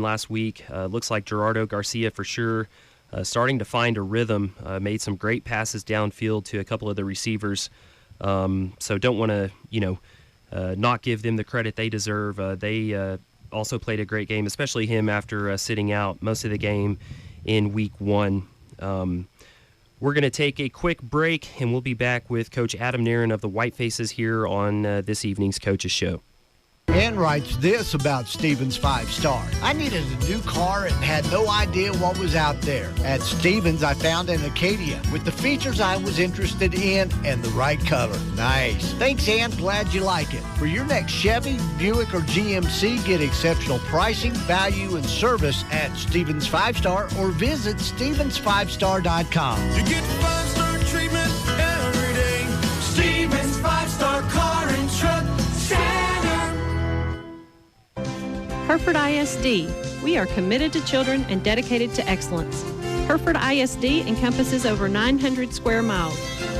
last week. Looks like Gerardo Garcia for sure starting to find a rhythm. Made some great passes downfield to a couple of the receivers. So don't want to, not give them the credit they deserve. They also played a great game, especially him after sitting out most of the game in week 1. We're going to take a quick break, and we'll be back with Coach Adam Nairn of the Whitefaces here on this evening's Coaches Show. Ann writes this about Stevens 5-Star. I needed a new car and had no idea what was out there. At Stevens, I found an Acadia with the features I was interested in and the right color. Nice. Thanks, Ann. Glad you like it. For your next Chevy, Buick, or GMC, get exceptional pricing, value, and service at Stevens 5-Star or visit stevens5star.com. You get 5-star treatment every day. Stevens 5-Star Car and Truck Center. Hereford ISD. We are committed to children and dedicated to excellence. Hereford ISD encompasses over 900 square miles.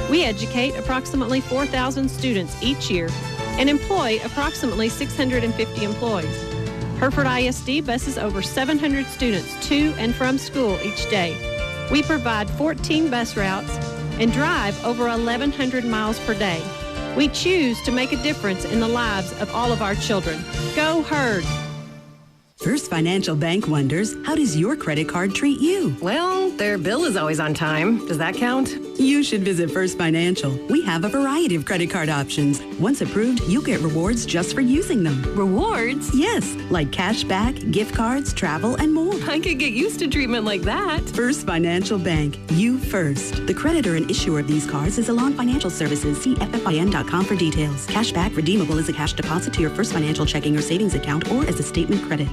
We educate approximately 4,000 students each year and employ approximately 650 employees. Hereford ISD buses over 700 students to and from school each day. We provide 14 bus routes and drive over 1,100 miles per day. We choose to make a difference in the lives of all of our children. Go Herd! First Financial Bank wonders, how does your credit card treat you? Well, their bill is always on time. Does that count? You should visit First Financial. We have a variety of credit card options. Once approved, you'll get rewards just for using them. Rewards? Yes, like cash back, gift cards, travel, and more. I could get used to treatment like that. First Financial Bank. You first. The creditor and issuer of these cards is Elan Financial Services. See ffin.com for details. Cash back redeemable as a cash deposit to your First Financial checking or savings account or as a statement credit.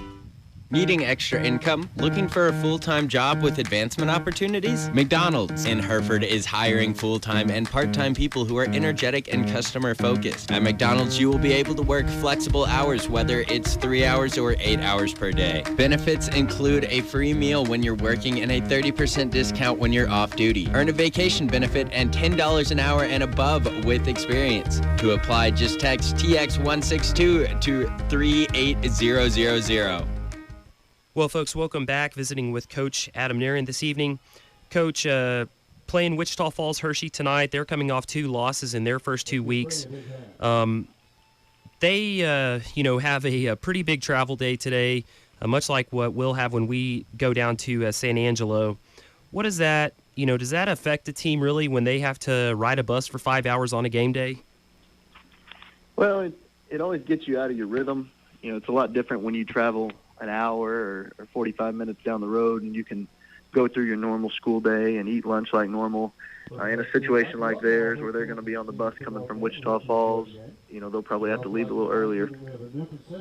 Needing extra income? Looking for a full-time job with advancement opportunities? McDonald's in Hereford is hiring full-time and part-time people who are energetic and customer-focused. At McDonald's, you will be able to work flexible hours, whether it's 3 hours or 8 hours per day. Benefits include a free meal when you're working and a 30% discount when you're off-duty. Earn a vacation benefit and $10 an hour and above with experience. To apply, just text TX162 to 38000. Well, folks, welcome back. Visiting with Coach Adam Nairn this evening. Coach, playing Wichita Falls Hershey tonight. They're coming off 2 losses in their first 2 weeks. They, have a pretty big travel day today, much like what we'll have when we go down to San Angelo. What is that? Does that affect the team really when they have to ride a bus for 5 hours on a game day? Well, it always gets you out of your rhythm. It's a lot different when you travel an hour or 45 minutes down the road and you can go through your normal school day and eat lunch like normal. In a situation like theirs where they're going to be on the bus coming from Wichita Falls, they'll probably have to leave a little earlier,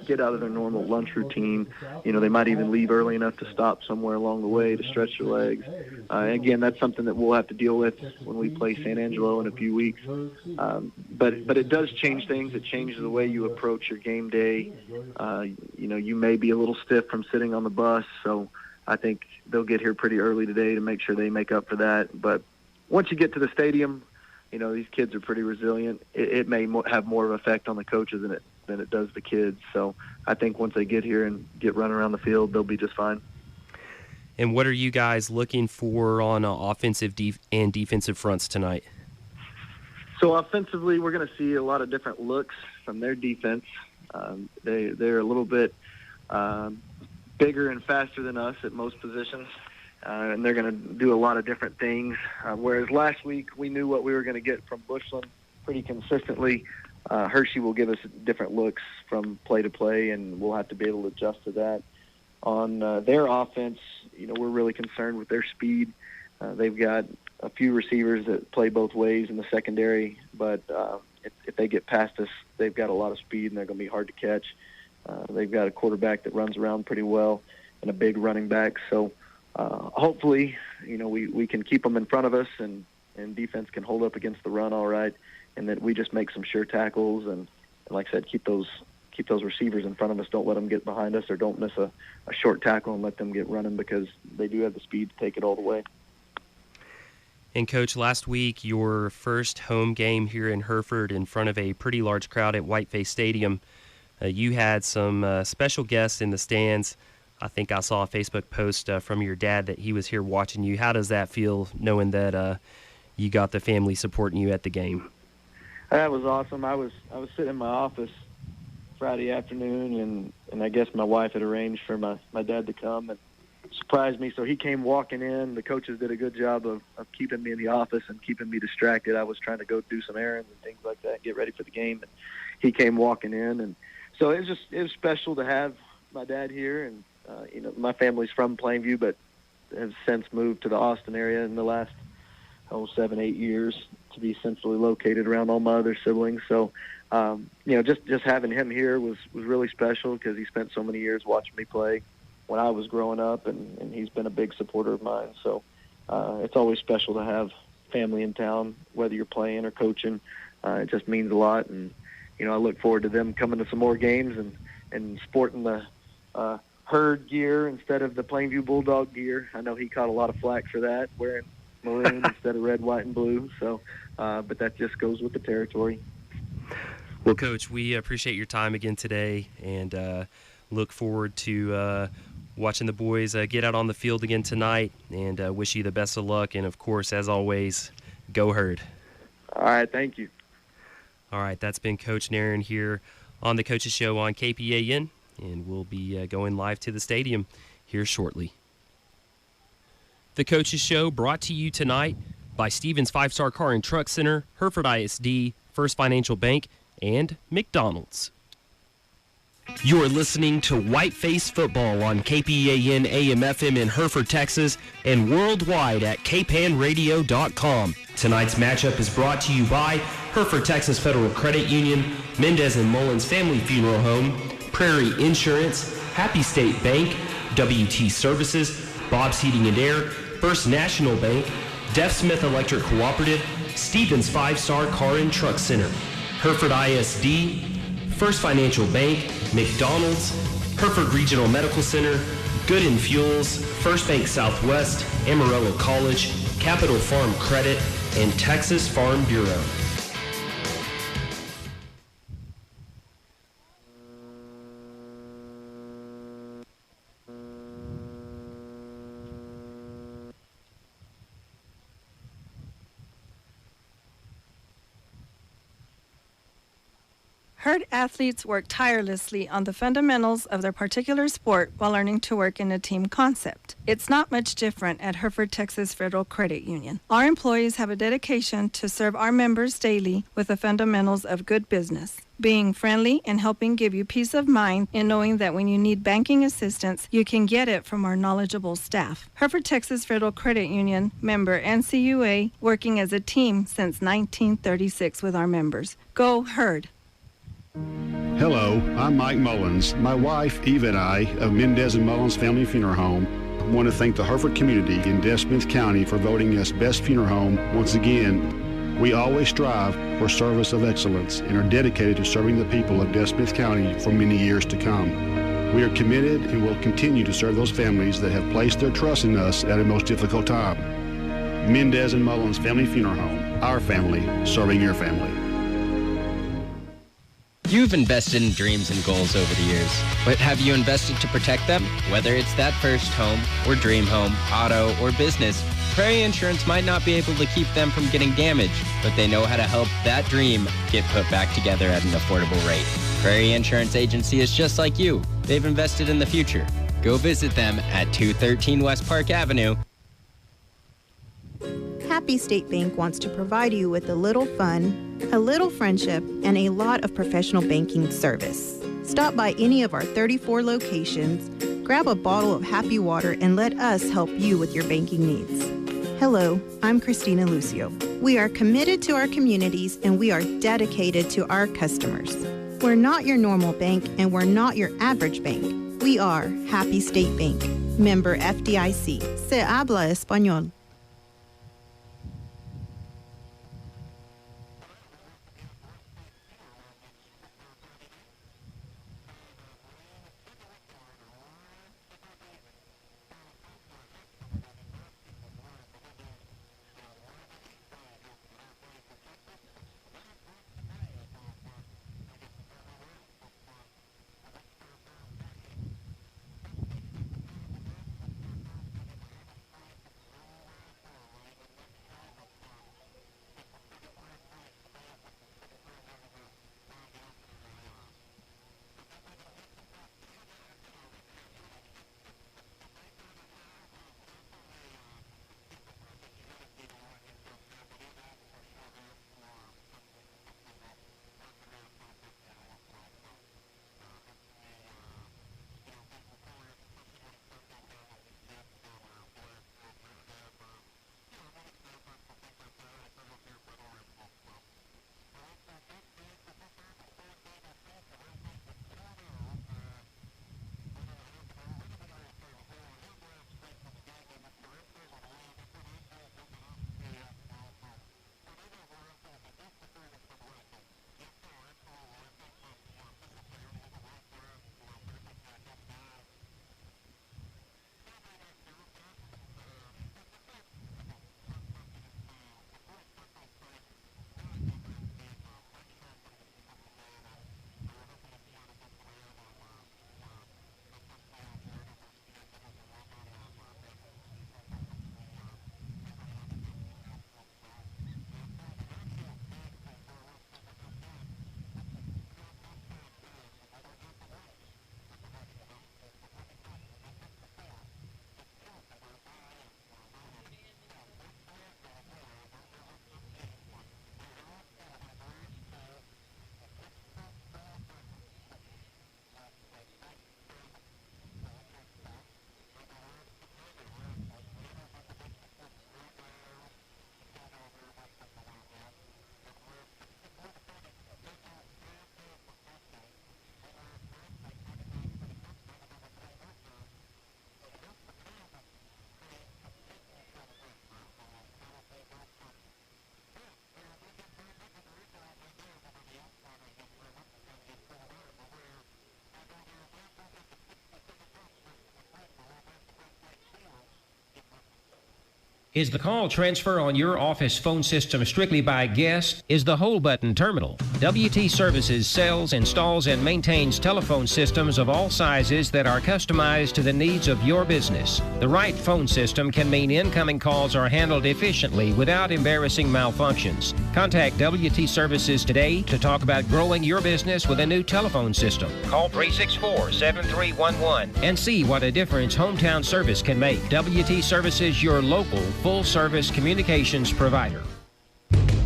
get out of their normal lunch routine. They might even leave early enough to stop somewhere along the way to stretch their legs. Again, that's something that we'll have to deal with when we play San Angelo in a few weeks. But it does change things. It changes the way you approach your game day. You may be a little stiff from sitting on the bus, so I think they'll get here pretty early today to make sure they make up for that. But once you get to the stadium, these kids are pretty resilient. It may have more of an effect on the coaches than it does the kids. So I think once they get here and get running around the field, they'll be just fine. And what are you guys looking for on offensive and defensive fronts tonight? So offensively, we're going to see a lot of different looks from their defense. They're a little bit bigger and faster than us at most positions. And they're going to do a lot of different things. Whereas last week we knew what we were going to get from Bushland pretty consistently. Hershey will give us different looks from play to play, and we'll have to be able to adjust to that. On their offense, we're really concerned with their speed. They've got a few receivers that play both ways in the secondary, but if they get past us, they've got a lot of speed, and they're going to be hard to catch. They've got a quarterback that runs around pretty well and a big running back. So hopefully, we can keep them in front of us and defense can hold up against the run all right, and that we just make some sure tackles and like I said, keep those receivers in front of us. Don't let them get behind us or don't miss a short tackle and let them get running because they do have the speed to take it all the way. And, Coach, last week your first home game here in Hereford in front of a pretty large crowd at Whiteface Stadium. You had some special guests in the stands. I think I saw a Facebook post from your dad that he was here watching you. How does that feel, knowing that you got the family supporting you at the game? That was awesome. I was sitting in my office Friday afternoon, and I guess my wife had arranged for my dad to come and surprised me. So he came walking in. The coaches did a good job of keeping me in the office and keeping me distracted. I was trying to go do some errands and things like that, get ready for the game. And he came walking in, and so it was special to have my dad here. And my family's from Plainview, but has since moved to the Austin area in the last 7-8 years to be centrally located around all my other siblings. So just having him here was really special because he spent so many years watching me play when I was growing up, and he's been a big supporter of mine. So it's always special to have family in town, whether you're playing or coaching. It just means a lot, and I look forward to them coming to some more games and sporting the Herd gear instead of the Plainview Bulldog gear. I know he caught a lot of flack for that, wearing maroon instead of red, white, and blue. So, but that just goes with the territory. Well, Coach, we appreciate your time again today, and look forward to watching the boys get out on the field again tonight, and wish you the best of luck. And, of course, as always, go Herd. All right, thank you. All right, that's been Coach Nairn here on the Coaches Show on KPAN, and we'll be going live to the stadium here shortly. The Coaches Show brought to you tonight by Stevens 5-Star Car and Truck Center, Hereford ISD, First Financial Bank, and McDonald's. You're listening to Whiteface Football on KPAN AM/FM in Hereford, Texas, and worldwide at kpanradio.com. Tonight's matchup is brought to you by Hereford Texas Federal Credit Union, Mendez and Mullins Family Funeral Home, Prairie Insurance, Happy State Bank, WT Services, Bob's Heating and Air, First National Bank, Deaf Smith Electric Cooperative, Stevens 5-Star Car and Truck Center, Hereford ISD, First Financial Bank, McDonald's, Hereford Regional Medical Center, Good and Fuels, First Bank Southwest, Amarillo College, Capital Farm Credit, and Texas Farm Bureau. Herd athletes work tirelessly on the fundamentals of their particular sport while learning to work in a team concept. It's not much different at Hereford Texas Federal Credit Union. Our employees have a dedication to serve our members daily with the fundamentals of good business, being friendly and helping give you peace of mind in knowing that when you need banking assistance, you can get it from our knowledgeable staff. Hereford Texas Federal Credit Union, member NCUA, working as a team since 1936 with our members. Go Herd! Hello, I'm Mike Mullins. My wife, Eva, and I, of Mendez and Mullins Family Funeral Home, want to thank the Hereford community in Deaf Smith County for voting us Best Funeral Home once again. We always strive for service of excellence and are dedicated to serving the people of Deaf Smith County for many years to come. We are committed and will continue to serve those families that have placed their trust in us at a most difficult time. Mendez and Mullins Family Funeral Home, our family serving your family. You've invested in dreams and goals over the years, but have you invested to protect them? Whether it's that first home or dream home, auto, or business, Prairie Insurance might not be able to keep them from getting damaged, but they know how to help that dream get put back together at an affordable rate. Prairie Insurance Agency is just like you. They've invested in the future. Go visit them at 213 West Park Avenue. Happy State Bank wants to provide you with a little fun, a little friendship, and a lot of professional banking service. Stop by any of our 34 locations, grab a bottle of Happy Water, and let us help you with your banking needs. Hello, I'm Christina Lucio. We are committed to our communities, and we are dedicated to our customers. We're not your normal bank, and we're not your average bank. We are Happy State Bank. Member FDIC. Se habla español. Is the call transfer on your office phone system strictly by guest? Is the hold button terminal? WT Services sells, installs, and maintains telephone systems of all sizes that are customized to the needs of your business. The right phone system can mean incoming calls are handled efficiently without embarrassing malfunctions. Contact WT Services today to talk about growing your business with a new telephone system. Call 364-7311 and see what a difference hometown service can make. WT Services, your local full-service communications provider.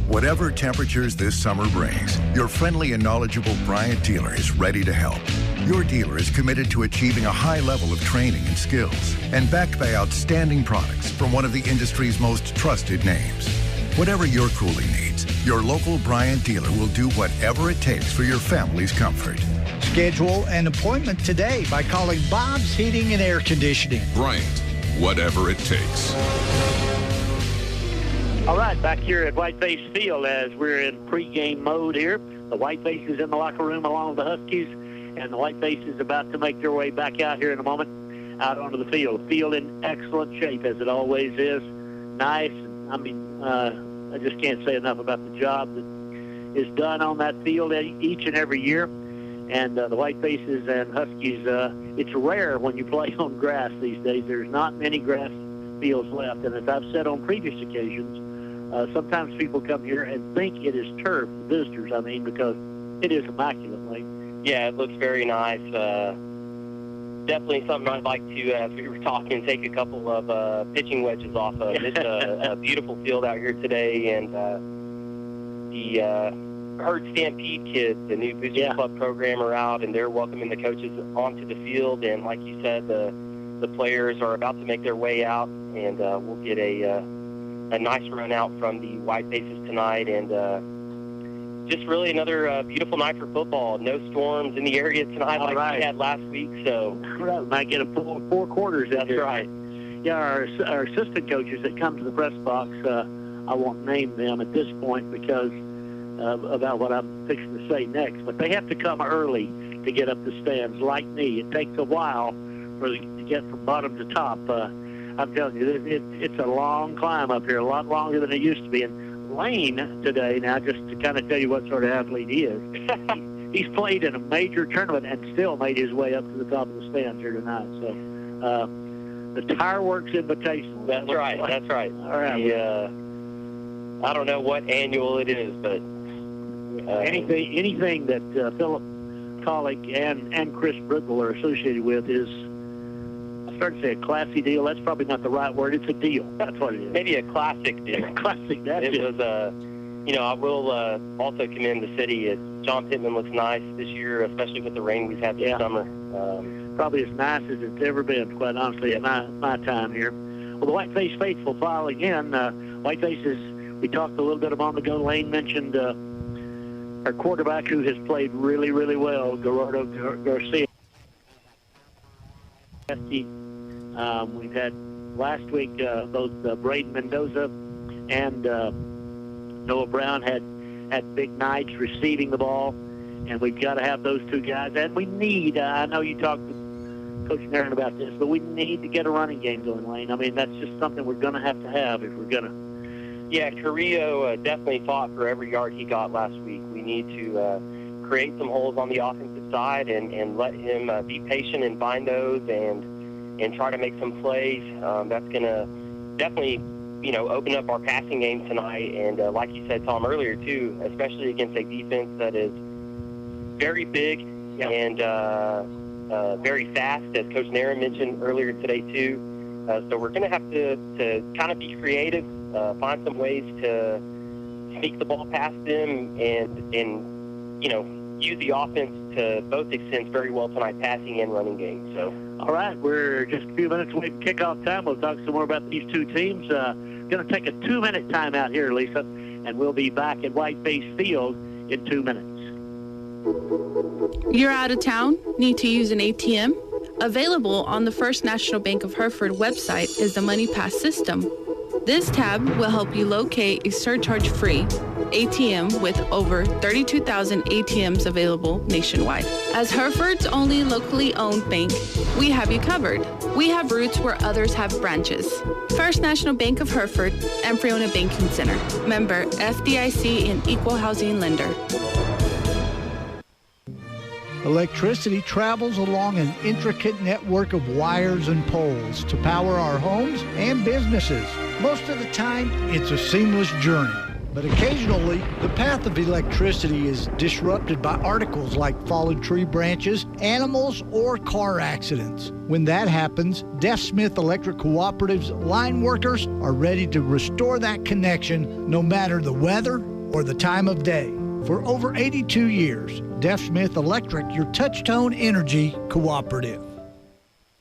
Whatever temperatures this summer brings, your friendly and knowledgeable Bryant dealer is ready to help. Your dealer is committed to achieving a high level of training and skills and backed by outstanding products from one of the industry's most trusted names. Whatever your cooling needs, your local Bryant dealer will do whatever it takes for your family's comfort. Schedule an appointment today by calling Bob's Heating and Air Conditioning. Bryant, whatever it takes. All right, back here at Whiteface Field as we're in pregame mode here. The Whitefaces in the locker room along with the Huskies, and the Whitefaces about to make their way back out here in a moment out onto the field. Field in excellent shape, as it always is. Nice. I mean, I just can't say enough about the job that is done on that field each and every year. And the Whitefaces and Huskies, it's rare when you play on grass these days. There's not many grass fields left. And as I've said on previous occasions, sometimes people come here and think it is turf, visitors, I mean, because it is immaculately. Yeah, it looks very nice. Definitely something I'd like to, as we were talking, take a couple of pitching wedges off of. It's a beautiful field out here today, and the Herd Stampede kids, the new Booster Club program, are out, and they're welcoming the coaches onto the field. And like you said, the players are about to make their way out, and we'll get a nice run out from the Whitefaces tonight, and just really another beautiful night for football. No storms in the area tonight we had last week, so might get a full 4 quarters in here. That's right. Yeah, our assistant coaches that come to the press box, I won't name them at this point because about what I'm fixing to say next, but they have to come early to get up the stands. Like me, it takes a while to get from bottom to top. I'm telling you, it's a long climb up here, a lot longer than it used to be. And Lane today, now just to kind of tell you what sort of athlete he is, he's played in a major tournament and still made his way up to the top of the stands here tonight. So the Tire Works Invitational. That's right. That's right. All right. I don't know what annual it is, but anything that Philip Collick and Chris Bridwell are associated with is, I started to say a classy deal. That's probably not the right word. It's a deal. That's what it is. Maybe a classic deal. Classic. That's it. Was I will also commend the city. John Pittman looks nice this year, especially with the rain we've had this summer. Probably as nice as it's ever been, quite honestly, at my time here. Well, the Whiteface faithful file again. Whitefaces, we talked a little bit a moment ago. Lane mentioned our quarterback who has played really, really well, Gerardo Garcia. We've had last week both Braden Mendoza and Noah Brown had big nights receiving the ball, and we've got to have those two guys. And we need, I know you talked to Coach Narron about this, but we need to get a running game going, Lane. I mean, that's just something we're going to have if we're going to. Yeah, Carrillo definitely fought for every yard he got last week. We need to create some holes on the offensive side and let him be patient and find those and try to make some plays. That's going to definitely, open up our passing game tonight. And like you said, Tom, earlier, too, especially against a defense that is very big and very fast, as Coach Narron mentioned earlier today, too. So we're going to have to kind of be creative, find some ways to sneak the ball past them and use the offense to both extents very well tonight, passing and running game. So, all right, we're just a few minutes away from kickoff time. We'll talk some more about these two teams. Going to take a 2-minute timeout here, Lisa, and we'll be back at Whiteface Field in 2 minutes. You're out of town? Need to use an ATM? Available on the First National Bank of Hereford website is the Money Pass system. This tab will help you locate a surcharge-free ATM with over 32,000 ATMs available nationwide. As Hereford's only locally owned bank, we have you covered. We have roots where others have branches. First National Bank of Hereford and Freona Banking Center. Member FDIC and Equal Housing Lender. Electricity travels along an intricate network of wires and poles to power our homes and businesses. Most of the time, it's a seamless journey. But occasionally, the path of electricity is disrupted by articles like fallen tree branches, animals, or car accidents. When that happens, Deaf Smith Electric Cooperative's line workers are ready to restore that connection no matter the weather or the time of day. For over 82 years, Deaf Smith Electric, your touch-tone energy cooperative.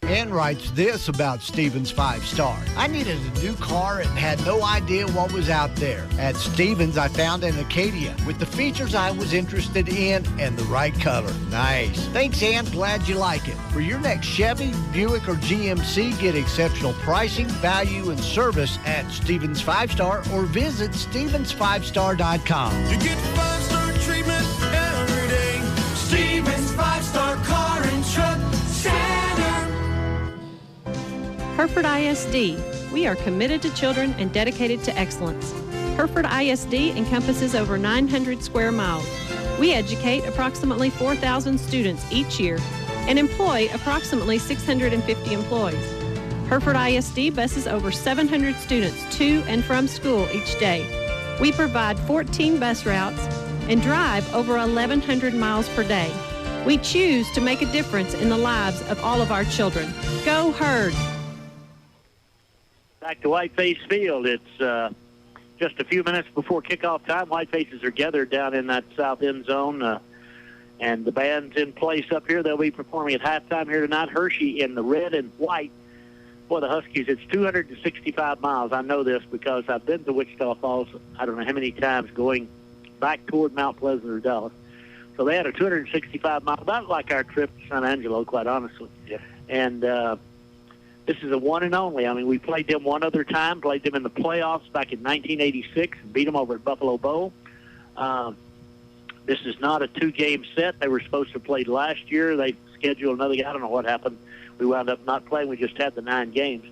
Ann writes this about Stevens 5-Star. I needed a new car and had no idea what was out there. At Stevens, I found an Acadia with the features I was interested in and the right color. Nice. Thanks, Ann. Glad you like it. For your next Chevy, Buick, or GMC, get exceptional pricing, value, and service at Stevens 5-Star or visit stevens5star.com. You get 5-star treatment every day. Stevens 5-Star Car and Truck Center. Hereford ISD. We are committed to children and dedicated to excellence. Hereford ISD encompasses over 900 square miles. We educate approximately 4,000 students each year and employ approximately 650 employees. Hereford ISD buses over 700 students to and from school each day. We provide 14 bus routes and drive over 1,100 miles per day. We choose to make a difference in the lives of all of our children. Go Herd! Back to Whiteface Field. It's just a few minutes before kickoff time. Whitefaces are gathered down in that south end zone, and the band's in place up here. They'll be performing at halftime here tonight. Hirschi in the red and white. For the Huskies, it's 265 miles. I know this because I've been to Wichita Falls, I don't know how many times, going back toward Mount Pleasant or Dallas. So they had a 265-mile, about like our trip to San Angelo, quite honestly. Yep. And this is a one and only. I mean, we played them one other time, played them in the playoffs back in 1986, and beat them over at Buffalo Bowl. This is not a two-game set. They were supposed to have played last year. They scheduled another game. I don't know what happened. We wound up not playing. We just had the 9 games.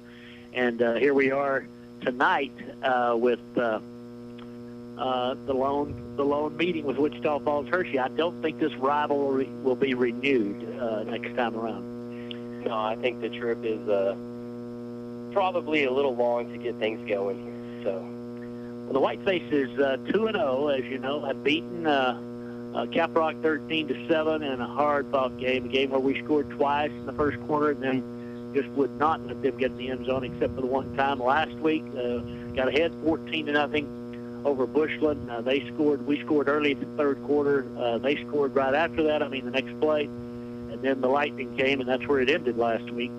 And here we are tonight with the lone meeting with Wichita Falls Hirschi. I don't think this rivalry will be renewed next time around. No, I think the trip is probably a little long to get things going here. So, well, the Whitefaces 2-0, as you know, have beaten Caprock 13-7 in a hard-fought game, a game where we scored twice in the first quarter and then just would not let them get in the end zone except for the one time last week. Got ahead 14-0 over Bushland. They scored. We scored early in the third quarter. They scored right after that. The next play. And then the lightning came, and that's where it ended last week.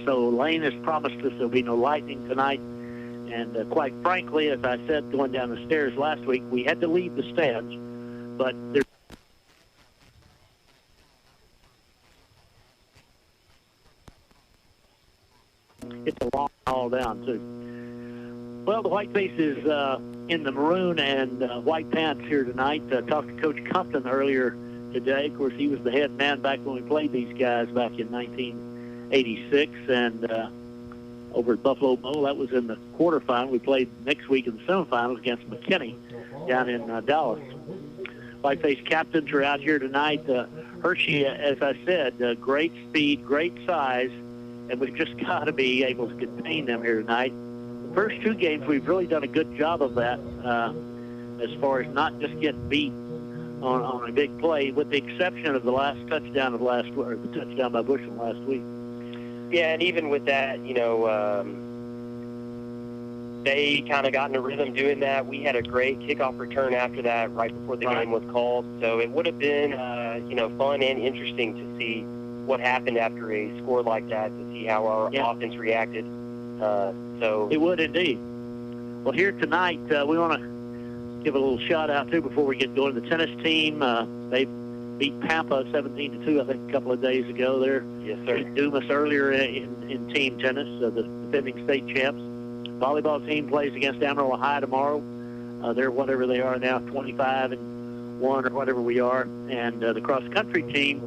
So Lane has promised us there'll be no lightning tonight. And quite frankly, as I said going down the stairs last week, we had to leave the stands. But there's it's a long haul down, too. Well, the Whitefaces in the maroon and white pants here tonight. Talked to Coach Compton earlier today. Of course, he was the head man back when we played these guys back in 1986. And over at Buffalo Bowl, that was in the quarterfinal. We played next week in the semifinals against McKinney down in Dallas. Whiteface captains are out here tonight. Hirschi, as I said, great speed, great size, and we've just got to be able to contain them here tonight. The first 2 games, we've really done a good job of that as far as not just getting beat on a big play, with the exception of the last touchdown of the touchdown by Bushland last week. Yeah, and even with that, they kind of got in a rhythm doing that. We had a great kickoff return after that, right before the game was called. So it would have been, fun and interesting to see what happened after a score like that, to see how our offense reacted. So it would indeed. Well, here tonight, we want to give a little shout out too before we get going. The tennis team, they beat Pampa 17-2, I think, a couple of days ago. They're yes, sir. Dumas earlier in team tennis, the defending state champs. volleyball team plays against Amarillo High tomorrow. They're whatever they are now, 25-1 or whatever we are. And the cross-country team,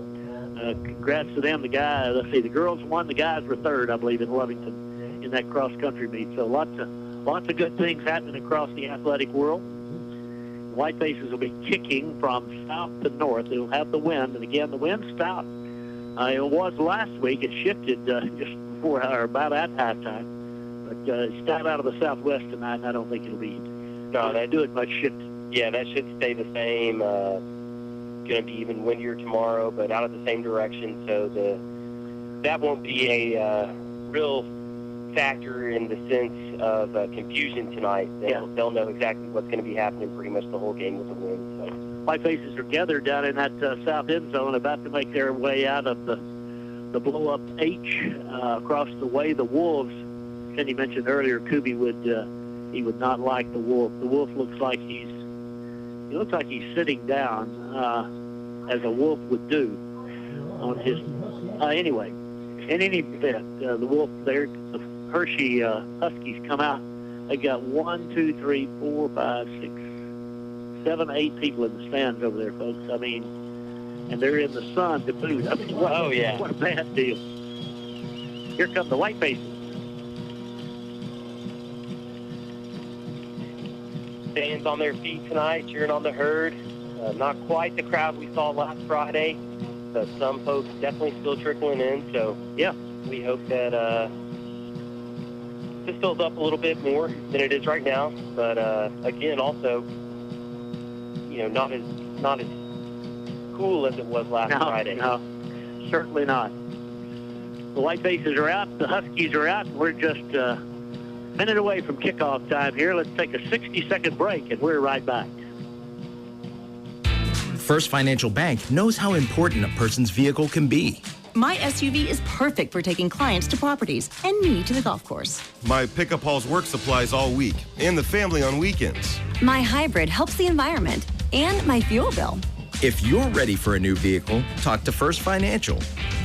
congrats to them. The girls won, the guys were third, I believe, in Lovington in that cross-country meet. So lots of good things happening across the athletic world. Whitefaces will be kicking from south to north. It'll have the wind, and again, the wind's south. It was last week. It shifted just before or about at halftime, but it's out of the southwest tonight, and I don't think it'll be doing much shifting. Yeah, that should stay the same. Going to be even windier tomorrow, but out of the same direction, so that won't be a real factor in the sense of confusion tonight. They'll know exactly what's going to be happening pretty much the whole game with the wind. So. Whitefaces are gathered down in that south end zone, about to make their way out of the blow-up H across the way. The Wolves, Cindy mentioned earlier, Kubi would not like the Wolf. The Wolf looks like he's sitting down as a wolf would do on his. Anyway, in any event, the Wolf there. The HIrschi Huskies come out. They got 1, 2, 3, 4, 5, 6, 7, 8 people in the stands over there, folks. I mean, and they're in the sun to boot. I mean, what a bad deal. Here come the Whitefaces. Fans on their feet tonight, cheering on the herd. Not quite the crowd we saw last Friday, but some folks definitely still trickling in. So yeah, we hope that this fills up a little bit more than it is right now. But again, also, not as cool as it was last Friday. No, certainly not. The Whitefaces are out. The Huskies are out. We're just a minute away from kickoff time here. Let's take a 60-second break, and we're right back. First Financial Bank knows how important a person's vehicle can be. My SUV is perfect for taking clients to properties and me to the golf course. My pickup hauls work supplies all week and the family on weekends. My hybrid helps the environment and my fuel bill. If you're ready for a new vehicle, talk to First Financial.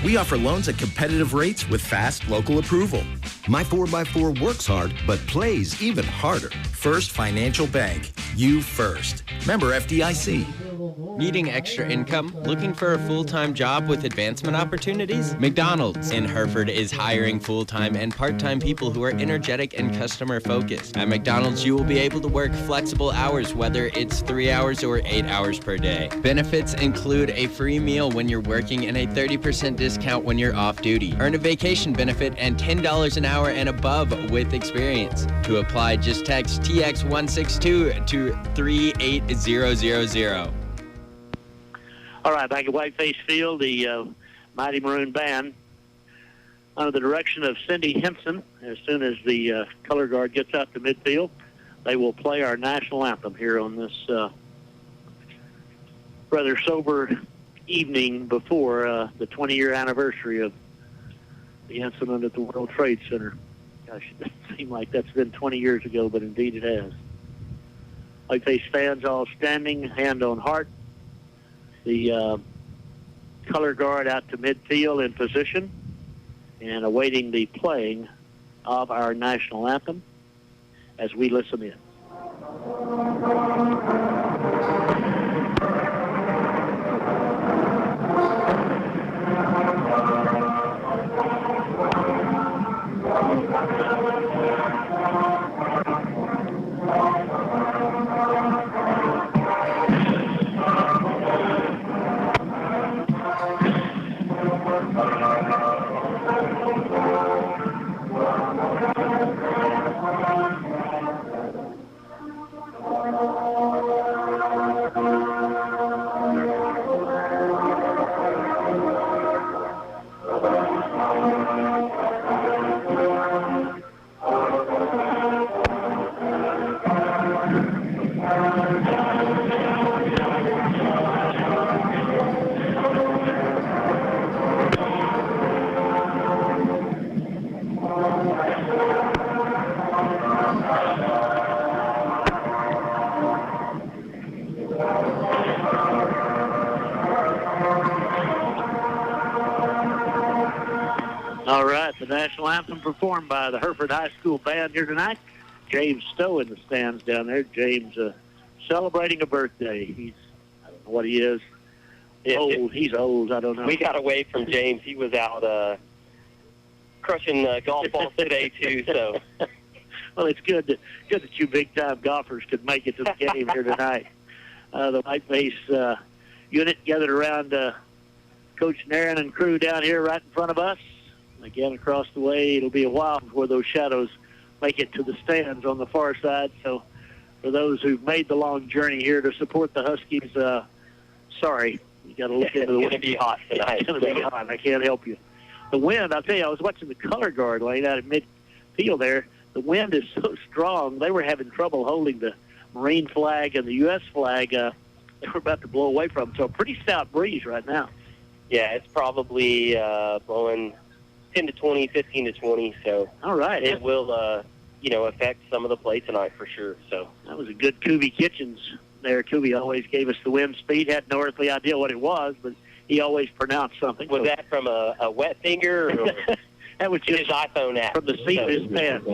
We offer loans at competitive rates with fast local approval. My 4x4 works hard, but plays even harder. First Financial Bank. You first. Member FDIC. Needing extra income? Looking for a full-time job with advancement opportunities? McDonald's in Hereford is hiring full-time and part-time people who are energetic and customer-focused. At McDonald's, you will be able to work flexible hours, whether it's 3 hours or 8 hours per day. Benefits include a free meal when you're working and a 30% discount when you're off-duty. Earn a vacation benefit and $10 an hour and above with experience. To apply, just text TX162 to 38000. All right, back at Whiteface Field, the Mighty Maroon Band, under the direction of Cindy Henson. As soon as the color guard gets out to midfield, they will play our national anthem here on this rather sober evening before the 20-year anniversary of the incident at the World Trade Center. Gosh, it doesn't seem like that's been 20 years ago, but indeed it has. Whiteface fans all standing, hand on heart. The color guard out to midfield in position and awaiting the playing of our national anthem as we listen in. the national anthem performed by the Hereford High School Band here tonight. James Stowe in the stands down there. James celebrating a birthday. I don't know what he is. Old. He's old. I don't know. We got away from James. He was out crushing golf balls today, too. So, well, it's good that you big-time golfers could make it to the game here tonight. The Whiteface unit gathered around Coach Nairn and crew down here right in front of us. Again, across the way, it'll be a while before those shadows make it to the stands on the far side. So for those who've made the long journey here to support the Huskies, sorry. You got to look into the wind. It's going to be hot tonight. It's going to be hot. I can't help you. The wind, I'll tell you, I was watching the color guard lane out at midfield there. The wind is so strong, they were having trouble holding the Marine flag and the U.S. flag. They were about to blow away from them. So a pretty stout breeze right now. Yeah, it's probably blowing 10 to 20, 15 to 20. So all right, it will, affect some of the play tonight for sure. So that was a good Kuby Kitchens there. Kuby always gave us the wind speed. Had no earthly idea what it was, but he always pronounced something. Was that from a wet finger? Or that was just his iPhone app. From the seat of his pants.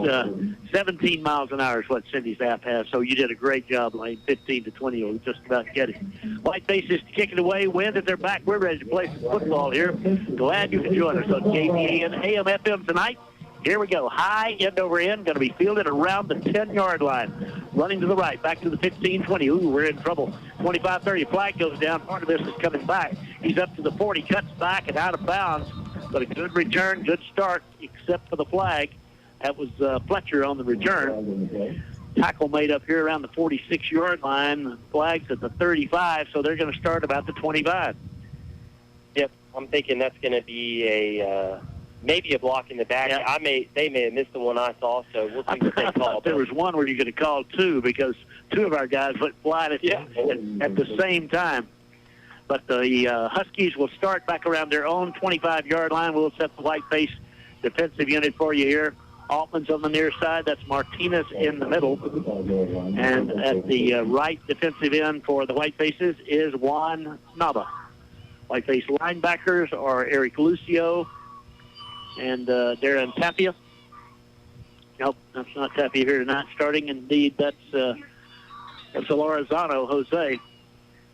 17 miles an hour is what Cindy's app has, so you did a great job, Lane. 15 to 20 will just about get it. Whitefaces kicking away, wind at their back. We're ready to play some football here. Glad you could join us on KBA and AM FM tonight. Here we go. High, end over end. Going to be fielded around the 10-yard line. Running to the right, back to the 15-20. Ooh, we're in trouble. 25-30. Flag goes down. Part of this is coming back. He's up to the 40, cuts back and out of bounds. But a good return, good start, except for the flag. That was Fletcher on the return. Tackle made up here around the 46-yard line. The flag's at the 35, so they're going to start about the 25. Yep, I'm thinking that's going to be maybe a block in the back. Yeah. They may have missed the one I saw, so we'll see what they call. There was one where you could have called two because two of our guys went flying at the same time. But the Huskies will start back around their own 25-yard line. We'll set the Whiteface defensive unit for you here. Altman's on the near side. That's Martinez in the middle. And at the right defensive end for the Whitefaces is Juan Nava. Whiteface linebackers are Eric Lucio and Darren Tapia. Nope, that's not Tapia here tonight. Starting, indeed, that's Lorazano, Jose.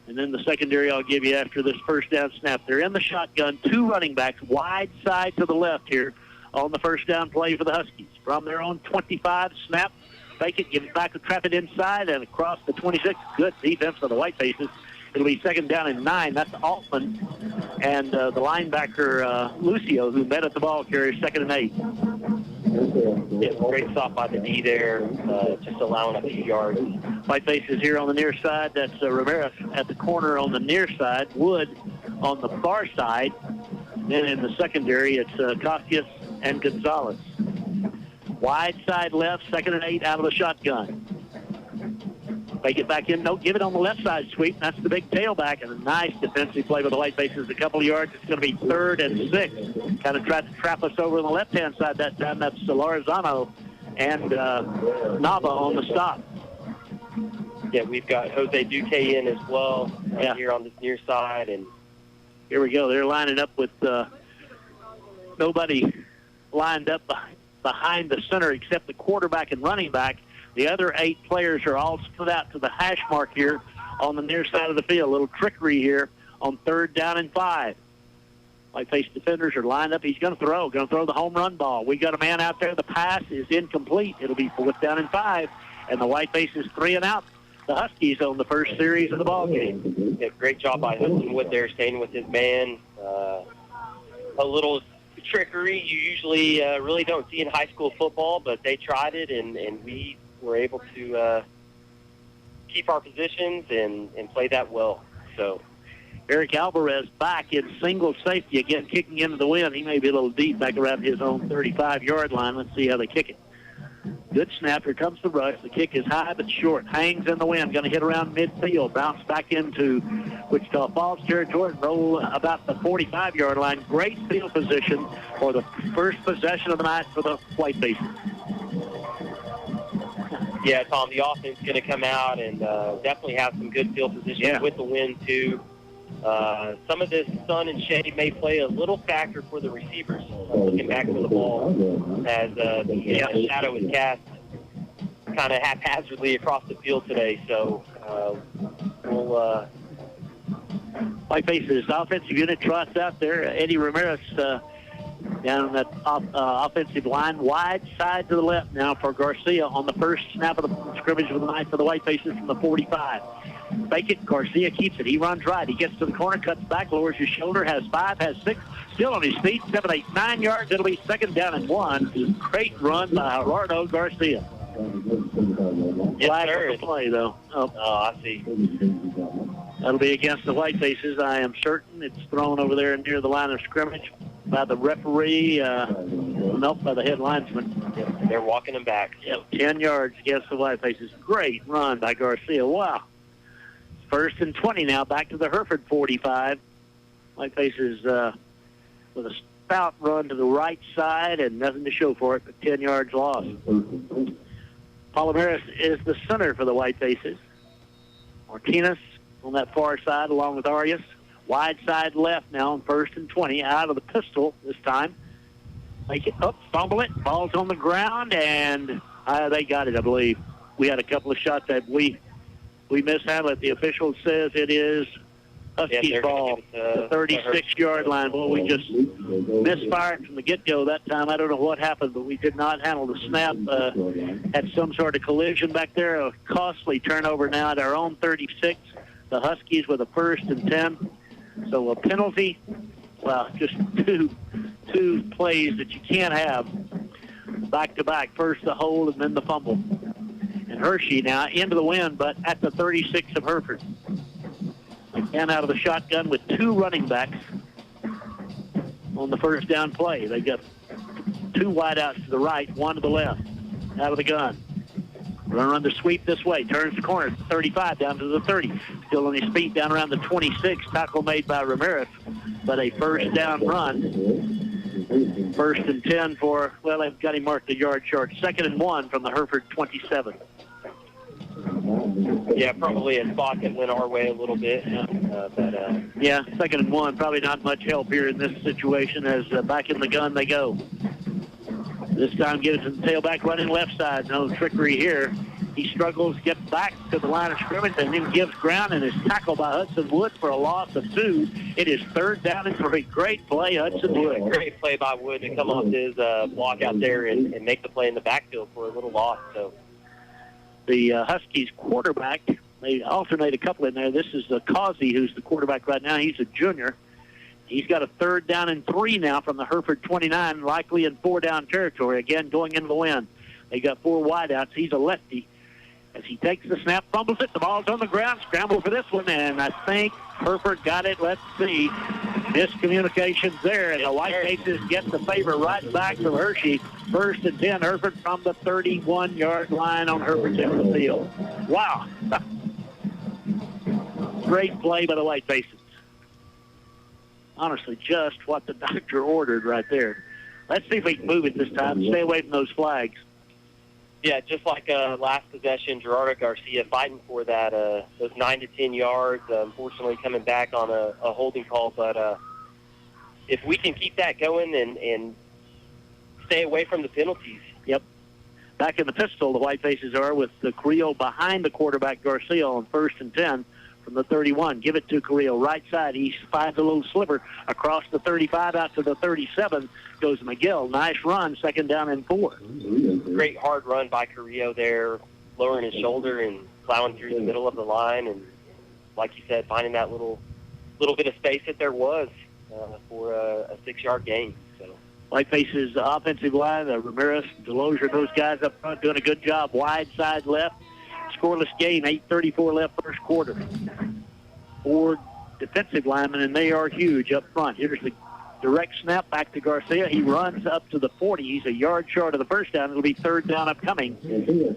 And then the secondary I'll give you after this first down snap. They're in the shotgun, two running backs, wide side to the left here on the first down play for the Huskies. From their own 25, snap, fake it, give it back to trap it inside and across the 26. Good defense for the Whitefaces. It'll be second down and 9. That's Altman and the linebacker Lucio, who met at the ball carrier, second and 8. Yeah, great stop by the D there, just allowing a few yards. Whitefaces here on the near side. That's Ramirez at the corner on the near side. Wood on the far side. Then in the secondary, it's Cassius and Gonzalez. Wide side left, second and 8 out of the shotgun. Make it back in. No, give it on the left side sweep. That's the big tailback, and a nice defensive play by the Whitefaces. A couple of yards. It's going to be 3rd and 6. Kind of tried to trap us over on the left-hand side that time. That's Lorazano and Nava on the stop. Yeah, we've got Jose Duque in as well here on this near side. And here we go. They're lining up with nobody lined up behind the center except the quarterback and running back. The other 8 players are all split out to the hash mark here on the near side of the field. A little trickery here on 3rd down and 5. Whiteface defenders are lined up. He's going to throw the home run ball. We got a man out there. The pass is incomplete. It'll be 4th down and 5, and the Whiteface is 3 and out. The Huskies on the first series of the ball game. Yeah, great job by Hudson Wood there, staying with his man. A little trickery you usually really don't see in high school football, but they tried it, and we were able to keep our positions and play that well. So Eric Alvarez back in single safety again, kicking into the wind. He may be a little deep back around his own 35-yard line. Let's see how they kick it. Good snap. Here comes the rush. The kick is high but short. Hangs in the wind. Going to hit around midfield. Bounce back into Wichita Falls territory and roll about the 45-yard line. Great field position for the first possession of the night for the Whitefaces. Yeah, Tom, the offense is going to come out and definitely have some good field position with the wind, too. Some of this sun and shade may play a little factor for the receivers looking back for the ball as the shadow is cast kind of haphazardly across the field today. So we'll Whiteface's offensive unit trots out there. Eddie Ramirez down on that offensive line, wide side to the left now for Garcia on the first snap of the scrimmage with the knife for the Whitefaces from the 45. Fake it, Garcia keeps it. He runs right. He gets to the corner, cuts back, lowers his shoulder, has 5, has 6, still on his feet, 7, 8, 9 yards. It'll be second down and 1. Great run by Gerardo Garcia. Flag for the play, though. Oh, I see. That'll be against the Whitefaces, I am certain. It's thrown over there near the line of scrimmage by the referee. Nope, by the head linesman. Yep, they're walking him back. Yep, 10 yards against the Whitefaces. Great run by Garcia. Wow. First and 20 now, back to the Hereford 45. Whitefaces with a spout run to the right side and nothing to show for it, but 10 yards lost. Palomares is the center for the Whitefaces. Martinez on that far side along with Arias. Wide side left now on first and 20, out of the pistol this time. Make it up, fumble it, ball's on the ground, and they got it, I believe. We had a couple of shots that we mishandled it. The official says it is Huskies ball, the 36-yard line. Well, we just misfired from the get-go that time. I don't know what happened, but we did not handle the snap. Had some sort of collision back there. A costly turnover now at our own 36. The Huskies with a first and 10. So a penalty, well, just two plays that you can't have back-to-back. First the hold and then the fumble. And Hirschi now into the wind, but at the 36 of Hereford. Again out of the shotgun with 2 running backs on the first down play. They got 2 wideouts to the right, 1 to the left. Out of the gun. Run the sweep this way. Turns the corner. 35 down to the 30. Still on his feet down around the 26. Tackle made by Ramirez. But a first down run. First and 10 for, well, they've got him marked a yard short. Second and 1 from the Hereford 27. Yeah, probably a spot that went our way a little bit. Yeah, second and 1. Probably not much help here in this situation as back in the gun they go. This time gives it to the tailback running left side. No trickery here. He struggles, gets back to the line of scrimmage, and then gives ground and is tackled by Hudson Wood for a loss of 2. It is third down and 3. Great play, Hudson Wood. Great play by Wood to come off his block out there and make the play in the backfield for a little loss. So the Huskies quarterback, they alternate a couple in there. This is Causey, who's the quarterback right now. He's a junior. He's got a third down and 3 now from the Hereford 29, likely in 4-down territory. Again, going into the wind. They got 4 wideouts. He's a lefty. As he takes the snap, fumbles it. The ball's on the ground. Scramble for this one, and I think Hereford got it. Let's see. Miscommunications there, and the Whitefaces get the favor right back from Hirschi. First and 10, Hereford from the 31-yard line on Hereford's end of the field. Wow. Great play by the Whitefaces. Honestly, just what the doctor ordered right there. Let's see if we can move it this time. Stay away from those flags. Yeah, just like last possession, Gerardo Garcia fighting for that, those 9 to 10 yards, unfortunately coming back on a holding call. But if we can keep that going and stay away from the penalties. Yep. Back in the pistol, the Whitefaces are with the Carrillo behind the quarterback Garcia on first and 10. From the 31, give it to Carrillo. Right side, he finds a little sliver across the 35 out to the 37. Goes McGill. Nice run, second down and 4. Great hard run by Carrillo there, lowering his shoulder and plowing through the middle of the line. And like you said, finding that little bit of space that there was for a 6-yard gain. So Whiteface's offensive line, Ramirez, Delosier, those guys up front doing a good job. Wide side left. Scoreless game, 8:34 left first quarter. 4 defensive linemen, and they are huge up front. Here's the direct snap back to Garcia. He runs up to the 40. He's a yard short of the first down. It'll be third down upcoming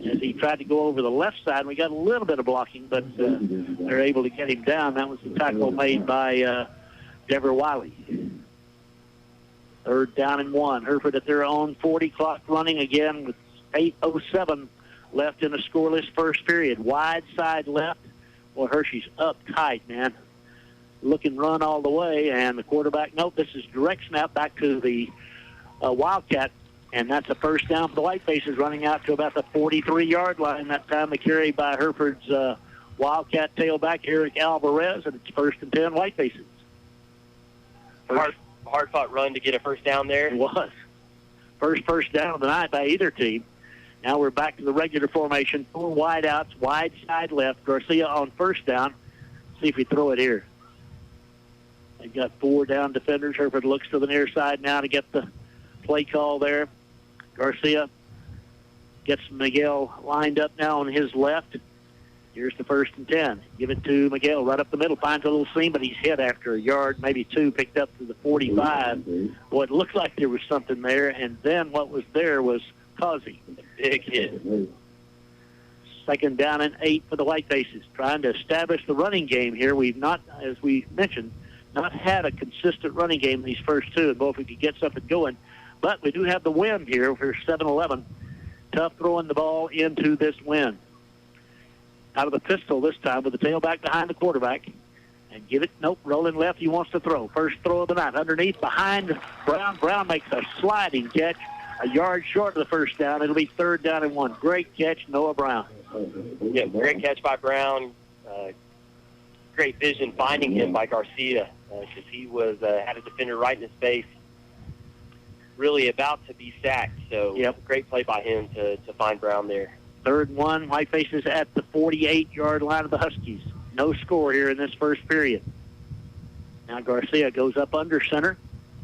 as he tried to go over the left side. We got a little bit of blocking, but they're able to get him down. That was the tackle made by Dever Wiley. Third down and 1. Hereford at their own 40, clock running again with 8:07 left in a scoreless first period. Wide side left. Well, Hirschi's up tight, man. looking run all the way, and the quarterback, nope, this is direct snap back to the Wildcat, and that's a first down for the Whitefaces, running out to about the 43-yard line. That time the carry by Hereford's Wildcat tailback, Eric Alvarez, and it's 1st and 10 Whitefaces. Hard-fought run to get a first down there. It was. First down of the night by either team. Now we're back to the regular formation. 4 wide outs, wide side left. Garcia on first down. See if we throw it here. They've got 4 down defenders. Hereford looks to the near side now to get the play call there. Garcia gets Miguel lined up now on his left. Here's the 1st and 10. Give it to Miguel right up the middle. Finds a little seam, but he's hit after a yard, maybe 2, picked up to the 45. Boy, it looked like there was something there, and then what was there was Causey. Big hit. 2nd down and 8 for the Whitefaces. Trying to establish the running game here. We've not, as we mentioned, not had a consistent running game in these first 2, and both we could get something going. But we do have the wind here for 7-11. Tough throwing the ball into this wind. Out of the pistol this time with the tailback behind the quarterback. And give it, nope, rolling left, he wants to throw. First throw of the night, underneath, behind Brown. Brown makes a sliding catch, a yard short of the first down. It'll be 3rd down and 1. Great catch, Noah Brown. Yeah, great catch by Brown. Great vision finding him by Garcia, because he was had a defender right in his face, really about to be sacked. So great play by him to find Brown there. 3rd and 1, Whitefaces at the 48-yard line of the Huskies. No score here in this first period. Now Garcia goes up under center,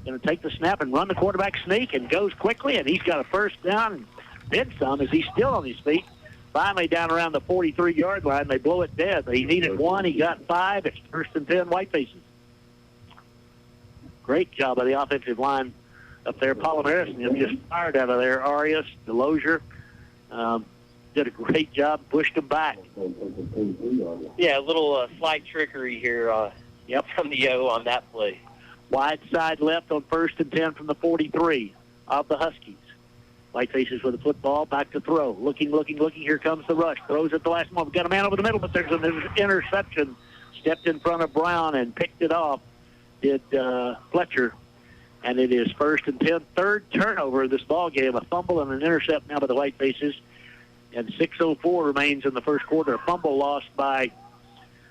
going to take the snap and run the quarterback sneak, and goes quickly, and he's got a first down and then some as he's still on his feet. Finally down around the 43-yard line, they blow it dead. He needed 1, he got 5. It's 1st and 10 Whitefaces. Great job by the offensive line up there. Palomares and him just fired out of there. Arias, Delosier, did a great job, pushed him back. Yeah, a little slight trickery here from the O on that play. Wide side left on 1st and 10 from the 43 of the Huskies. Whitefaces with the football, back to throw. Looking. Here comes the rush. Throws at the last moment. Got a man over the middle, but there's an interception. Stepped in front of Brown and picked it off. Did Fletcher. And it is 1st and 10. 3rd turnover of this ball game. A fumble and an intercept now by the Whitefaces. And 6:04 remains in the first quarter. A fumble lost by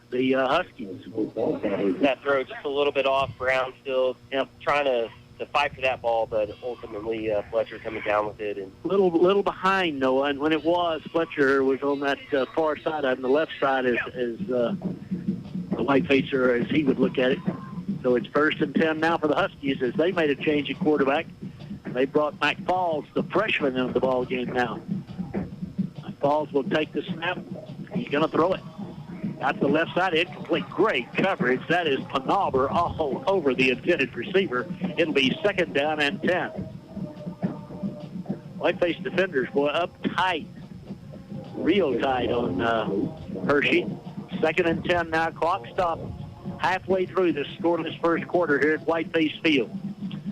the Huskies. That throw just a little bit off. Brown still trying to fight for that ball, but ultimately Fletcher coming down with it. And little behind Noah, and when it was, Fletcher was on that far side. On the left side is the Whitefacer, as he would look at it. So it's 1st and 10 now for the Huskies as they made a change at quarterback. They brought Mike Falls, the freshman, into the ball game now. Falls will take the snap. He's going to throw it. Out the left side, incomplete. Great coverage. That is Penalber all over the intended receiver. It'll be 2nd down and 10. Whiteface defenders, boy, up tight. Real tight on Hirschi. 2nd and 10 now. Clock stopped halfway through this scoreless first quarter here at Whiteface Field.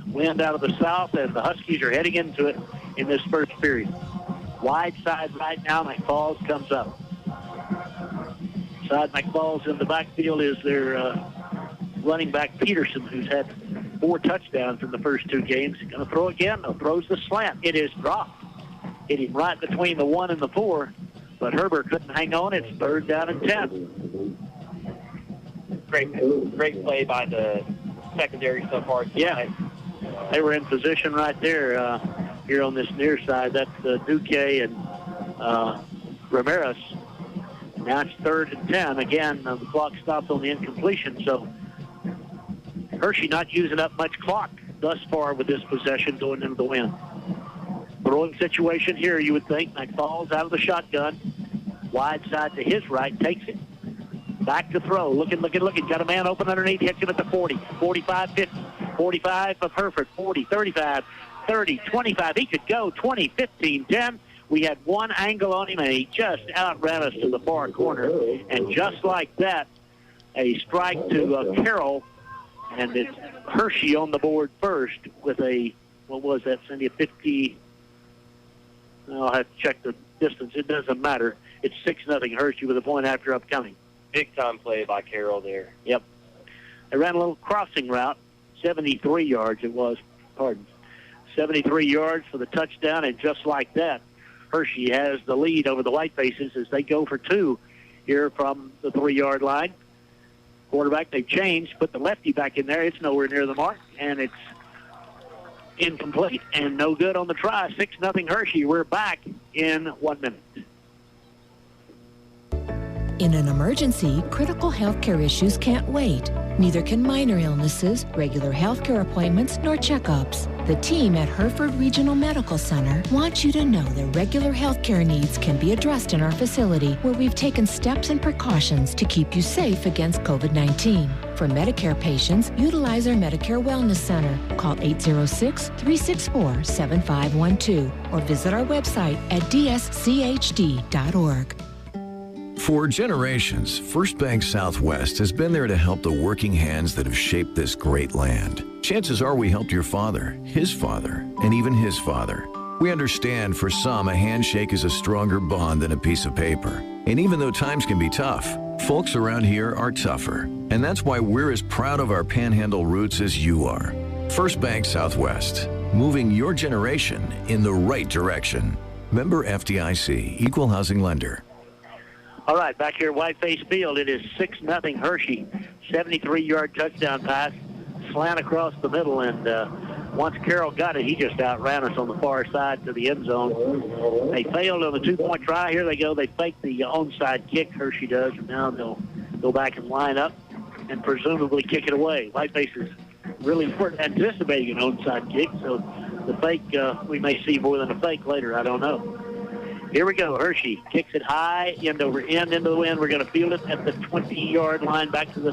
Wind out of the south as the Huskies are heading into it in this first period. Wide side right now, McFalls comes up. Side McFalls in the backfield is their running back Peterson, who's had 4 touchdowns in the first 2 games. He's going to throw again. No, throws the slant. It is dropped. Hit him right between the 1 and the 4, but Herbert couldn't hang on. It's 3rd down and 10. Great play by the secondary so far tonight. Yeah, they were in position right there here on this near side. That's Duque and Ramirez. Now it's 3rd and 10. Again, the clock stops on the incompletion, so Hirschi not using up much clock thus far with this possession going into the win. Throwing situation here, you would think. McFalls out of the shotgun. Wide side to his right, takes it. Back to throw, looking. Got a man open underneath, hits him at the 40, 45, 50, 45 of Hereford, 40, 35, 30, 25. He could go 20, 15, 10. We had one angle on him, and he just outran us to the far corner. And just like that, a strike to Carroll, and it's Hirschi on the board first with a, what was that, Cindy, a 50, I'll have to check the distance. It doesn't matter. It's 6-0 Hirschi with a point after upcoming. Big time play by Carroll there. Yep. They ran a little crossing route, 73 yards it was, 73 yards for the touchdown, and just like that, Hershey has the lead over the Whitefaces as they go for 2 here from the 3-yard line. Quarterback, they've changed, put the lefty back in there. It's nowhere near the mark, and it's incomplete and no good on the try. 6-0 Hershey. We're back in 1 minute. In an emergency, critical healthcare issues can't wait. Neither can minor illnesses, regular healthcare appointments, nor checkups. The team at Hereford Regional Medical Center wants you to know that regular healthcare needs can be addressed in our facility, where we've taken steps and precautions to keep you safe against COVID-19. For Medicare patients, utilize our Medicare Wellness Center. Call 806-364-7512 or visit our website at dschd.org. For generations, First Bank Southwest has been there to help the working hands that have shaped this great land. Chances are we helped your father, his father, and even his father. We understand for some a handshake is a stronger bond than a piece of paper. And even though times can be tough, folks around here are tougher. And that's why we're as proud of our Panhandle roots as you are. First Bank Southwest, moving your generation in the right direction. Member FDIC, Equal Housing Lender. All right, back here at Whiteface Field, it is 6-0 Hershey. 73-yard touchdown pass, slant across the middle, and once Carroll got it, he just outran us on the far side to the end zone. They failed on the 2-point try. Here they go. They fake the onside kick, Hershey does, and now they'll go back and line up and presumably kick it away. Whitefaces really weren't anticipating an onside kick, so the fake, we may see more than a fake later. I don't know. Here we go. Hershey kicks it high, end over end, into the wind. We're going to field it at the 20-yard line, back to the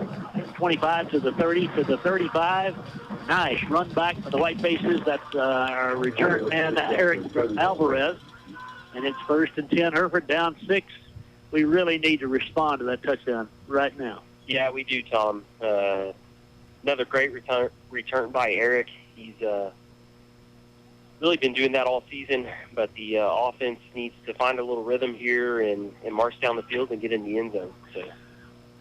25, to the 30, to the 35. Nice run back for the Whitefaces. That's our return man, Eric Alvarez. And it's 1st and 10. Hereford down 6. We really need to respond to that touchdown right now. Yeah, we do, Tom. Another great return by Eric. He's really been doing that all season, but the offense needs to find a little rhythm here and march down the field and get in the end zone. So,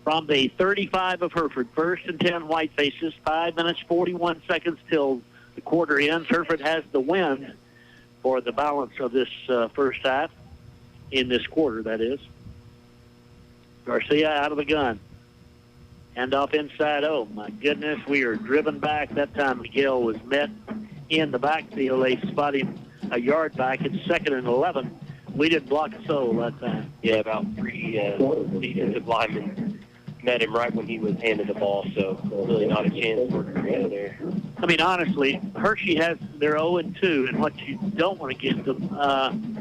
from the 35 of Hereford, 1st and 10 Whitefaces, 5 minutes, 41 seconds till the quarter ends. Hereford has the win for the balance of this first half, in this quarter, that is. Garcia out of the gun. Hand off inside. Oh, my goodness, we are driven back. That time Miguel was met in the backfield. They spot him a yard back. It's 2nd and 11. We didn't block a soul that time. Yeah, about 3 defensive linemen met him right when he was handed the ball, so really not a chance for him there. I mean, honestly, Hershey has their 0-2, and what you don't want to give them,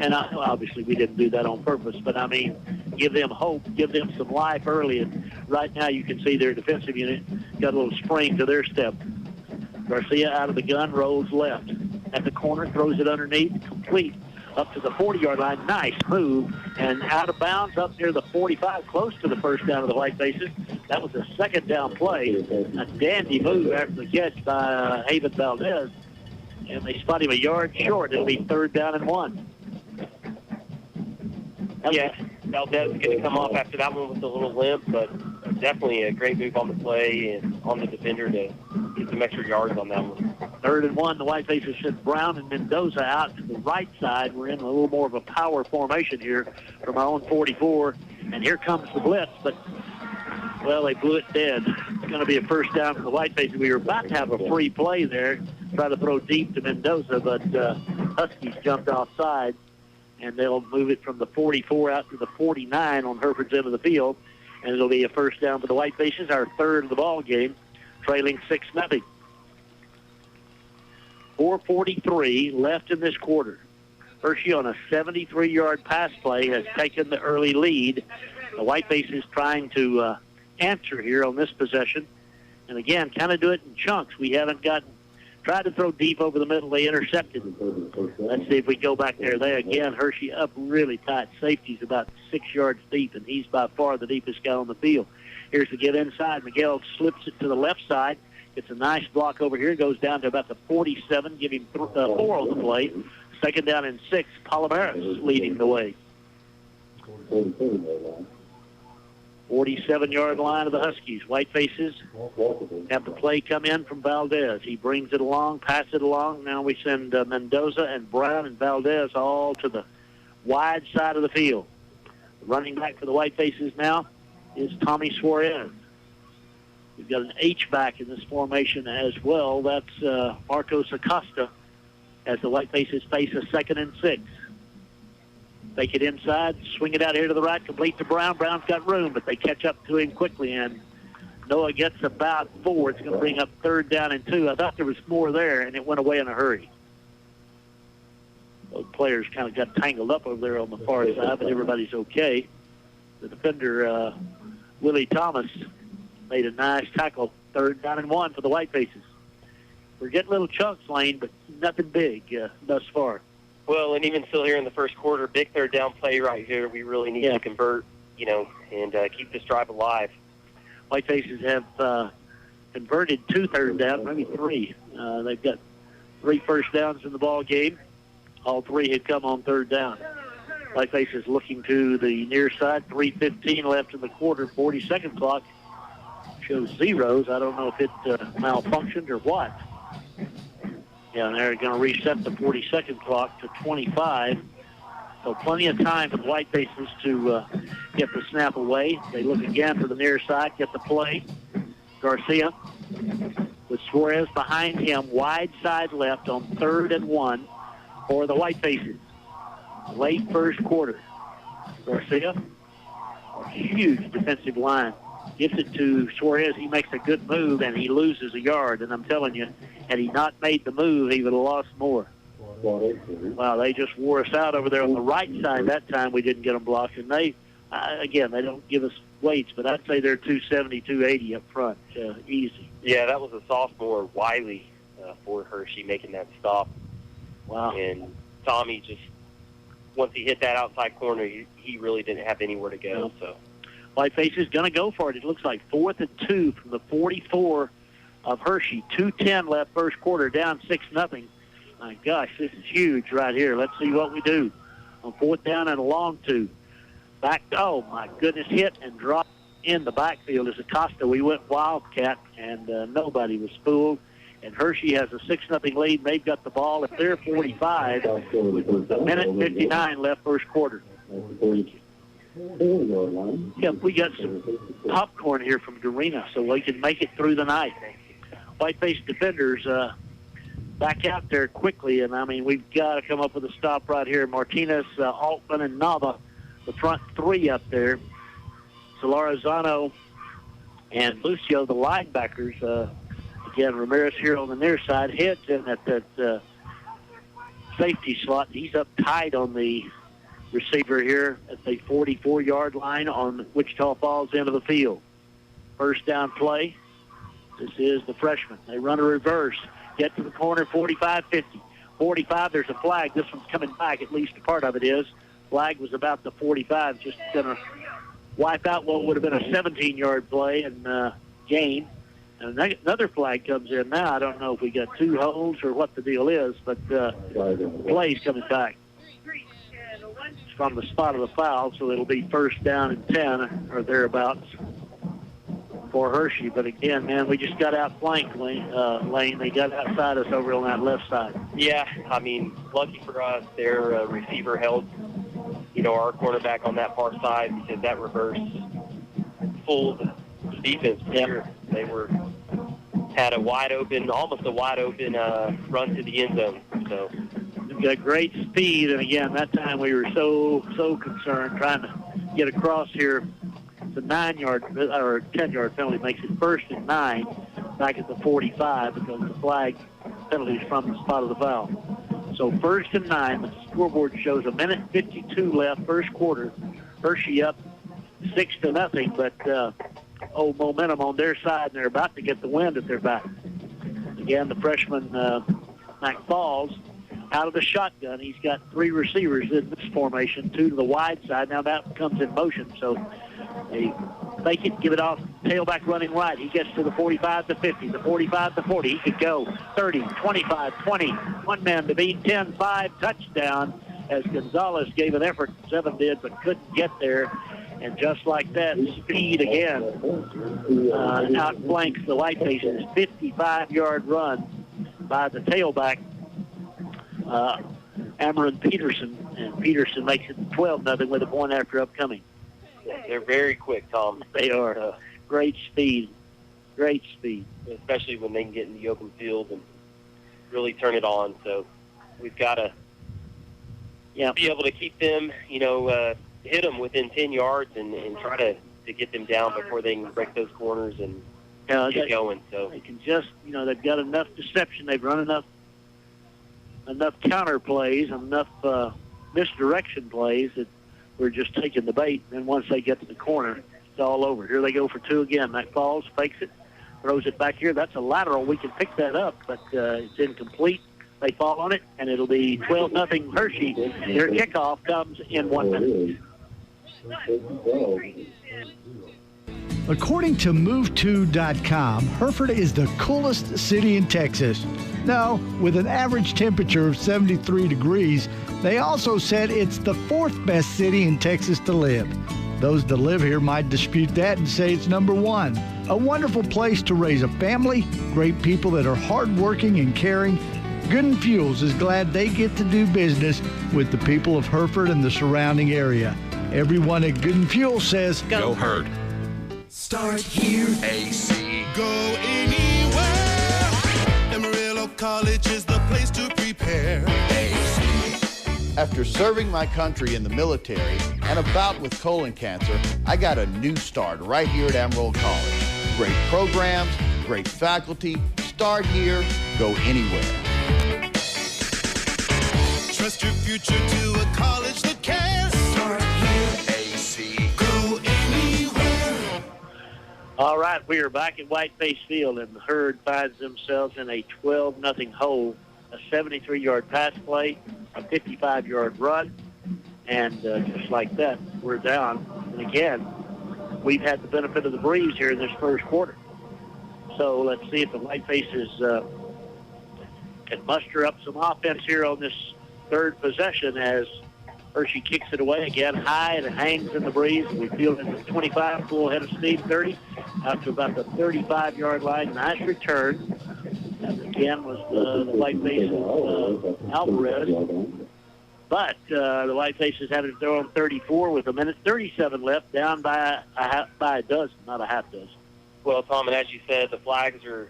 and obviously we didn't do that on purpose, but I mean, give them hope, give them some life early, and right now you can see their defensive unit got a little spring to their step. Garcia out of the gun, rolls left. At the corner, throws it underneath, complete. Up to the 40-yard line. Nice move. And out of bounds up near the 45, close to the first down of the Whitefaces. That was a second down play. A dandy move after the catch by Haven Valdez. And they spot him a yard short. It'll be 3rd down and 1. Yeah, Valdez is going to come off after that one with a little limp, but definitely a great move on the play and on the defender to get some extra yards on that one. 3rd and 1. The Whitefaces sent Brown and Mendoza out to the right side. We're in a little more of a power formation here from our own 44. And here comes the blitz, but, well, they blew it dead. It's going to be a first down for the Whitefaces. We were about to have a free play there, try to throw deep to Mendoza, but Huskies jumped offside. And they'll move it from the 44 out to the 49 on Hereford's end of the field. And it'll be a first down for the Whitefaces, our 3rd of the ball game, trailing 6-0. 4:43 left in this quarter. Hershey on a 73-yard pass play has taken the early lead. The Whitefaces trying to answer here on this possession. And again, kind of do it in chunks. We haven't tried to throw deep over the middle. They intercepted. Let's see if we go back there. They again, Hershey up really tight. Safety's about 6 yards deep, and he's by far the deepest guy on the field. Here's to get inside. Miguel slips it to the left side. It's a nice block over here. Goes down to about the 47, giving 4 on the play. 2nd down and 6. Palomares leading the way. 47-yard line of the Huskies. Whitefaces have the play come in from Valdez. He brings it along, pass it along. Now we send Mendoza and Brown and Valdez all to the wide side of the field. The running back for the Whitefaces now is Tommy Suarez. We've got an H-back in this formation as well. That's Marcos Acosta as the Whitefaces face a 2nd and 6. Take it inside, swing it out here to the right, complete to Brown. Brown's got room, but they catch up to him quickly, and Noah gets about 4. It's going to bring up 3rd down and 2. I thought there was more there, and it went away in a hurry. Those players kind of got tangled up over there on the far side, but everybody's okay. The defender, Willie Thomas, made a nice tackle, 3rd down and 1 for the Whitefaces. We're getting little chunks, Lane, but nothing big thus far. Well, and even still here in the first quarter, big 3rd down play right here. We really need to convert, and keep this drive alive. Whitefaces have converted 2 3rd downs, maybe 3. They've got 3 first downs in the ball game. All 3 had come on 3rd down. Whitefaces looking to the near side. 3:15 left in the quarter. 40-second clock shows zeros. I don't know if it malfunctioned or what. Yeah, and they're going to reset the 40-second clock to 25. So plenty of time for the Whitefaces to get the snap away. They look again for the near side, get the play. Garcia with Suarez behind him, wide side left on 3rd and 1 for the Whitefaces. Late first quarter. Garcia, huge defensive line. Gives it to Suarez. He makes a good move, and he loses a yard. And I'm telling you, had he not made the move, he would have lost more. Wow, they just wore us out over there on the right side. That time we didn't get them blocked. And they, again, they don't give us weights, but I'd say they're 270, 280 up front, easy. Yeah, that was a sophomore, Wiley, for Hirschi, making that stop. Wow. And Tommy just, once he hit that outside corner, he really didn't have anywhere to go. So Whiteface is going to go for it. It looks like 4th and 2 from the 44 of Hirschi. 2:10 left first quarter, down 6-0. My gosh, this is huge right here. Let's see what we do on 4th down and a long 2. Back, oh my goodness, hit and drop in the backfield as Acosta. We went Wildcat, and nobody was fooled. And Hirschi has a 6-0 lead. They've got the ball at their 45 with a minute 59 left first quarter. Yeah, we got some popcorn here from Dorena, so we can make it through the night. Whiteface defenders back out there quickly, and I mean, we've got to come up with a stop right here. Martinez, Altman, and Nava, the front 3 up there. Solarizano and Lucio, the linebackers. Again, Ramirez here on the near side, heads in at that safety slot. He's up tight on the receiver here at the 44-yard line on Wichita Falls end of the field. First down play. This is the freshman. They run a reverse. Get to the corner, 45-50. 45, there's a flag. This one's coming back, at least a part of it is. Flag was about the 45, just going to wipe out what would have been a 17-yard play and gain. And another flag comes in now. I don't know if we got 2 holds or what the deal is, but play's coming back. It's from the spot of the foul, so it'll be first down and 10 or thereabouts for Hirschi. But again, man, we just got outflanked, Lane. They got outside us over on that left side. Yeah, I mean, lucky for us, their receiver held, our cornerback on that far side because that reverse fooled the defense here. They had almost a wide open run to the end zone. So we've got great speed, and again, that time we were so concerned trying to get across here. The 9-yard or 10-yard penalty makes it first and 9 back at the 45 because the flag penalty is from the spot of the foul. So first and 9, the scoreboard shows a minute 52 left first quarter. Hirschi up 6-0, but momentum on their side, and they're about to get the wind at their back. Again, the freshman Mac Falls out of the shotgun. He's got 3 receivers in this formation, 2 to the wide side. Now that comes in motion, so they fake it, give it off, tailback running right. He gets to the 45 to 50, the 45 to 40. He could go 30, 25, 20. One man to beat, 10-5, touchdown, as Gonzalez gave an effort. 7 did, but couldn't get there. And just like that, speed again outflanks the Whitefaces. 55-yard run by the tailback, Amarin Peterson. And Peterson makes it 12-0 with a point after upcoming. They're very quick, Tom. They are. Great speed. Great speed. Especially when they can get in the open field and really turn it on. So we've got to be able to keep them, hit them within 10 yards and try to get them down before they can break those corners and get going. So they can just, they've got enough deception. They've run enough counter plays, enough misdirection plays that we're just taking the bait. And once they get to the corner, it's all over. Here they go for two again. That falls, fakes it, throws it back here. That's a lateral. We can pick that up, but it's incomplete. They fall on it, and it'll be 12-0 Hershey. Their kickoff comes in 1 minute. According to MoveTo.com, Hereford is the coolest city in Texas. No, with an average temperature of 73 degrees, they also said it's the 4th best city in Texas to live. Those that live here might dispute that and say it's number 1. A wonderful place to raise a family, great people that are hardworking and caring. Gooden Fuels is glad they get to do business with the people of Hereford and the surrounding area. Everyone at Gooden Fuels says, Go Herd. Start here. AC. Go anywhere. Amarillo College is the place to prepare. AC. After serving my country in the military and a bout with colon cancer, I got a new start right here at Amarillo College. Great programs, great faculty. Start here, go anywhere. Trust your future to a college that cares. Start here. AC. Go anywhere. All right, we are back at Whiteface Field, and the Herd finds themselves in a 12-0 hole. A 73-yard pass play, a 55-yard run, and just like that, we're down. And again, we've had the benefit of the breeze here in this first quarter. So let's see if the Whitefaces can muster up some offense here on this third possession as Hershey kicks it away again high and it hangs in the breeze. We feel it at the 25, full head of steam, 30, out to about the 35-yard line. Nice return. That again was the Whitefaces Alvarez. But the Whitefaces had to throw on 34 with 1:37 left, down by a dozen, not a half dozen. Well, Tom, and as you said, the flags are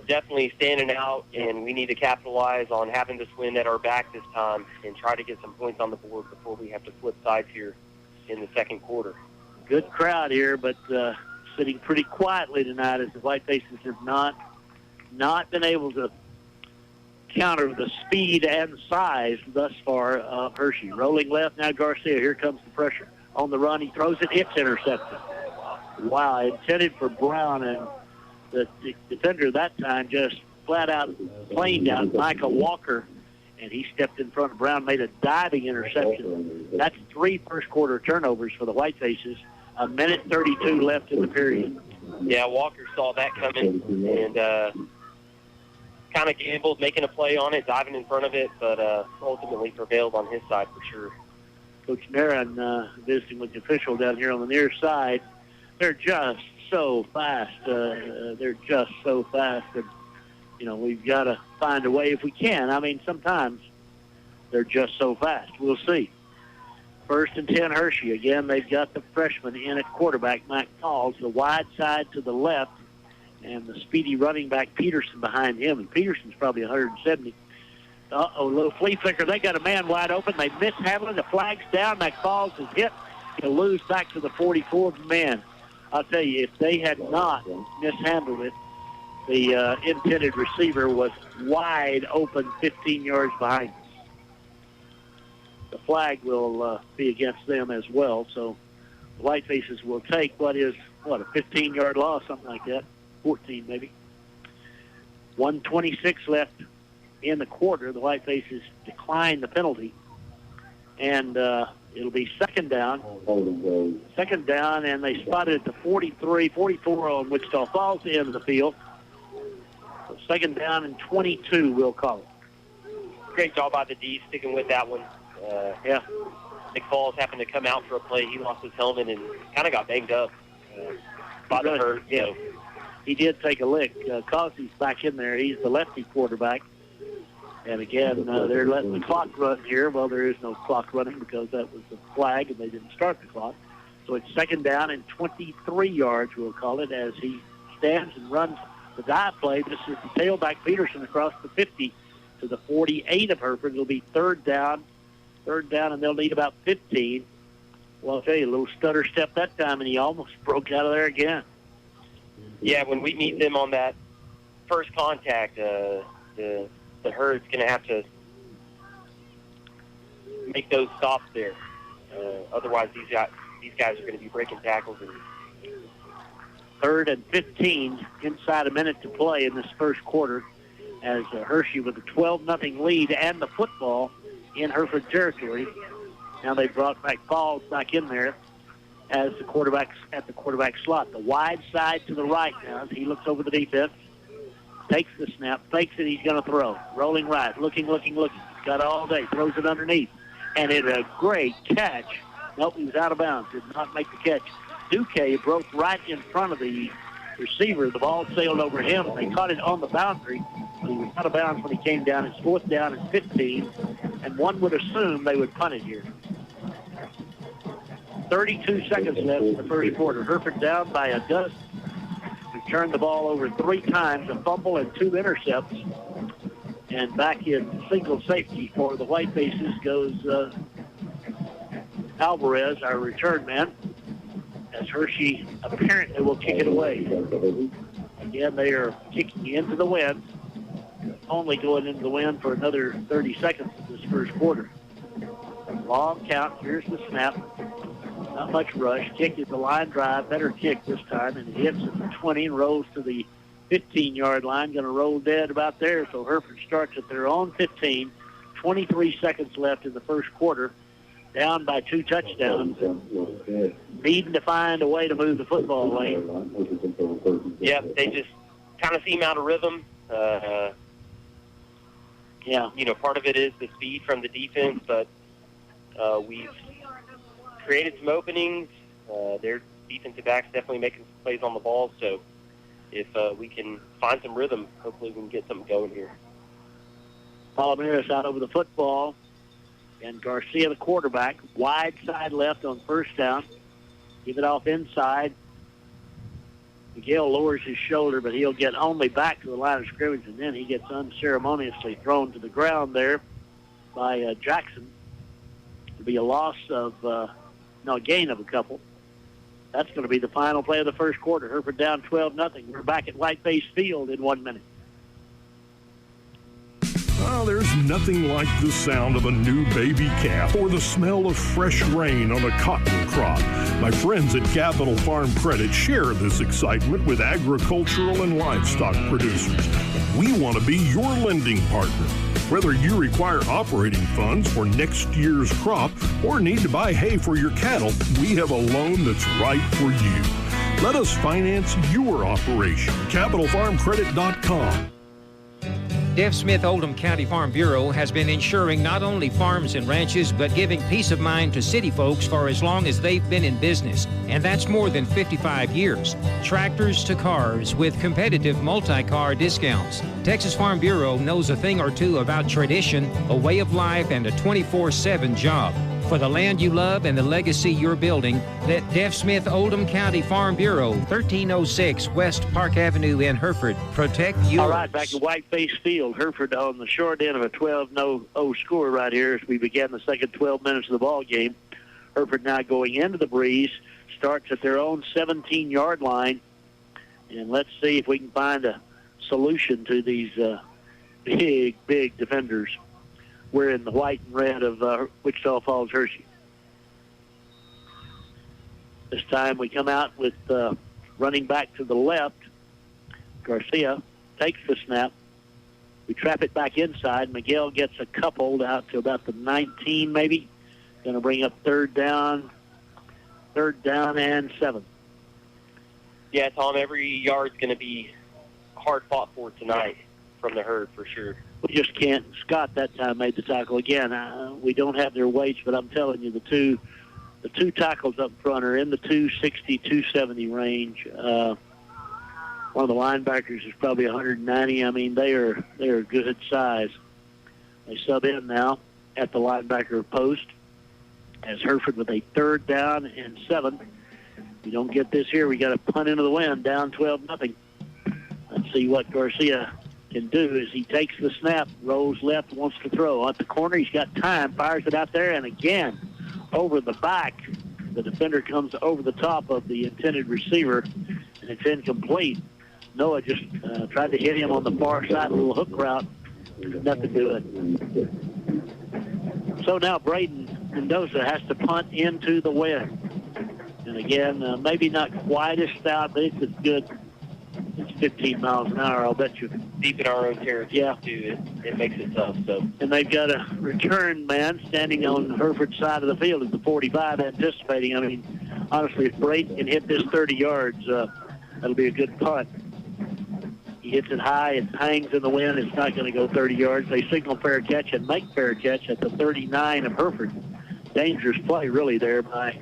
definitely standing out, and we need to capitalize on having this wind at our back this time and try to get some points on the board before we have to flip sides here in the second quarter. Good crowd here, but sitting pretty quietly tonight as the Whitefaces have not been able to counter the speed and size thus far of Hershey. Rolling left now, Garcia. Here comes the pressure on the run. He throws it. It's intercepted. Wow, intended for Brown, and the defender that time just flat out planed out Michael Walker, and he stepped in front of Brown, made a diving interception. That's 3 first-quarter turnovers for the Whitefaces. 1:32 left in the period. Yeah, Walker saw that coming and kind of gambled, making a play on it, diving in front of it, but ultimately prevailed on his side for sure. Coach Naran visiting with the official down here on the near side. They're just so fast. They're just so fast. And, we've got to find a way if we can. I mean, sometimes they're just so fast. We'll see. 1st and 10 Hershey. Again, they've got the freshman in at quarterback, Mike Calls, the wide side to the left, and the speedy running back Peterson behind him. And Peterson's probably 170. Uh-oh, little flea flicker. They got a man wide open. They mishandle it. The flag's down. That Calls is hit. He'll lose back to the 44th man. I'll tell you, if they had not mishandled it, the intended receiver was wide open 15 yards behind. The flag will be against them as well. So the Whitefaces will take a 15-yard loss, something like that, 14 maybe. 1:26 left in the quarter. The Whitefaces decline the penalty, and it'll be second down. Second down, and they spotted at the 43, 44 on Wichita Falls, the end of the field. So second down and 22, we'll call it. Great job by the D, sticking with that one. Yeah. McFalls happened to come out for a play. He lost his helmet and kind of got banged up by the hurt. Yeah. So. He did take a lick. Causey's back in there. He's the lefty quarterback. And again, they're letting the clock run here. Well, there is no clock running because that was the flag and they didn't start the clock. So it's second down and 23 yards, we'll call it, as he stands and runs the dive play. This is the tailback Peterson across the 50 to the 48 of Hereford. It'll be third down, and they'll need about 15. Well, I'll tell you, a little stutter step that time, and he almost broke out of there again. Yeah, when we meet them on that first contact, the Herd's going to have to make those stops there. Otherwise, these guys are going to be breaking tackles. Third and 15, inside a minute to play in this first quarter, as Hirschi with a 12-0 lead and the football in Hereford territory. Now they brought Falls back in there as the quarterback at the quarterback slot. The wide side to the right now as he looks over the defense, takes the snap, fakes it, he's going to throw. Rolling right, looking. He's got it all day, throws it underneath. And it's a great catch. Nope, he was out of bounds, did not make the catch. Duque broke right in front of the receiver. The ball sailed over him. They caught it on the boundary, but he was out of bounds when he came down. It's fourth down and 15, and one would assume they would punt it here. 32 seconds left in the first quarter. Hereford down by a dozen. We've turned the ball over 3 times, a fumble and 2 intercepts. And back in single safety for the Whitefaces goes Alvarez, our return man, as Hirschi apparently will kick it away. Again, they are kicking into the wind, only going into the wind for another 30 seconds in this first quarter. Long count, here's the snap. Not much rush. Kick is a line drive. Better kick this time. And it hits at the 20 and rolls to the 15-yard line. Going to roll dead about there. So Hereford starts at their own 15. 23 seconds left in the first quarter. Down by 2 touchdowns. Needing to find a way to move the football lane. Yeah, they just kind of seem out of rhythm. Yeah. You know, part of it is the speed from the defense, but we've created some openings. Their defensive backs definitely making some plays on the ball. So if we can find some rhythm, hopefully we can get something going here. Palomares out over the football. And Garcia, the quarterback, wide side left on first down. Give it off inside. Miguel lowers his shoulder, but he'll get only back to the line of scrimmage, and then he gets unceremoniously thrown to the ground there by Jackson. It'll be a loss of, a gain of a couple. That's going to be the final play of the first quarter. Hereford down 12-0. We're back at Whiteface Field in 1 minute. Well, there's nothing like the sound of a new baby calf or the smell of fresh rain on a cotton crop. My friends at Capital Farm Credit share this excitement with agricultural and livestock producers. We want to be your lending partner. Whether you require operating funds for next year's crop or need to buy hay for your cattle, we have a loan that's right for you. Let us finance your operation. CapitalFarmCredit.com. Dev Smith Oldham County Farm Bureau has been insuring not only farms and ranches, but giving peace of mind to city folks for as long as they've been in business. And that's more than 55 years. Tractors to cars with competitive multi-car discounts. Texas Farm Bureau knows a thing or two about tradition, a way of life, and a 24/7 job. For the land you love and the legacy you're building, let Dev Smith Oldham County Farm Bureau, 1306 West Park Avenue in Hereford, protect yours. All right, back to Whiteface Field. Hereford on the short end of a 12-0 score right here as we begin the second 12 minutes of the ball game. Hereford now going into the breeze, starts at their own 17-yard line. And let's see if we can find a solution to these big defenders. We're in the white and red of Wichita Falls Hershey. This time we come out with running back to the left. Garcia takes the snap. We trap it back inside. Miguel gets a couple out to about the 19 maybe. Going to bring up third down and 7. Yeah, Tom, every yard's going to be hard fought for tonight from the Herd for sure. We just can't. Scott that time made the tackle again. We don't have their weights, but I'm telling you, the two tackles up front are in the 260, 270 range. One of the linebackers is probably 190. I mean, they are good size. They sub in now at the linebacker post as Hereford with a 3rd down and 7. If you don't get this here, we got a punt into the wind, down 12-0. Let's see what Garcia can do as he takes the snap, rolls left, wants to throw. At the corner, he's got time, fires it out there, and again, over the back, the defender comes over the top of the intended receiver, and it's incomplete. Noah just tried to hit him on the far side, a little hook route. Nothing to it. So now Braden Mendoza has to punt into the wind. And again, maybe not quite as stout, but it's as good. It's 15 miles an hour, I'll bet you. Deep in our own territory, yeah. Too. It makes it tough. So. And they've got a return man standing on Hereford's side of the field at the 45, anticipating. I mean, honestly, if Braden can hit this 30 yards, that'll be a good punt. He hits it high, it hangs in the wind. It's not going to go 30 yards. They signal fair catch and make fair catch at the 39 of Hereford. Dangerous play, really, there by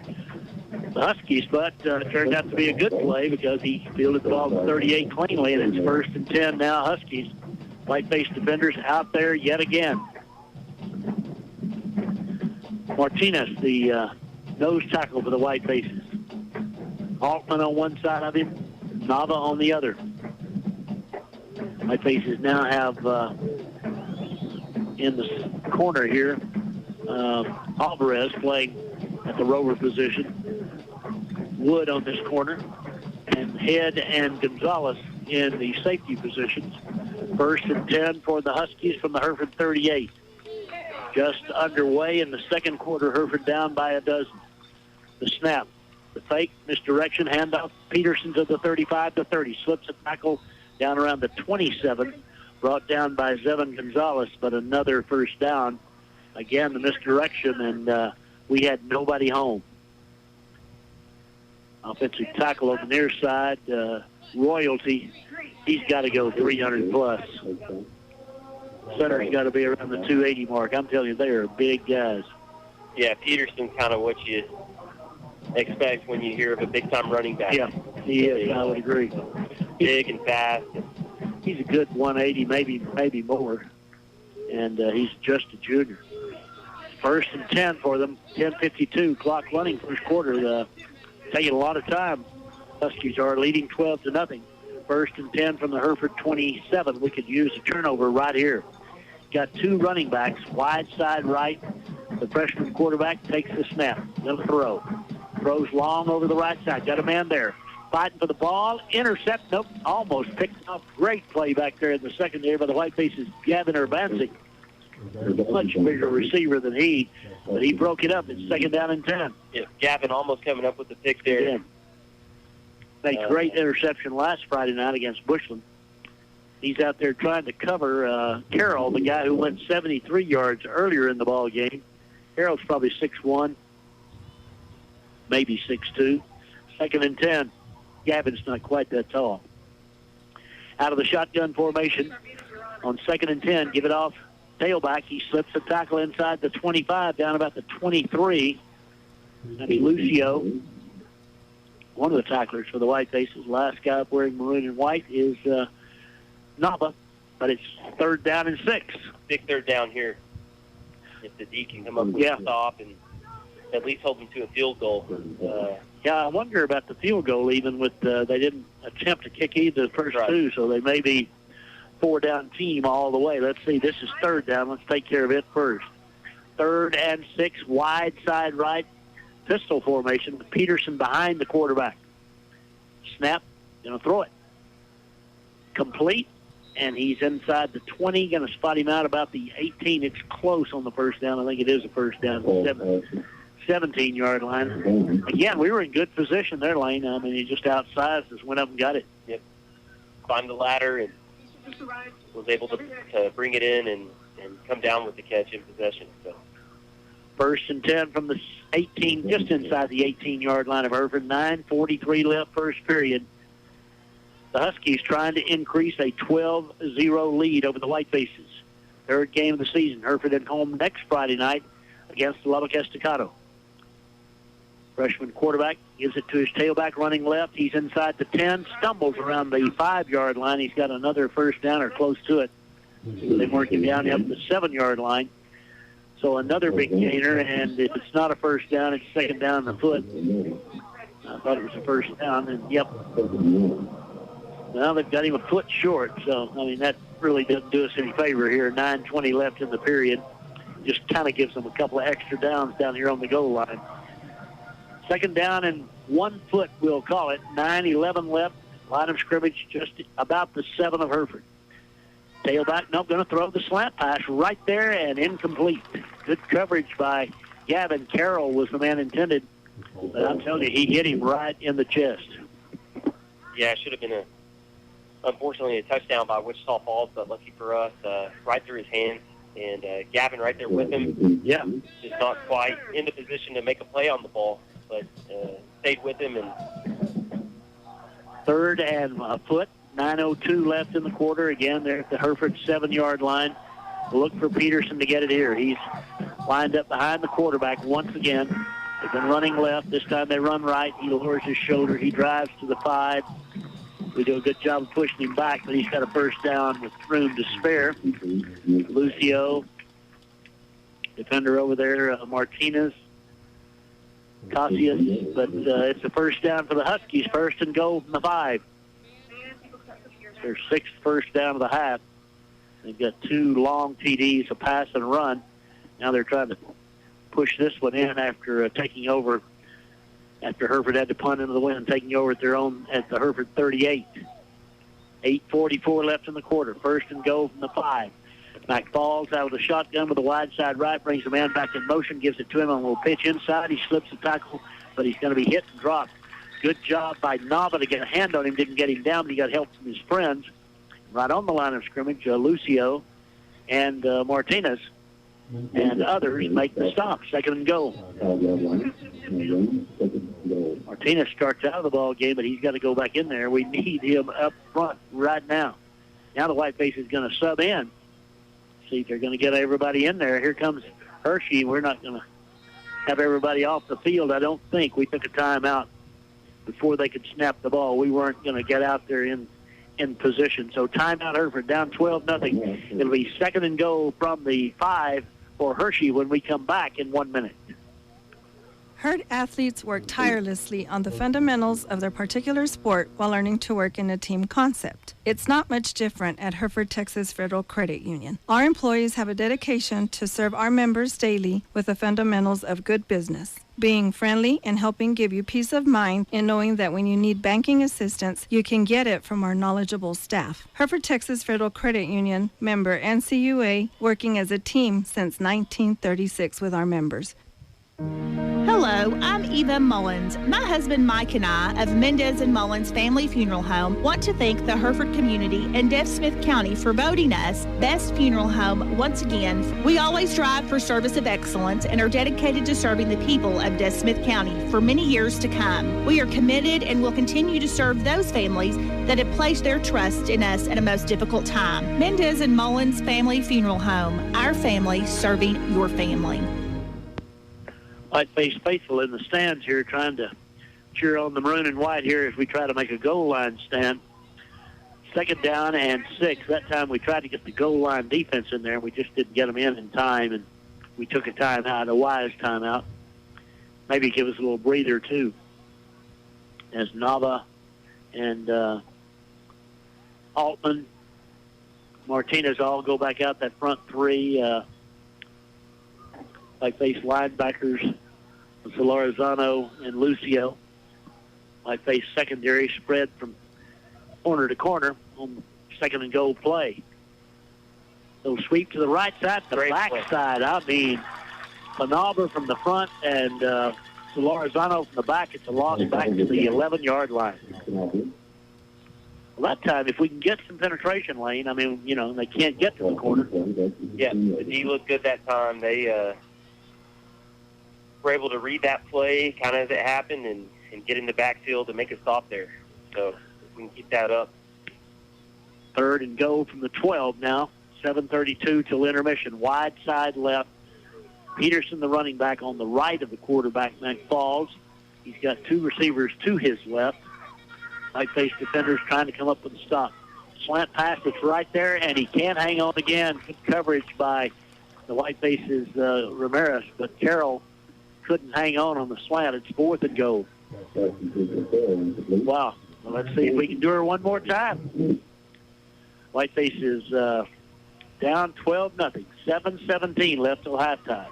the Huskies, but turned out to be a good play because he fielded the ball to 38 cleanly, and it's 1st and 10 now. Huskies, Whiteface defenders out there yet again. Martinez, the nose tackle for the Whitefaces. Altman on one side of him, Nava on the other. Whitefaces now have in the corner here Alvarez playing at the rover position. Wood on this corner, and Head and Gonzalez in the safety positions. 1st and 10 for the Huskies from the Hereford 38. Just underway in the second quarter, Hereford down by a dozen. The snap, the fake, misdirection, handoff, Peterson to the 35 to 30. Slips a tackle down around the 27, brought down by Zevin Gonzalez, but another 1st down. Again, the misdirection, and we had nobody home. Offensive tackle on the near side, Royalty, he's got to go 300 plus. Center's got to be around the 280 mark. I'm telling you, they are big guys. Yeah, Peterson's kind of what you expect when you hear of a big-time running back. Yeah, he is. I would agree. Big and fast. He's a good 180, maybe more, and he's just a junior. 1st and 10 for them. 10:52 clock running, first quarter. Taking a lot of time. Huskies are leading 12-0. 1st and 10 from the Hereford 27. We could use a turnover right here. Got 2 running backs, wide side right. The freshman quarterback takes the snap. Going to throw. Throws long over the right side. Got a man there. Fighting for the ball. Intercept. Nope. Almost picked up. Great play back there in the secondary by the Whitefaces. Gavin Urbanczyk. Much bigger receiver than he, but he broke it up. It's 2nd down and 10. Yeah, Gavin almost coming up with the pick there. Yeah. Made great interception last Friday night against Bushland. He's out there trying to cover Carroll, the guy who went 73 yards earlier in the ball game. Carroll's probably 6'1", maybe 6'2". 2nd and 10. Gavin's not quite that tall. Out of the shotgun formation on 2nd and 10. Give it off. Tailback, he slips a tackle inside the 25, down about the 23. That'd be Lucio, one of the tacklers for the Whitefaces. Last guy up wearing maroon and white is Nava, but it's 3rd down and 6. Big 3rd down here. If the D can come up with a stop and at least hold them to a field goal. Yeah, I wonder about the field goal, even with they didn't attempt to kick either the first 2, so they may be 4-down team all the way. Let's see. This is 3rd down. Let's take care of it first. 3rd and 6, wide side right, pistol formation with Peterson behind the quarterback. Snap, going to throw it. Complete, and he's inside the 20. Going to spot him out about the 18. It's close on the 1st down. I think it is a 1st down. 17-yard line. Again, we were in good position there, Lane. I mean, he just outsized us, went up and got it. Yep. Climbed the ladder and was able to bring it in and come down with the catch in possession. So 1st and 10 from the 18, just inside the 18-yard line of Hereford. 9:43 left, first period. The Huskies trying to increase a 12-0 lead over the Whitefaces. third game of the season. Hereford at home next Friday night against Lubbock Estacado. Freshman quarterback gives it to his tailback running left. He's inside the 10, stumbles around the 5-yard line. He's got another first down or close to it. They work him down up the 7-yard line. So another big gainer, and if it's not a first down, it's second down in the foot. I thought it was a first down, and yep. Well, they've got him a foot short, so, I mean, that really doesn't do us any favor here. 9:20 left in the period. Just kind of gives them a couple of extra downs down here on the goal line. Second down and 1 foot, we'll call it. 9:11 left. Line of scrimmage just about the 7 of Hereford. Tailback, nope, going to throw the slant pass right there and incomplete. Good coverage by Gavin. Carroll was the man intended. But I'm telling you, he hit him right in the chest. Yeah, it should have been unfortunately a touchdown by Wichita Falls, but lucky for us, right through his hands. And Gavin right there with him. Yeah. Just not quite in the position to make a play on the ball, but stayed with him. And third and a foot. 9:02 left in the quarter. Again, they're at the Hereford 7-yard line. Look for Peterson to get it here. He's lined up behind the quarterback once again. They've been running left. This time they run right. He lowers his shoulder. He drives to the 5. We do a good job of pushing him back, but he's got a first down with room to spare. Lucio, defender over there, Martinez, Cassius, but it's a first down for the Huskies. First and goal from the 5. Their 6th first down of the half. They've got 2 long TDs, a pass and a run. Now they're trying to push this one in after taking over, after Hereford had to punt into the wind, taking over at the Hereford 38. 8:44 left in the quarter. First and goal from the 5. Mac falls out of the shotgun with a wide side right, brings the man back in motion, gives it to him on a little pitch inside. He slips the tackle, but he's going to be hit and dropped. Good job by Nava to get a hand on him. Didn't get him down, but he got help from his friends. Right on the line of scrimmage, Lucio and Martinez and others make the stop. Second and goal. Martinez starts out of the ball game, but he's got to go back in there. We need him up front right now. Now the Whiteface is going to sub in. See if they're going to get everybody in there. Here comes Hirschi. We're not going to have everybody off the field, I don't think. We took a timeout before they could snap the ball. We weren't going to get out there in position. So timeout Hereford, down 12-0. It'll be second and goal from the 5 for Hirschi when we come back in 1 minute. Herd athletes work tirelessly on the fundamentals of their particular sport while learning to work in a team concept. It's not much different at Hereford, Texas Federal Credit Union. Our employees have a dedication to serve our members daily with the fundamentals of good business, being friendly and helping give you peace of mind in knowing that when you need banking assistance, you can get it from our knowledgeable staff. Hereford, Texas Federal Credit Union, member NCUA, working as a team since 1936 with our members. Hello, I'm Eva Mullins. My husband Mike and I of Mendez and Mullins Family Funeral Home want to thank the Hereford community and Deaf Smith County for voting us Best Funeral Home once again. We always strive for service of excellence and are dedicated to serving the people of Deaf Smith County for many years to come. We are committed and will continue to serve those families that have placed their trust in us at a most difficult time. Mendez and Mullins Family Funeral Home, our family serving your family. Whiteface faithful in the stands here trying to cheer on the maroon and white here as we try to make a goal line stand. Second down and 6. That time we tried to get the goal line defense in there, and we just didn't get them in time, and we took a timeout, a wise timeout. Maybe give us a little breather, too, as Nava and Altman, Martinez all go back out that front 3. Whiteface linebackers, Solorzano and Lucio. Whiteface secondary spread from corner to corner on second and goal play. They'll sweep to the right side, the back side. I mean, Panaber from the front and Solorzano from the back. It's a loss back to the 11-yard line. Well, that time, if we can get some penetration lane, I mean, you know, they can't get to the corner. Yeah, he looked good that time. They were able to read that play kind of as it happened and get in the backfield and make a stop there. So if we can keep that up. Third and goal from the 12 now. 7:32 till intermission. Wide side left. Peterson, the running back, on the right of the quarterback, McFalls. He's got two receivers to his left. Whiteface defenders trying to come up with a stop. Slant pass that's right there, and he can't hang on again. Good coverage by the Whitefaces, Ramirez, but Carroll couldn't hang on the slant. It's 4th and goal. Wow. Well, let's see if we can do her one more time. Whiteface is down 12-0. 7:17 left till halftime.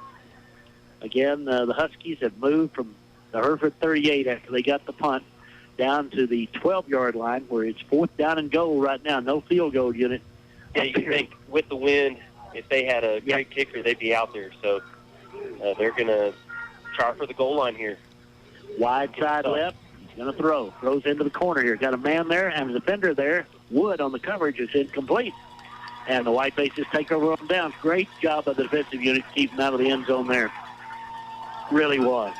Again, the Huskies have moved from the Hereford 38 after they got the punt down to the 12-yard line where it's 4th down and goal right now. No field goal unit. Yeah, you think with the wind, if they had a great kicker, they'd be out there. So they're going to try for the goal line here. Wide side left. He's going to throw. Throws into the corner here. Got a man there and a defender there. Wood on the coverage is incomplete. And the Whitefaces take over on downs. Great job of the defensive unit to keep them out of the end zone there. Really was.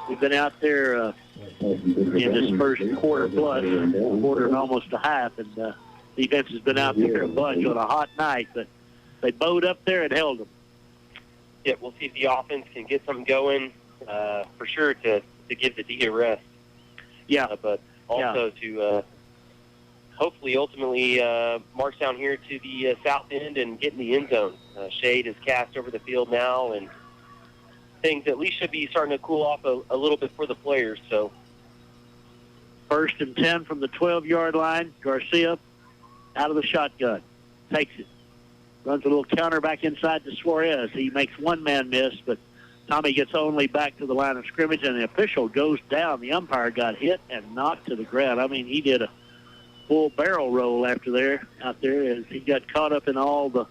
We've been out there in this first quarter plus, quarter and almost a half, and defense has been out there a bunch on a hot night, but they bowed up there and held them. Yeah, we'll see if the offense can get something going for sure to give the D a rest. Yeah. But also to hopefully ultimately march down here to the south end and get in the end zone. Shade is cast over the field now, and things at least should be starting to cool off a little bit for the players. So 1st and 10 from the 12-yard line. Garcia out of the shotgun. Takes it. Runs a little counter back inside to Suarez. He makes one man miss, but Tommy gets only back to the line of scrimmage, and the official goes down. The umpire got hit and knocked to the ground. I mean, he did a full barrel roll out there as he got caught up in all the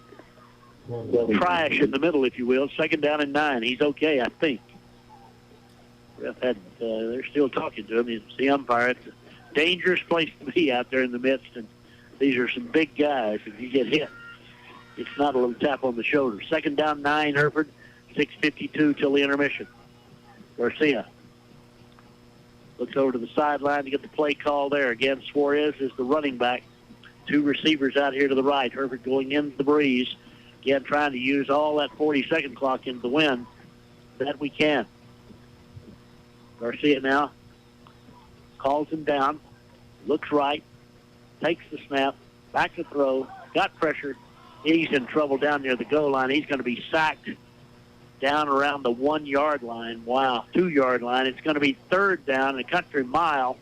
trash in the middle, if you will. 2nd down and 9. He's okay, I think. They're still talking to him. It's the umpire. It's a dangerous place to be out there in the midst, and these are some big guys. If you get hit, it's not a little tap on the shoulder. 2nd down, 9, Hereford. 6:52 till the intermission. Garcia looks over to the sideline to get the play call there. Again, Suarez is the running back. 2 receivers out here to the right. Hereford going into the breeze. Again, trying to use all that 40-second clock into the wind that we can. Garcia now calls him down, looks right, takes the snap, back to throw, got pressured. He's in trouble down near the goal line. He's going to be sacked down around the 1-yard line. Wow, 2-yard line. It's going to be 3rd down, a country mile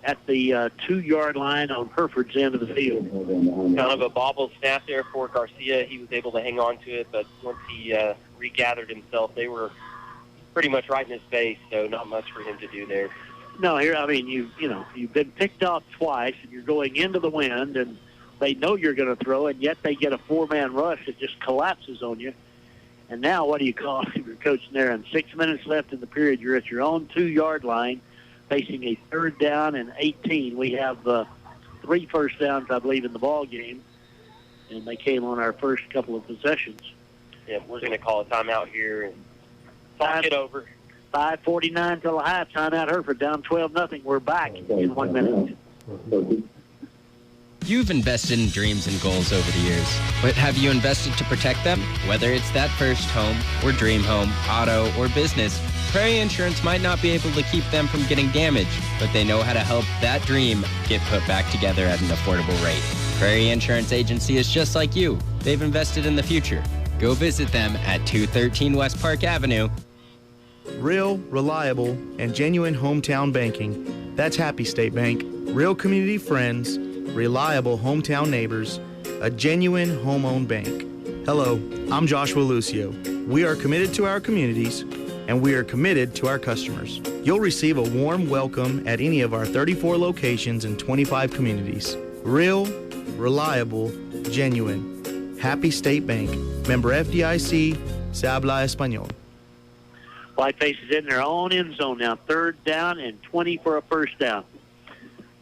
at the 2-yard line on Hereford's end of the field. Kind of a bobble snap there for Garcia. He was able to hang on to it, but once he regathered himself, they were pretty much right in his face, so not much for him to do there. No, here, I mean, you've been picked off twice, and you're going into the wind, and they know you're going to throw, and yet they get a 4-man rush that just collapses on you. And now what do you call if you're coaching there? And 6 minutes left in the period, you're at your own 2-yard line, facing a 3rd down and 18. We have 3 first downs, I believe, in the ball game, and they came on our first couple of possessions. Yeah, we're going to call a timeout here and talk it over. 5:49 till the half. Timeout Hereford down 12-0. We're back in 1 minute. You've invested in dreams and goals over the years, but have you invested to protect them? Whether it's that first home or dream home, auto, or business, Prairie Insurance might not be able to keep them from getting damaged, but they know how to help that dream get put back together at an affordable rate. Prairie Insurance Agency is just like you. They've invested in the future. Go visit them at 213 West Park Avenue. Real, reliable, and genuine hometown banking. That's Happy State Bank. Real community friends, reliable hometown neighbors, a genuine home-owned bank. Hello, I'm Joshua Lucio. We are committed to our communities, and we are committed to our customers. You'll receive a warm welcome at any of our 34 locations in 25 communities. Real, reliable, genuine. Happy State Bank. Member FDIC, se habla español. Whiteface is in their own end zone now. 3rd down and 20 for a first down.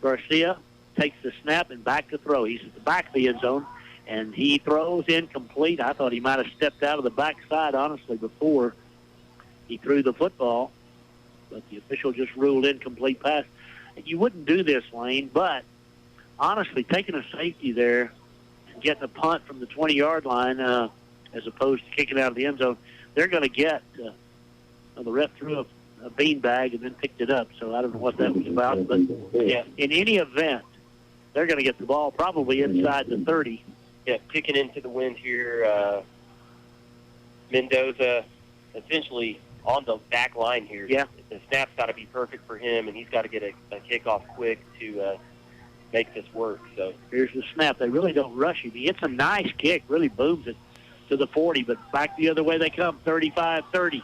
Garcia takes the snap and back to throw. He's at the back of the end zone, and he throws incomplete. I thought he might have stepped out of the backside, honestly, before he threw the football, but the official just ruled incomplete pass. You wouldn't do this, Lane, but honestly, taking a safety there getting a punt from the 20-yard line as opposed to kicking out of the end zone, they're going to get the ref threw a beanbag and then picked it up. So I don't know what that was about. But yeah, in any event, they're going to get the ball probably inside the 30. Yeah, kicking into the wind here. Mendoza essentially on the back line here. Yeah. The snap's got to be perfect for him, and he's got to get a kickoff quick to make this work. So here's the snap. They really don't rush him. It's a nice kick, really booms it to the 40, but back the other way they come, 35-30.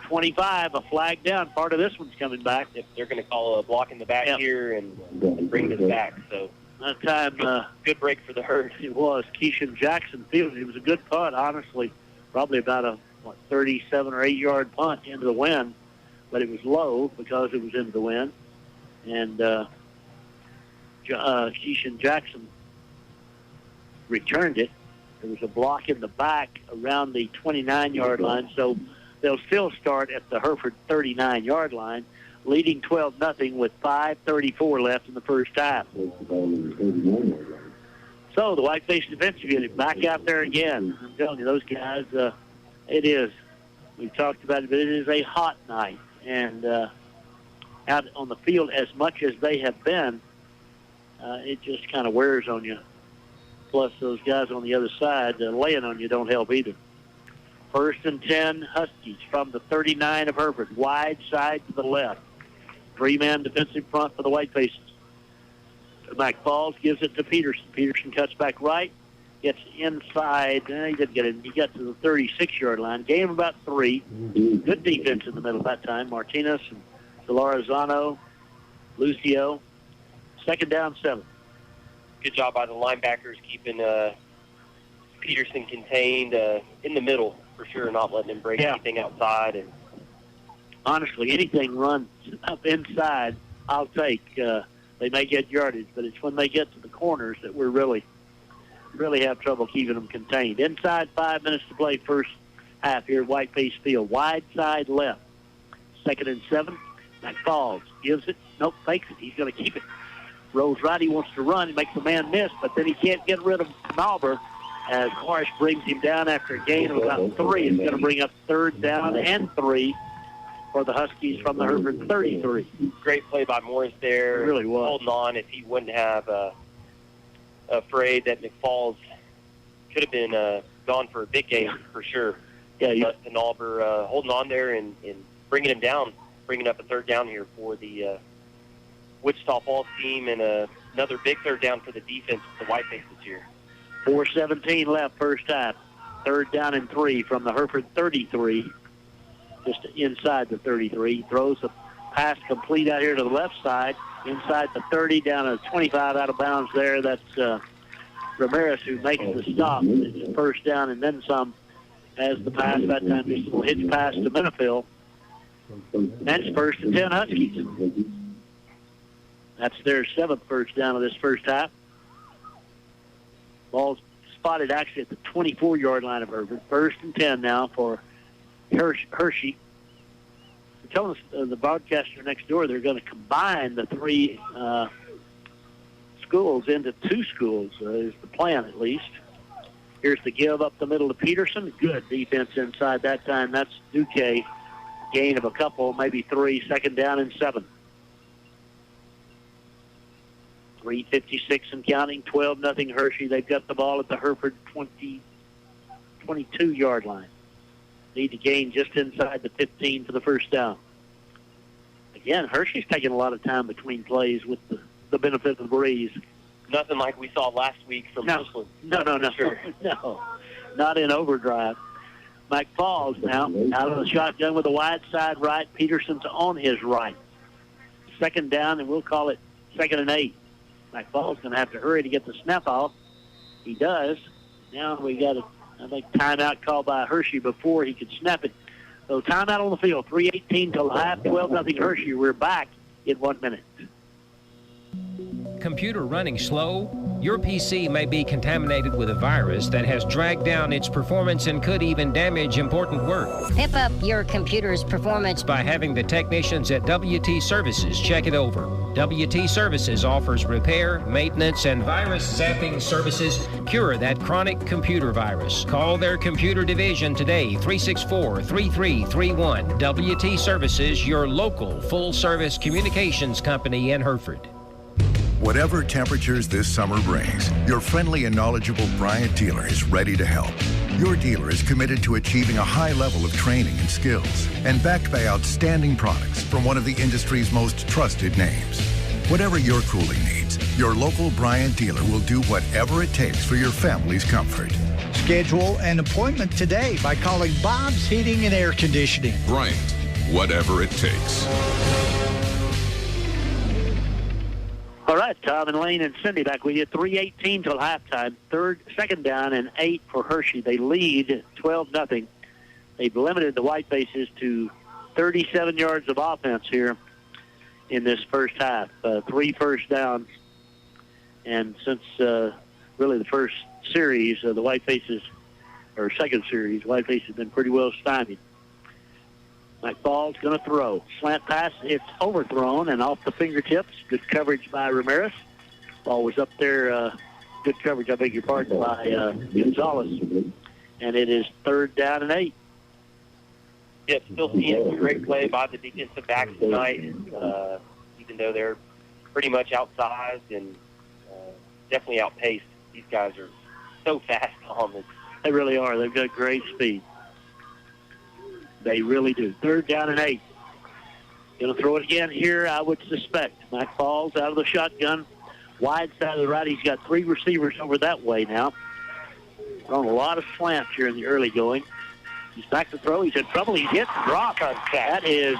25, a flag down. Part of this one's coming back. If they're going to call a block in the back here and bring this back. So that time, good break for the Herd. It was. Keishan Jackson fielded. It was a good punt, honestly. Probably about a 37 or 8-yard punt into the wind, but it was low because it was into the wind. And Keishan Jackson returned it. There was a block in the back around the 29-yard line, so they'll still start at the Hereford 39-yard line, leading 12-0 with 5:34 left in the first half. So the Whiteface defensive unit back out there again. I'm telling you, those guys, it is. We've talked about it, but it is a hot night. And out on the field, as much as they have been, it just kind of wears on you. Plus, those guys on the other side laying on you don't help either. 1st and 10, Huskies from the 39 of Hereford. Wide side to the left. 3-man defensive front for the Whitefaces. Mac Falls gives it to Peterson. Peterson cuts back right. Gets inside. He didn't get in. He got to the 36-yard line. Gain him about 3. Good defense in the middle that time. Martinez and Delarazano, Lucio. 2nd down, 7. Good job by the linebackers keeping Peterson contained in the middle for sure, not letting him break anything outside. And honestly, anything runs up inside, I'll take. They may get yardage, but it's when they get to the corners that we're really have trouble keeping them contained. Inside 5 minutes to play first half here at Whiteface Field. Wide side left. 2nd and 7. McFalls gives it. Nope, fakes it. He's going to keep it. Rolls right. He wants to run. He makes the man miss, but then he can't get rid of Malber as Marsh brings him down after a gain of about 3. It's going to bring up 3rd down and 3 for the Huskies from the Hereford 33. Great play by Morris there. It really was. Holding on if he wouldn't have afraid that McFalls could have been gone for a big game for sure. Yeah, but Alber holding on there and bringing him down, bringing up a 3rd down here for the Wichita Falls team, and another big 3rd down for the defense of the Whitefaces here. 4:17 left first half. 3rd down and 3 from the Hereford 33, just inside the 33. Throws a pass complete out here to the left side, inside the 30, down to 25 out of bounds there. That's Ramirez who makes the stop. It's 1st down and then some as the pass that time. Just a little hitch pass to Benefield. That's 1st and 10 Huskies. That's their 7th first down of this first half. Ball's spotted actually at the 24-yard line of Hereford. 1st and 10 now for Hirschi. They're telling us, the broadcaster next door, they're going to combine the 3 schools into 2 schools, is the plan at least. Here's the give up the middle to Peterson. Good defense inside that time. That's Duque. Gain of a couple, maybe 3. 2nd down and 7. 3:56 and counting, 12-0 Hirschi. They've got the ball at the Hereford 22-yard line. Need to gain just inside the 15 for the 1st down. Again, Hirschi's taking a lot of time between plays with the benefit of the breeze. Nothing like we saw last week from Richland. No. Sure. No, not in overdrive. Mike Falls now out of the shotgun with a wide side right. Peterson's on his right. 2nd down, and we'll call it 2nd and 8. Mike Falls going to have to hurry to get the snap off. He does. Now we got I think timeout called by Hirschi before he could snap it. So timeout on the field. 3:18 till half. 12-0 Hirschi. We're back in 1 minute. Computer running slow? Your PC may be contaminated with a virus that has dragged down its performance and could even damage important work. Pip up your computer's performance by having the technicians at WT Services check it over. WT Services offers repair, maintenance, and virus zapping services. Cure that chronic computer virus. Call their computer division today, 364-3331. WT Services, your local full-service communications company in Hereford. Whatever temperatures this summer brings, your friendly and knowledgeable Bryant dealer is ready to help. Your dealer is committed to achieving a high level of training and skills and backed by outstanding products from one of the industry's most trusted names. Whatever your cooling needs, your local Bryant dealer will do whatever it takes for your family's comfort. Schedule an appointment today by calling Bob's Heating and Air Conditioning. Bryant, whatever it takes. All right, Tom and Lane and Cindy back with you. 3:18 till halftime. Second down and 8 for Hershey. They lead 12-0. They've limited the Whitefaces to 37 yards of offense here in this first half. 3 first downs. And since really the first series, the Whitefaces, or second series, Whitefaces have been pretty well stymied. McFall's going to throw. Slant pass, it's overthrown and off the fingertips. Good coverage by Ramirez. Ball was up there, good coverage, I beg your pardon, by Gonzalez. And it is 3rd down and 8. Yep, still seeing great play by the defensive backs tonight, even though they're pretty much outsized and definitely outpaced. These guys are so fast on this. They really are. They've got great speed. They really do. 3rd down and 8. Going to throw it again here, I would suspect. McFall's out of the shotgun. Wide side of the right. He's got 3 receivers over that way now. On a lot of slants here in the early going. He's back to throw. He's in trouble. He's hit and dropped. That is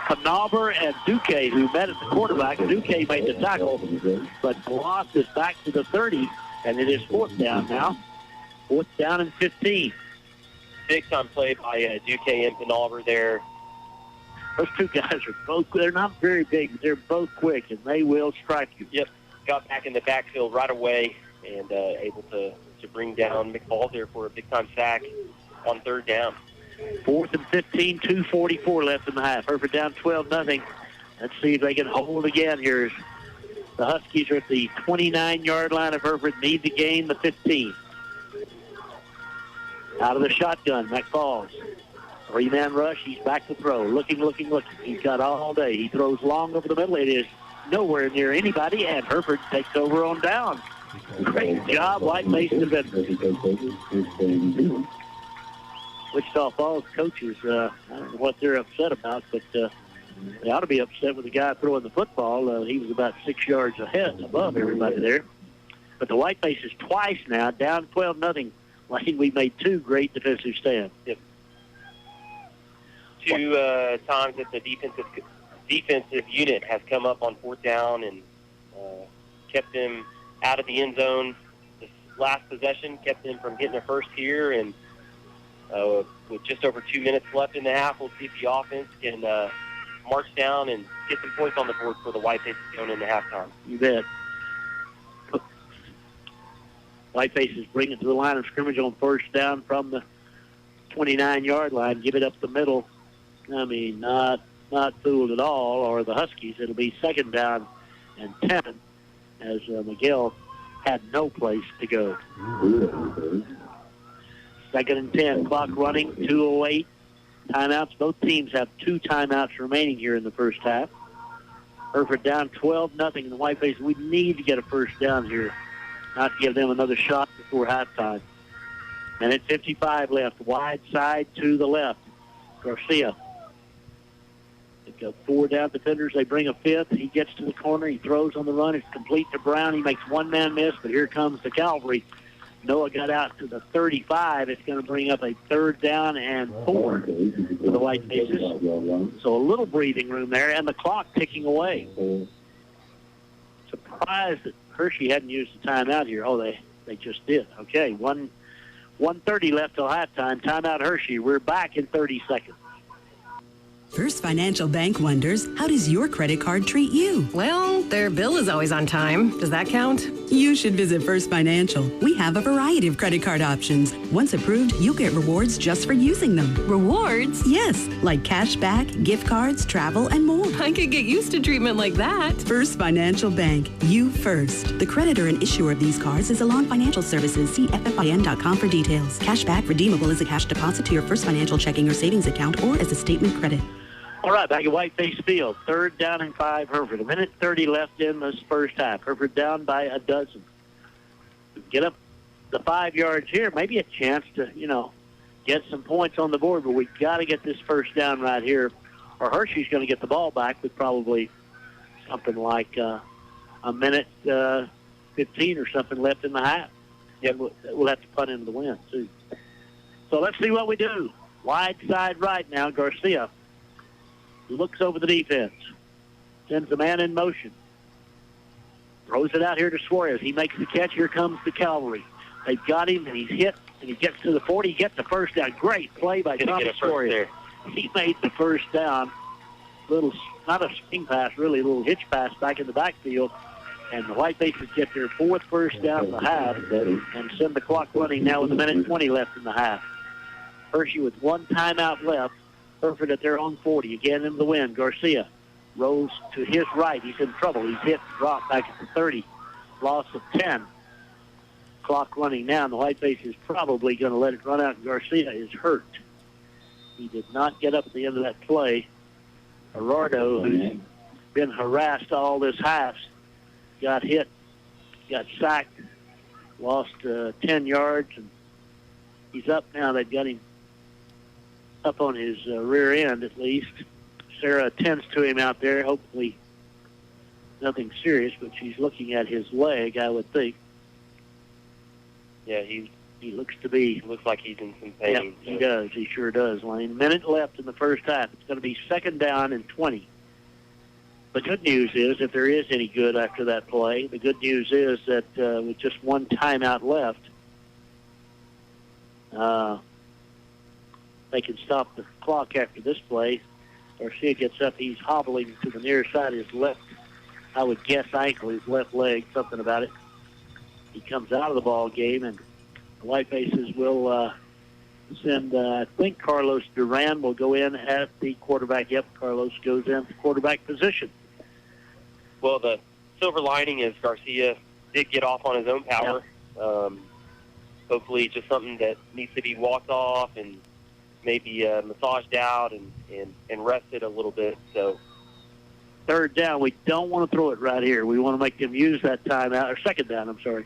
Knauber and Duque who met at the quarterback. Duque made the tackle, but Bloss is back to the 30, and it is 4th down now. 4th down and 15. Big-time play by Duque and Knauber there. Those two guys are both, they're not very big, but they're both quick, and they will strike you. Yep. Got back in the backfield right away and able to bring down McFall there for a big-time sack on 3rd down. 4th and 15, 2:44 left in the half. Hereford down 12-0. Let's see if they can hold again here. The Huskies are at the 29-yard line of Hereford, need to gain the 15. Out of the shotgun, McFalls. 3-man rush, he's back to throw. Looking. He's got all day. He throws long over the middle. It is nowhere near anybody, and Hereford takes over on down. Great job, Whiteface defense. Wichita Falls coaches, I don't know what they're upset about, but they ought to be upset with the guy throwing the football. He was about 6 yards ahead, above everybody there. But the Whitefaces twice now, down 12-0. Lane, we made 2 great defensive stands. Yep. 2 times that the defensive unit has come up on 4th down and kept them out of the end zone. This last possession kept them from getting a first here, and with just over 2 minutes left in the half, we'll see if the offense can march down and get some points on the board for the Whitefaces going into halftime. You bet. Whitefaces bring it to the line of scrimmage on 1st down from the 29-yard line, give it up the middle. I mean, not fooled at all, or the Huskies. It'll be 2nd down and 10 as Miguel had no place to go. 2nd and 10, clock running, 2:08. Timeouts. Both teams have 2 timeouts remaining here in the first half. Hereford down 12-0 in the Whitefaces. We need to get a first down here, not to give them another shot before halftime. And at 55 left, wide side to the left. Garcia. They've got 4 down defenders. They bring a 5th. He gets to the corner. He throws on the run. It's complete to Brown. He makes 1-man miss, but here comes the cavalry. Noah got out to the 35. It's going to bring up a 3rd down and 4 for the Whitefaces. So a little breathing room there, and the clock ticking away. Surprised that Hershey hadn't used the timeout here. Oh, they just did. Okay, 1:30 left till halftime. Timeout Hershey. We're back in 30 seconds. First Financial Bank wonders, how does your credit card treat you? Well, their bill is always on time. Does that count? You should visit First Financial. We have a variety of credit card options. Once approved, you'll get rewards just for using them. Rewards? Yes, like cash back, gift cards, travel, and more. I could get used to treatment like that. First Financial Bank. You first. The creditor and issuer of these cards is Elan Financial Services. See ffin.com for details. Cash back redeemable as a cash deposit to your First Financial checking or savings account or as a statement credit. All right, back at Whiteface Field. 3rd down and 5, Hereford. 1:30 left in this first half. Hereford down by a dozen. Get up the 5 yards here, maybe a chance to, get some points on the board, but we've got to get this first down right here, or Hirschi's going to get the ball back with probably something like a minute 15 or something left in the half. Yeah, we'll have to punt into the wind, too. So let's see what we do. Wide side right now, Garcia looks over the defense, sends the man in motion, throws it out here to Suarez. He makes the catch. Here comes the cavalry. They've got him, and he's hit, and he gets to the 40. He gets the first down. Great play by Thomas Suarez. He made the first down. Not a swing pass, really, a little hitch pass back in the backfield. And the Whitefaces get their 4th first down in the half and send the clock running now with 1:20 left in the half. Hirschi with 1 timeout left. Hereford at their own 40. Again in the wind. Garcia rolls to his right. He's in trouble. He's hit, dropped back at the 30. Loss of 10. Clock running now, and the Whiteface is probably going to let it run out. Garcia is hurt. He did not get up at the end of that play. Gerardo, who's been harassed all this half, got hit, got sacked, lost 10 yards, and he's up now. They've got him up on his rear end at least. Sarah attends to him out there. Hopefully nothing serious, but she's looking at his leg, I would think. Yeah, he looks to be. Looks like he's in some pain. Yeah, he does. He sure does, Lane. Minute left in the first half. It's going to be 2nd down and 20. The good news is, if there is any good after that play, the good news is that with just 1 timeout left, they can stop the clock after this play. Garcia gets up. He's hobbling to the near side of his left, I would guess, ankle, his left leg, something about it. He comes out of the ball game, and the Whitefaces will send, I think Carlos Duran will go in at the quarterback. Yep, Carlos goes in the quarterback position. Well, the silver lining is Garcia did get off on his own power. Yeah. Hopefully just something that needs to be walked off and maybe massaged out and rested a little bit. So 3rd down, we don't want to throw it right here. We want to make them use that timeout, or 2nd down, I'm sorry.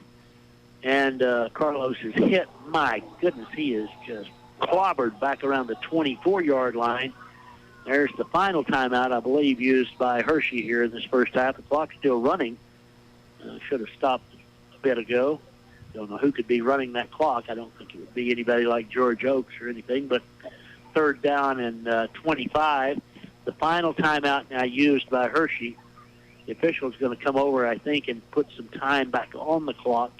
And Carlos is hit. My goodness, he is just clobbered back around the 24-yard line. There's the final timeout, I believe, used by Hirschi here in this first half. The clock's still running. Should have stopped a bit ago. Don't know who could be running that clock. I don't think it would be anybody like George Oakes or anything, but 3rd down and 25. The final timeout now used by Hirschi. The official is going to come over, I think, and put some time back on the clock.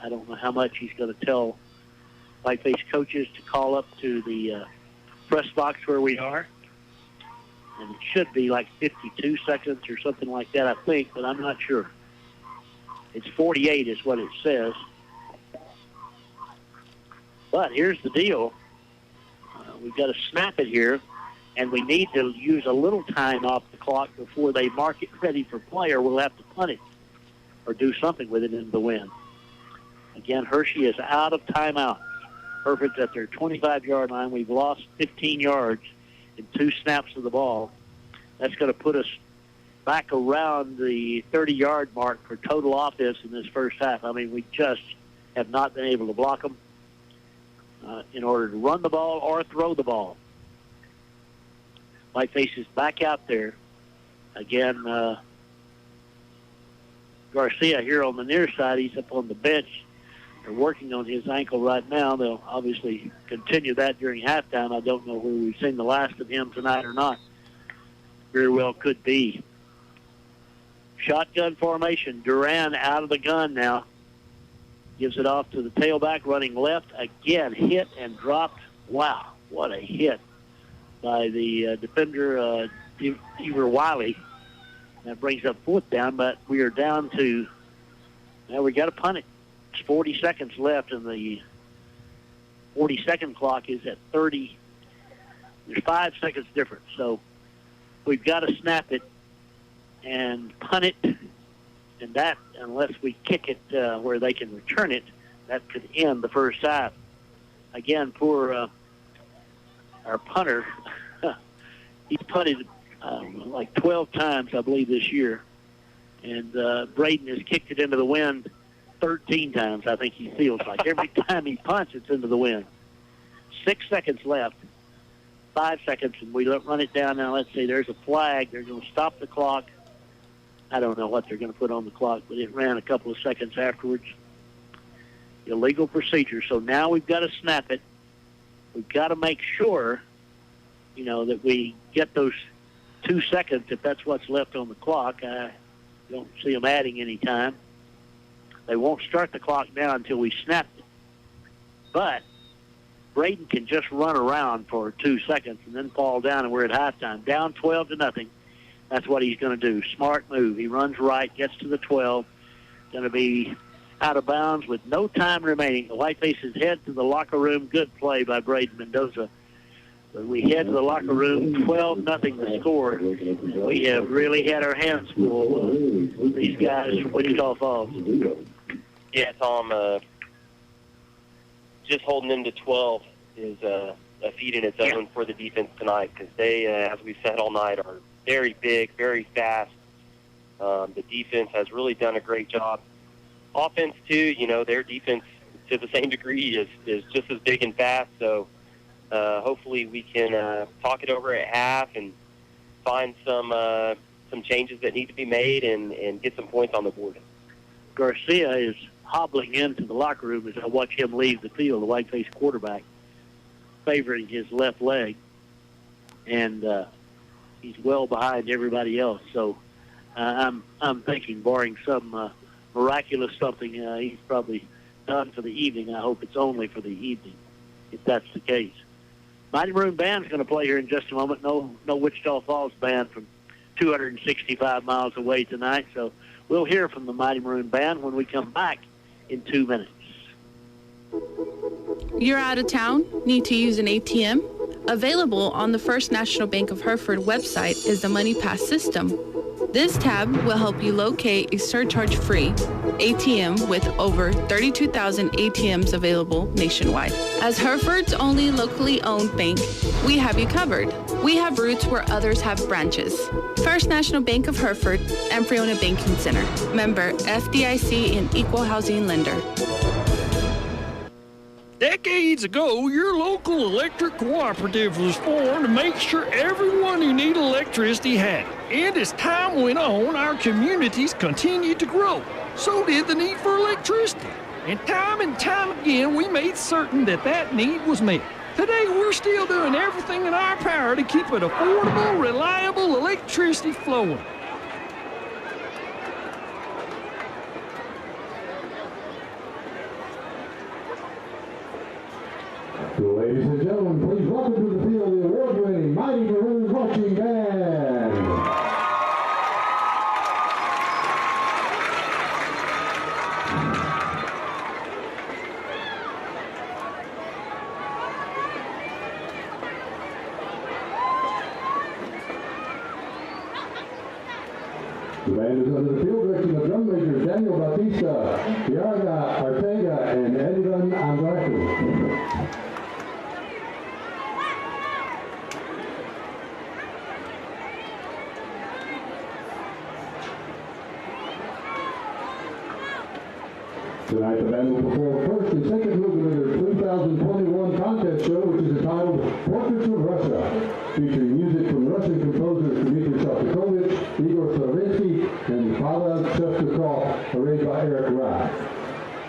I don't know how much he's going to tell Whiteface coaches to call up to the press box where we are. And it should be like 52 seconds or something like that, I think, but I'm not sure. It's 48 is what it says. But here's the deal. We've got to snap it here, and we need to use a little time off the clock before they mark it ready for play, or we'll have to punt it or do something with it in the wind. Again, Hirschi is out of timeout. Hereford's at their 25-yard line. We've lost 15 yards in 2 snaps of the ball. That's going to put us back around the 30-yard mark for total offense in this first half. I mean, we just have not been able to block them in order to run the ball or throw the ball. Whiteface is back out there. Again, Garcia here on the near side. He's up on the bench. They're working on his ankle right now. They'll obviously continue that during halftime. I don't know whether we've seen the last of him tonight or not. Very well could be. Shotgun formation. Duran out of the gun now. Gives it off to the tailback, running left. Again, hit and dropped. Wow, what a hit by the defender, Ever Wiley. That brings up 4th down, but we are down to, now we got to punt it. It's 40 seconds left, and the 40-second clock is at 30. There's 5 seconds difference, so we've got to snap it and punt it, and that, unless we kick it where they can return it, that could end the first half. Again, poor our punter, he's punted like 12 times, I believe, this year, and Braden has kicked it into the wind 13 times, I think he feels like. Every time he punts, it's into the wind. 6 seconds left. 5 seconds, and we run it down now. Let's see, there's a flag. They're going to stop the clock. I don't know what they're going to put on the clock, but it ran a couple of seconds afterwards. Illegal procedure. So now we've got to snap it. We've got to make sure, that we get those 2 seconds if that's what's left on the clock. I don't see them adding any time. They won't start the clock now until we snap it. But Braden can just run around for 2 seconds and then fall down, and we're at halftime. Down 12-0. That's what he's going to do. Smart move. He runs right, gets to the 12. Going to be out of bounds with no time remaining. The Whitefaces head to the locker room. Good play by Braden Mendoza. But we head to the locker room, 12-0 the score. We have really had our hands full. These guys from Wichita Falls. Yeah, Tom, just holding them to 12 is a feat in its own for the defense tonight, because they, as we said all night, are very big, very fast. The defense has really done a great job. Offense, too, their defense to the same degree is just as big and fast. So hopefully we can talk it over at half and find some changes that need to be made and get some points on the board. Garcia is hobbling into the locker room as I watch him leave the field, the Whiteface quarterback, favoring his left leg. And he's well behind everybody else. So I'm thinking, barring some miraculous something, he's probably done for the evening. I hope it's only for the evening, if that's the case. Mighty Maroon Band's going to play here in just a moment. No Wichita Falls band from 265 miles away tonight. So we'll hear from the Mighty Maroon Band when we come back in 2 minutes. You're out of town? Need to use an ATM? Available on the First National Bank of Hereford website is the Money Pass system. This tab will help you locate a surcharge-free ATM with over 32,000 ATMs available nationwide. As Hereford's only locally owned bank, we have you covered. We have roots where others have branches. First National Bank of Hereford and Freona Banking Center. Member FDIC and Equal Housing Lender. Decades ago, your local electric cooperative was formed to make sure everyone who needed electricity had it. And as time went on, our communities continued to grow. So did the need for electricity. And time again, we made certain that need was met. Today, we're still doing everything in our power to keep an affordable, reliable electricity flowing. Ladies and gentlemen, please welcome to the field the award-winning Mighty Maroon Marching Band. The band is under the field direction of drum majors Daniel Bautista, Yarga Ortega, and Edwin Andrade. Tonight the band will perform first and second movement of their 2021 contest show, which is entitled Portraits of Russia, featuring music from Russian composers Dmitry Shostakovich, Igor Stravinsky, and Pavel Shostakov, arranged by Eric Rath.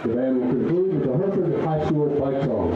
The band will conclude with the Hereford High School fight song.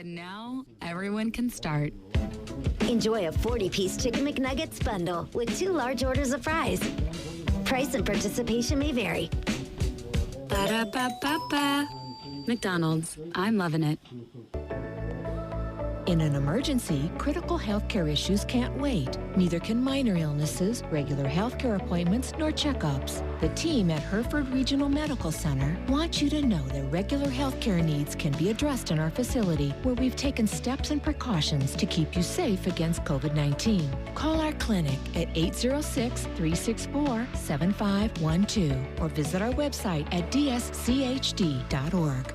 And now, everyone can start. Enjoy a 40-piece Chicken McNuggets bundle with 2 large orders of fries. Price and participation may vary. Ba-da-ba-ba-ba. McDonald's, I'm loving it. In an emergency, critical healthcare issues can't wait. Neither can minor illnesses, regular healthcare appointments, nor checkups. The team at Hereford Regional Medical Center wants you to know that regular healthcare needs can be addressed in our facility, where we've taken steps and precautions to keep you safe against COVID-19. Call our clinic at 806-364-7512 or visit our website at dschd.org.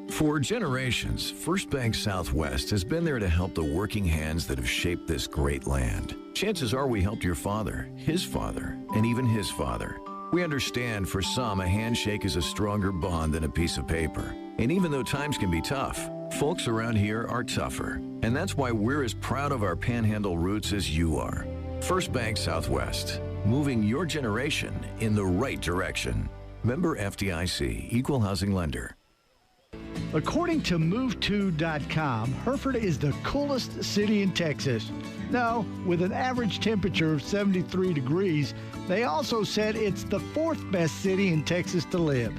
For generations, First Bank Southwest has been there to help the working hands that have shaped this great land. Chances are we helped your father, his father, and even his father. We understand for some a handshake is a stronger bond than a piece of paper. And even though times can be tough, folks around here are tougher. And that's why we're as proud of our Panhandle roots as you are. First Bank Southwest, moving your generation in the right direction. Member FDIC, Equal Housing Lender. According to MoveTo.com, Hereford is the coolest city in Texas. No, with an average temperature of 73 degrees, they also said it's the 4th best city in Texas to live.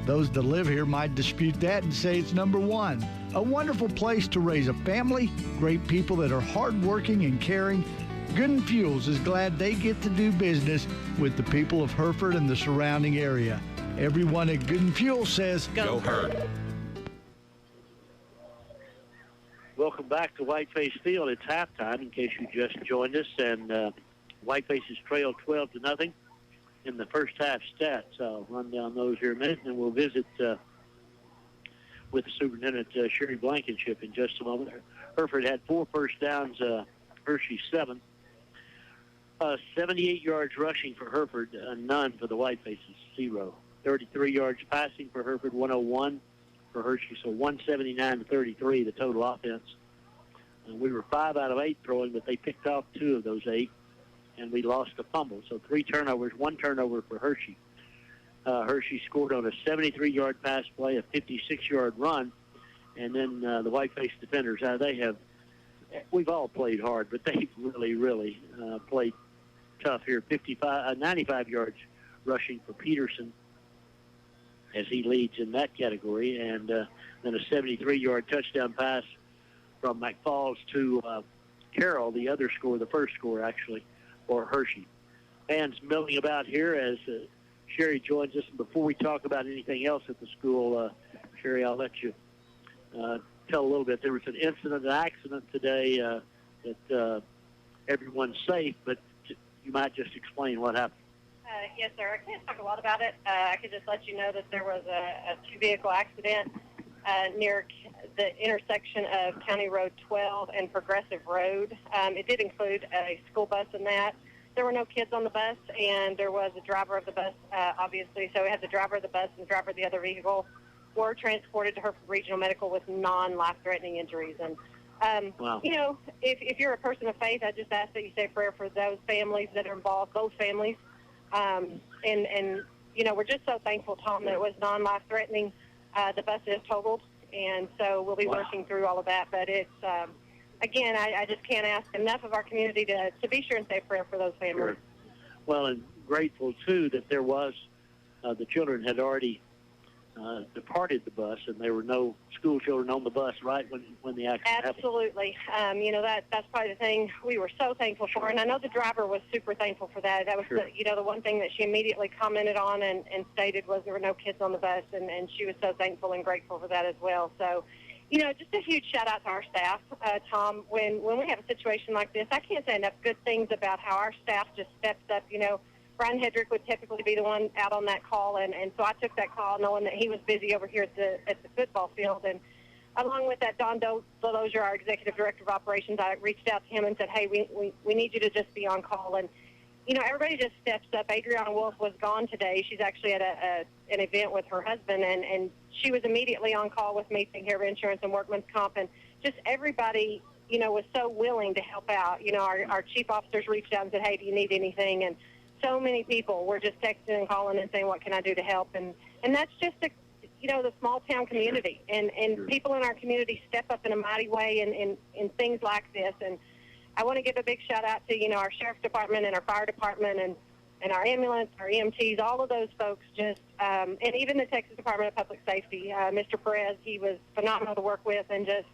Those that live here might dispute that and say it's number 1. A wonderful place to raise a family, great people that are hardworking and caring. Good & Fuels is glad they get to do business with the people of Hereford and the surrounding area. Everyone at Good & Fuel says, Go Herb. Welcome back to Whiteface Field. It's halftime, in case you just joined us, and Whitefaces trail 12-0 in the first half stats. I'll run down those here in a minute, and we'll visit with the Superintendent, Sherry Blankenship, in just a moment. Hereford had 4 first downs, Hershey 7. 78 yards rushing for Hereford, none for the Whitefaces, 0. 33 yards passing for Hereford, 101 for Hershey, so 179-33, the total offense. And we were 5 out of 8 throwing, but they picked off 2 of those 8, and we lost a fumble. So 3 turnovers, 1 turnover for Hershey. Hershey scored on a 73-yard pass play, a 56-yard run, and then the Whiteface defenders, we've all played hard, but they've really played tough here. 95 yards rushing for Peterson, as he leads in that category, and then a 73-yard touchdown pass from McFalls to Carroll, the first score, actually, for Hershey. Fans milling about here as Sherry joins us. And before we talk about anything else at the school, Sherry, I'll let you tell a little bit. There was an accident today that everyone's safe, but you might just explain what happened. Yes, sir. I can't talk a lot about it. I could just let you know that there was a 2-vehicle accident near the intersection of County Road 12 and Progressive Road. It did include a school bus in that. There were no kids on the bus, and there was a driver of the bus, obviously. So we had the driver of the bus and the driver of the other vehicle were transported to Hereford Regional Medical with non-life-threatening injuries. And, wow. You know, if you're a person of faith, I just ask that you say a prayer for those families that are involved, both families. And you know, we're just so thankful, Tom, that it was non-life-threatening. The bus is totaled, and so we'll be working through all of that. But it's, again, I just can't ask enough of our community to be sure and say a prayer for those families. Sure. Well, and grateful, too, that there was, the children had already departed the bus, and there were no school children on the bus right when the accident happened. Absolutely. You know, that's probably the thing we were so thankful for, and I know the driver was super thankful for that. That was, the one thing that she immediately commented on and stated was there were no kids on the bus, and she was so thankful and grateful for that as well. So, you know, just a huge shout-out to our staff, Tom. When we have a situation like this, I can't say enough good things about how our staff just steps up. You know, Brian Hedrick would typically be the one out on that call, and so I took that call knowing that he was busy over here at the football field. And along with that, Don Delozier, our Executive Director of Operations, I reached out to him and said, hey, we need you to just be on call. And, you know, everybody just steps up. Adriana Wolf was gone today. She's actually at an event with her husband, and she was immediately on call with me, taking care of insurance and workman's comp, and just everybody, you know, was so willing to help out. You know, our chief officers reached out and said, hey, do you need anything? And so many people were just texting and calling and saying, what can I do to help? And that's just the small town community, and people in our community step up in a mighty way in things like this. And I want to give a big shout out to, our sheriff's department and our fire department and our ambulance, our EMTs, all of those folks and even the Texas Department of Public Safety. Mr. Perez, he was phenomenal to work with and just,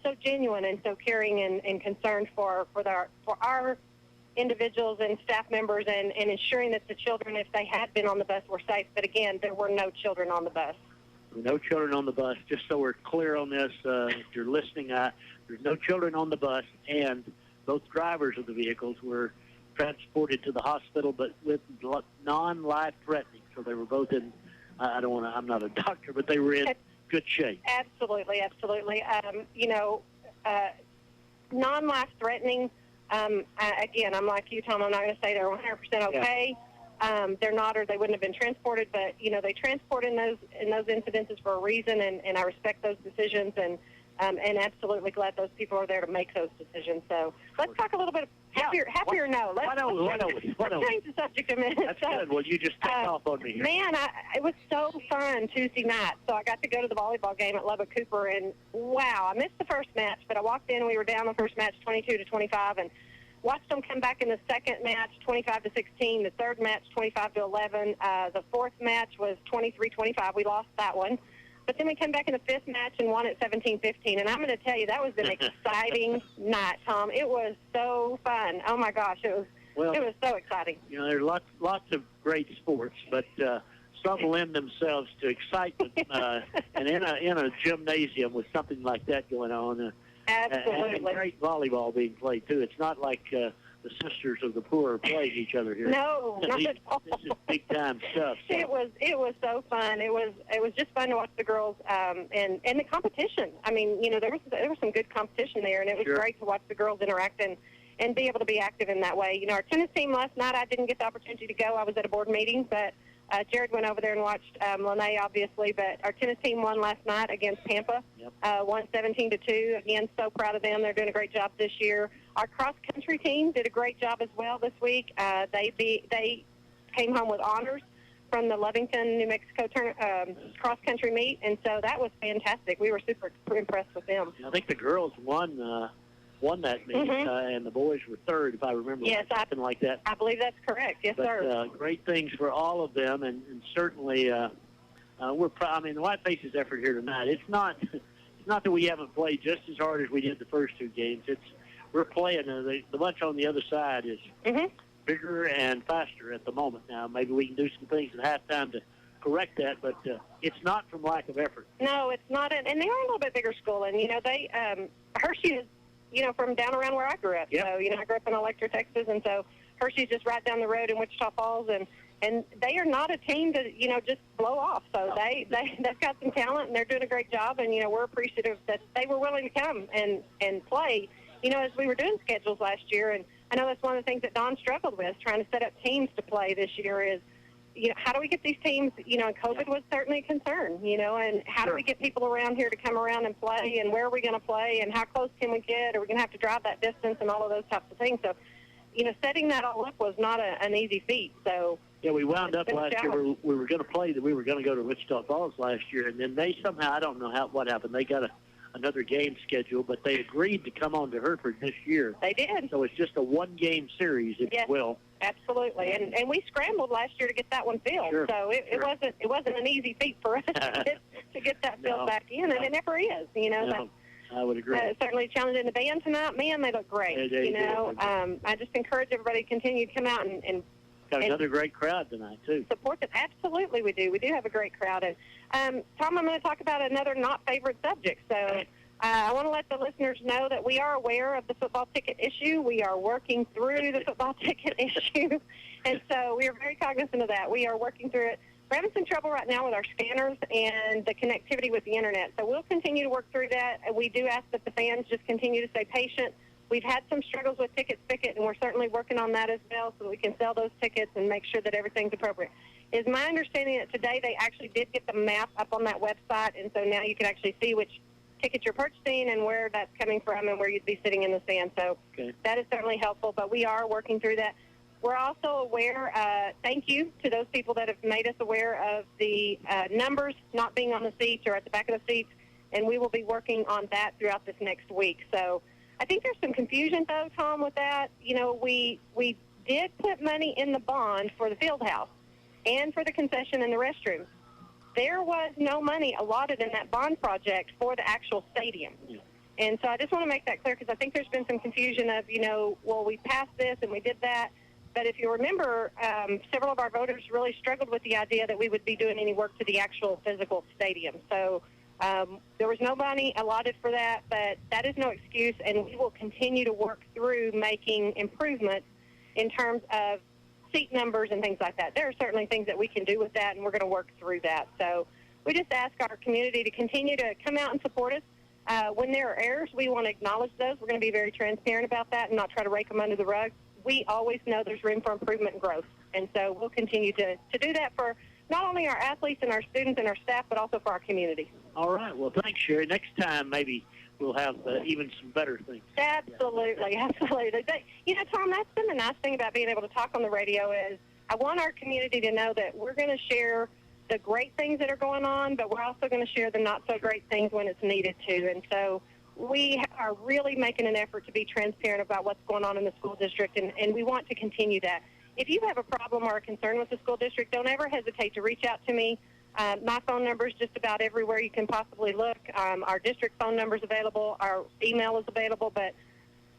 so genuine and so caring and concerned for our individuals and staff members and ensuring that the children, if they had been on the bus, were safe. But again, there were no children on the bus. No children on the bus. Just so we're clear on this, if you're listening, there's no children on the bus, and both drivers of the vehicles were transported to the hospital, but with non-life threatening. So they were both in, I'm not a doctor, but they were in good shape. Absolutely. Non-life threatening. Again, I'm like you, Tom. I'm not going to say they're 100% okay. Yeah. They're not, or they wouldn't have been transported. But they transport in those incidences for a reason, and I respect those decisions, and absolutely glad those people are there to make those decisions. So let's talk a little bit happier. No, let's change the subject a minute. That's good. Well, you just take off on me here. Man, it was so fun Tuesday night. So I got to go to the volleyball game at Lubbock Cooper, and wow, I missed the first match, but I walked in and we were down the first match 22-25, and watched them come back in the second match 25-16, the third match 25-11, the fourth match was 23-25. We lost that one. But then we came back in the fifth match and won at 17-15. And I'm going to tell you, that was an exciting night, Tom. It was so fun. Oh, my gosh, it was so exciting. There's lots of great sports, but some lend themselves to excitement. And in a gymnasium with something like that going on, absolutely. And great volleyball being played, too. It's not like the Sisters of the Poor playing each other here. No, not at all. This is big-time stuff. So. It was so fun. It was just fun to watch the girls and the competition. I mean, there was some good competition there, and it was great to watch the girls interact and be able to be active in that way. Our tennis team last night, I didn't get the opportunity to go. I was at a board meeting, but Jared went over there and watched Lene, obviously. But our tennis team won last night against Tampa, won 17-2. Again, so proud of them. They're doing a great job this year. Our cross-country team did a great job as well this week. They came home with honors from the Lovington, New Mexico cross-country meet, and so that was fantastic. We were super impressed with them. I think the girls won that meet, and the boys were third, if I remember. Yes, something like that. I believe that's correct. Yes, sir. Great things for all of them, and certainly we're proud. I mean, the Whitefaces effort here tonight. It's not that we haven't played just as hard as we did the first two games. We're playing. The bunch on the other side is bigger and faster at the moment. Now, maybe we can do some things at halftime to correct that, but it's not from lack of effort. No, it's not. And they are a little bit bigger school, and they Hershey is from down around where I grew up. Yep. So I grew up in Electra, Texas, and so Hershey's just right down the road in Wichita Falls, and they are not a team to just blow off. So they've got some talent, and they're doing a great job, and we're appreciative that they were willing to come and play. As we were doing schedules last year, and I know that's one of the things that Don struggled with, trying to set up teams to play this year is, how do we get these teams, and COVID was certainly a concern, and how do we get people around here to come around and play, and where are we going to play, and how close can we get? Are we going to have to drive that distance and all of those types of things? So, setting that all up was not an easy feat. So yeah, we wound up last year. We were going to play. We were going to go to Wichita Falls last year, and then they somehow, I don't know what happened. They got another game schedule, but they agreed to come on to Hereford this year. They did. So it's just a one-game series, if you will. Absolutely, and we scrambled last year to get that one filled. Sure. So it wasn't an easy feat for us to get that filled back in, and it never is. I would agree. Certainly challenging the band tonight. Man, they look great. I just encourage everybody to continue to come out and got another great crowd tonight too. Support them. Absolutely, we do. We do have a great crowd. And Tom, I'm going to talk about another not favorite subject. So I want to let the listeners know that we are aware of the football ticket issue. We are working through the football ticket issue, and so we are very cognizant of that. We are working through it. We're having some trouble right now with our scanners and the connectivity with the internet. So we'll continue to work through that. We do ask that the fans just continue to stay patient. We've had some struggles with Ticket Spicket, and we're certainly working on that as well so that we can sell those tickets and make sure that everything's appropriate. It's my understanding that today they actually did get the map up on that website, and so now you can actually see which tickets you're purchasing and where that's coming from and where you'd be sitting in the stand. So that is certainly helpful, but we are working through that. We're also aware, thank you to those people that have made us aware of the numbers not being on the seats or at the back of the seats, and we will be working on that throughout this next week. So I think there's some confusion, though, Tom, with that. You know, we did put money in the bond for the field house and for the concession and the restrooms. There was no money allotted in that bond project for the actual stadium. And so I just want to make that clear because I think there's been some confusion of, you know, well, we passed this and we did that. But if you remember, several of our voters really struggled with the idea that we would be doing any work to the actual physical stadium. So there was no money allotted for that, but that is no excuse, and we will continue to work through making improvements in terms of seat numbers and things like that. There are certainly things that we can do with that, and we're going to work through that. So we just ask our community to continue to come out and support us. When there are errors, we want to acknowledge those. We're going to be very transparent about that and not try to rake them under the rug. We always know there's room for improvement and growth, and so we'll continue to do that for not only our athletes and our students and our staff, but also for our community. All right. Well, thanks, Sherry. Next time, maybe we'll have even some better things. Absolutely, absolutely. But, you know, Tom, that's been the nice thing about being able to talk on the radio is I want our community to know that we're going to share the great things that are going on, but we're also going to share the not-so-great things when it's needed to. And so we are really making an effort to be transparent about what's going on in the school district, and we want to continue that. If you have a problem or a concern with the school district, don't ever hesitate to reach out to me. My phone number is just about everywhere you can possibly look. Our district phone number is available. Our email is available. But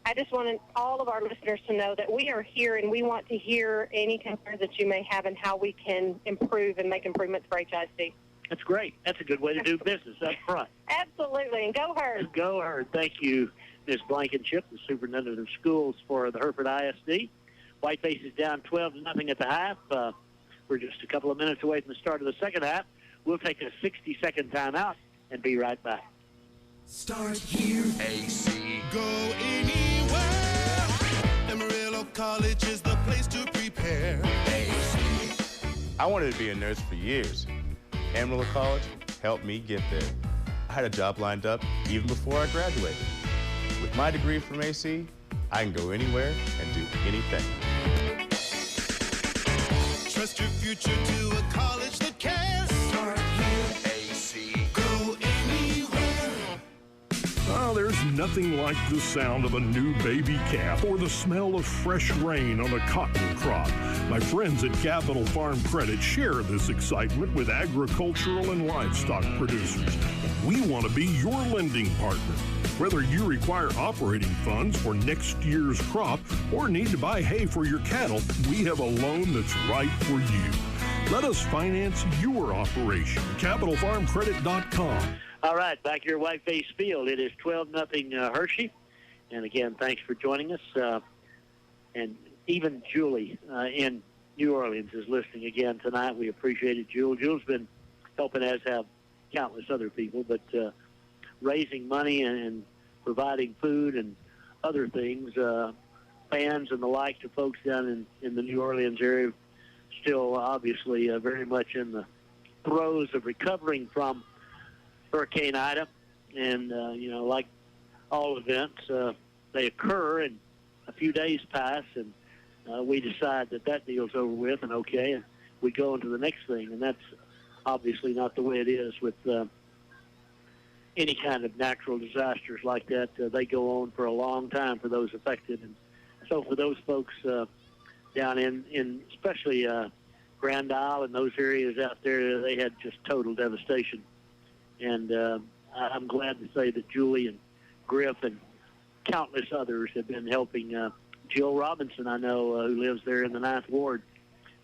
I just want all of our listeners to know that we are here and we want to hear any concerns that you may have and how we can improve and make improvements for HISD. That's great. That's a good way to do business up front. Absolutely. And go Herd. Go Herd. Thank you, Ms. Blankenship, the superintendent of schools for the Hereford ISD. Whiteface is down 12-0 at the half. We're just a couple of minutes away from the start of the second half. We'll take a 60-second timeout and be right back. Start here. AC. Go anywhere. Amarillo College is the place to prepare. AC. I wanted to be a nurse for years. Amarillo College helped me get there. I had a job lined up even before I graduated. With my degree from AC, I can go anywhere and do anything. Trust your future to a college that cares. Start here. AC. Go anywhere. Oh, there's nothing like the sound of a new baby calf or the smell of fresh rain on a cotton crop. My friends at Capital Farm Credit share this excitement with agricultural and livestock producers. We want to be your lending partner. Whether you require operating funds for next year's crop or need to buy hay for your cattle, we have a loan that's right for you. Let us finance your operation. CapitalFarmCredit.com. All right, back here at Whiteface Field, it is 12-0 Hershey. And again, thanks for joining us. And even Julie in New Orleans is listening again tonight. We appreciate it, Jewel. Jewel's been helping, as have countless other people, but raising money and providing food and other things, fans and the like to folks down in the New Orleans area, still obviously very much in the throes of recovering from Hurricane Ida. And, you know, like all events, they occur and a few days pass and we decide that deal's over with and okay, and we go into the next thing. And that's obviously not the way it is with any kind of natural disasters like that. They go on for a long time for those affected. And so for those folks down in especially Grand Isle and those areas out there, they had just total devastation. And I'm glad to say that Julie and Griff and countless others have been helping. Jill Robinson, I know, who lives there in the 9th Ward,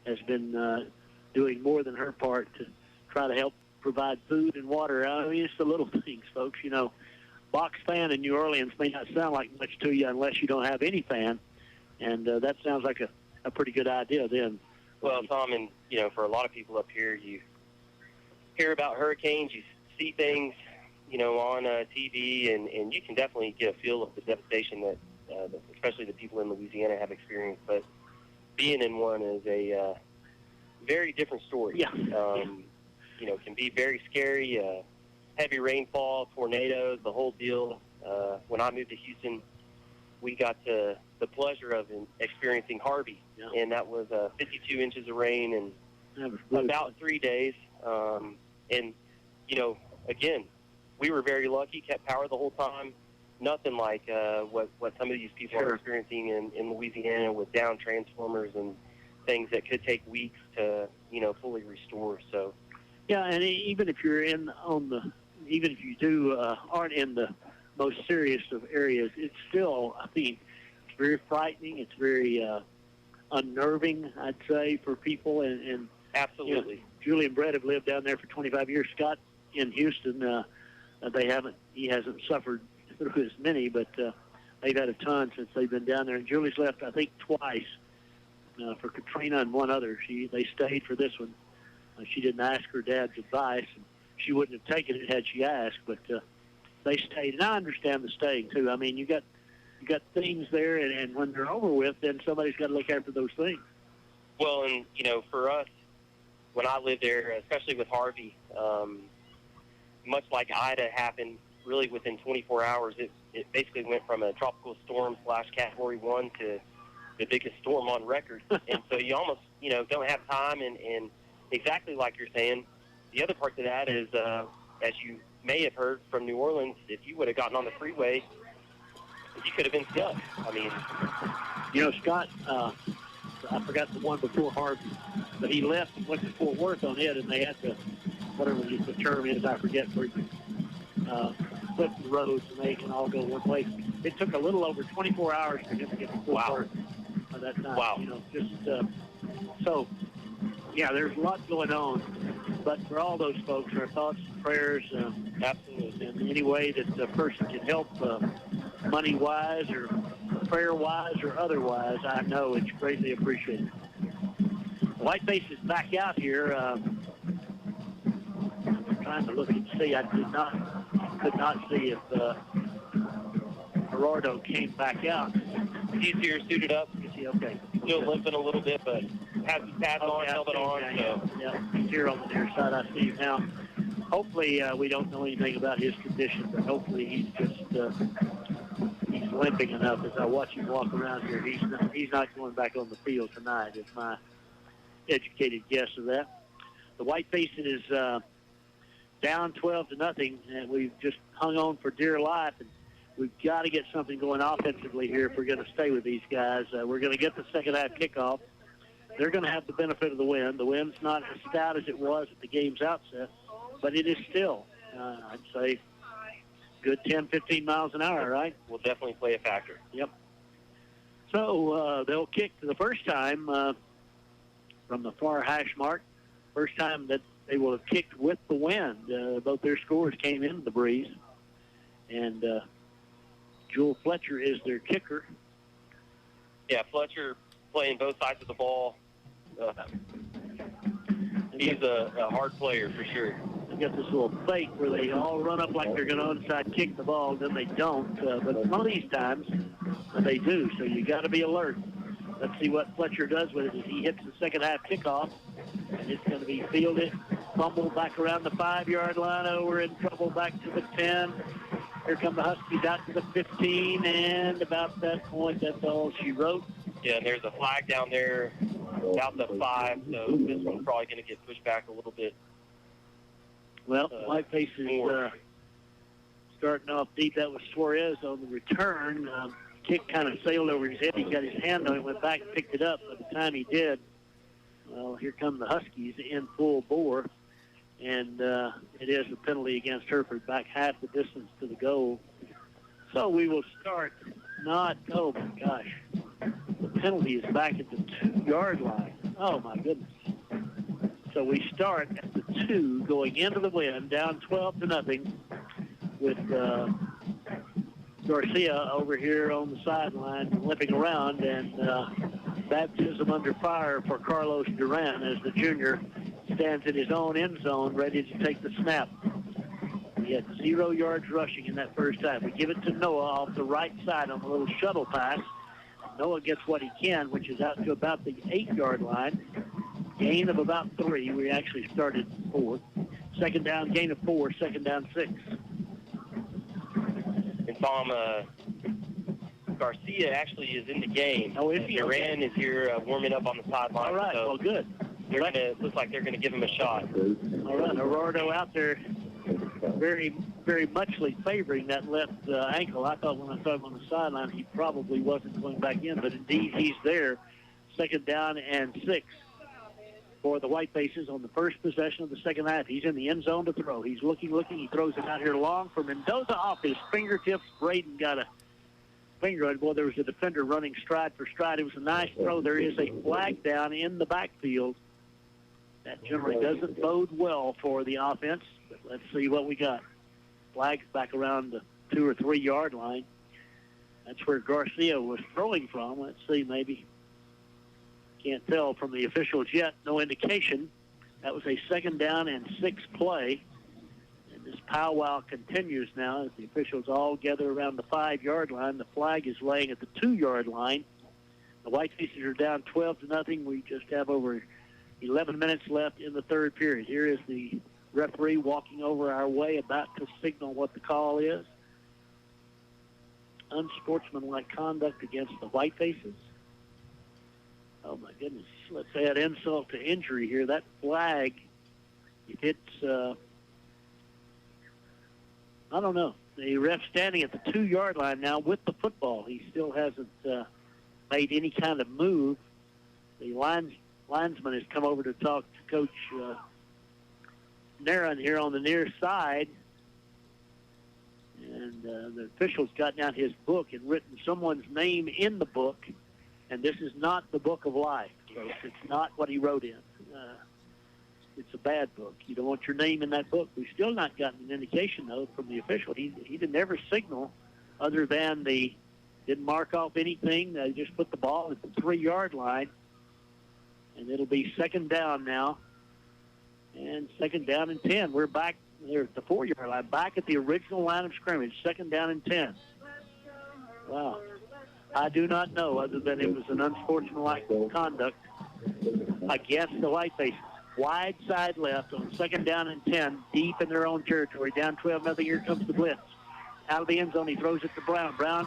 has been doing more than her part to try to help provide food and water. I mean, it's the little things, folks. You know, box fan in New Orleans may not sound like much to you unless you don't have any fan, and that sounds like a pretty good idea then. Well, Tom, and, you know, for a lot of people up here, you hear about hurricanes, you see things, you know, on TV, and you can definitely get a feel of the devastation that especially the people in Louisiana have experienced. But being in one is a very different story. Yeah. You know, can be very scary, heavy rainfall, tornadoes, the whole deal. When I moved to Houston we got the pleasure of experiencing Harvey, and that was 52 inches of rain in about 3 days. And, you know, again, we were very lucky, kept power the whole time. Nothing like what some of these people are experiencing in Louisiana with down transformers and things that could take weeks to, you know, fully restore. So, yeah, and even if you're even if you do aren't in the most serious of areas, it's still, I think, it's very frightening. It's very unnerving, I'd say, for people. And absolutely, you know, Julie and Brett have lived down there for 25 years. Scott in Houston, he hasn't suffered through as many, but they've had a ton since they've been down there. And Julie's left, I think, twice for Katrina and one other. They stayed for this one. She didn't ask her dad's advice, and she wouldn't have taken it had she asked, but they stayed. And I understand the staying too. I mean, you got things there, and when they're over with, then somebody's got to look after those things. Well, and you know, for us, when I lived there, especially with Harvey, much like Ida happened, really within 24 hours, it basically went from a tropical storm / Category 1 to the biggest storm on record. And so you almost, you know, don't have time. And exactly like you're saying, the other part to that is, as you may have heard from New Orleans, if you would have gotten on the freeway, you could have been stuck. I mean, you know, Scott, I forgot the one before Harvey, but he left and went to Fort Worth on it, and they had to, whatever the term is, I forget, where you flip the roads and they can all go one way. It took a little over 24 hours for him to get to Fort Worth by that time. Wow. You know, just so, yeah, there's a lot going on. But for all those folks, our thoughts and prayers, absolutely, in any way that a person can help, money-wise or prayer-wise or otherwise, I know it's greatly appreciated. Whiteface is back out here. I'm trying to look and see. I could not see if Gerardo came back out. He's here suited up. Is he okay? Still limping a little bit, but has his pads on, helmet on. So. Yeah, he's here on the near side. I see him now. Hopefully, we don't know anything about his condition, but hopefully he's just he's limping enough. As I watch him walk around here, he's not going back on the field tonight. Is my educated guess of that. The Whitefaces down 12-0, and we've just hung on for dear life. And we've got to get something going offensively here if we're going to stay with these guys. We're going to get the second half kickoff. They're going to have the benefit of the wind. The wind's not as stout as it was at the game's outset, but it is still, I'd say, good 10, 15 miles an hour, right? Will definitely play a factor. Yep. So they'll kick for the first time from the far hash mark. First time that they will have kicked with the wind. Both their scores came in the breeze. And Jewel Fletcher is their kicker. Yeah, Fletcher playing both sides of the ball. He's a hard player for sure. They got this little fake where they all run up like they're going to onside kick the ball, then they don't. But some of these times they do, so you got to be alert. Let's see what Fletcher does with it as he hits the second half kickoff. And it's going to be fielded, fumbled back around the 5-yard line, over in trouble back to the 10. Here come the Huskies out to the 15, and about that point, that's all she wrote. Yeah, and there's a flag down there about the 5, so this one's probably going to get pushed back a little bit. Well, Whiteface is starting off deep. That was Suarez on the return. Kick kind of sailed over his head. He got his hand on it, went back and picked it up. By the time he did, well, here come the Huskies in full bore. And it is a penalty against Hereford, back half the distance to the goal. So we will start oh my gosh. The penalty is back at the 2-yard line. Oh my goodness. So we start at the 2 going into the wind, down 12-0 with Garcia over here on the sideline limping around, and baptism under fire for Carlos Duran as the junior stands in his own end zone ready to take the snap. He had 0 yards rushing in that first time. We give it to Noah off the right side on a little shuttle pass. Noah gets what he can, which is out to about the 8-yard line. Gain of about 3. We actually started 4. Second down, gain of 4. Second down, 6. And Tom, Garcia actually is in the game. Oh, is he? Duran is here warming up on the sideline. All right, so well, good. Looks like they're going to give him a shot. All right, Gerardo out there very, very muchly favoring that left ankle. I thought when I saw him on the sideline, he probably wasn't going back in, but indeed he's there. 2nd down and 6 for the Whitefaces on the first possession of the second half. He's in the end zone to throw. He's looking. He throws it out here long for Mendoza off his fingertips. Braden got a finger on it. Boy, there was a defender running stride for stride. It was a nice throw. There is a flag down in the backfield. That generally doesn't bode well for the offense, but let's see what we got. Flag's back around the 2 or 3 yard line. That's where Garcia was throwing from. Let's see, maybe. Can't tell from the officials yet. No indication. That was a 2nd down and 6 play. And this powwow continues now as the officials all gather around the 5 yard line. The flag is laying at the 2 yard line. The Whitefaces are down 12-0. We just have over 11 minutes left in the 3rd period. Here is the referee walking over our way, about to signal what the call is. Unsportsmanlike conduct against the Whitefaces. Oh, my goodness. Let's add insult to injury here. That flag, if it's, I don't know. The ref standing at the 2 yard line now with the football. He still hasn't made any kind of move. The linesman has come over to talk to Coach Naran here on the near side. And the official's gotten out his book and written someone's name in the book. And this is not the book of life, folks. It's not what he wrote in. It's a bad book. You don't want your name in that book. We've still not gotten an indication, though, from the official. He didn't ever signal other than didn't mark off anything. They just put the ball at the 3 yard line. And it'll be 2nd down now. And 2nd down and 10. We're back there at the 4 yard line, back at the original line of scrimmage, 2nd down and 10. Wow. I do not know, other than it was an unsportsmanlike conduct against the Whitefaces. Wide side left on 2nd down and 10, deep in their own territory. Down 12-0. Here comes the blitz. Out of the end zone, he throws it to Brown. Brown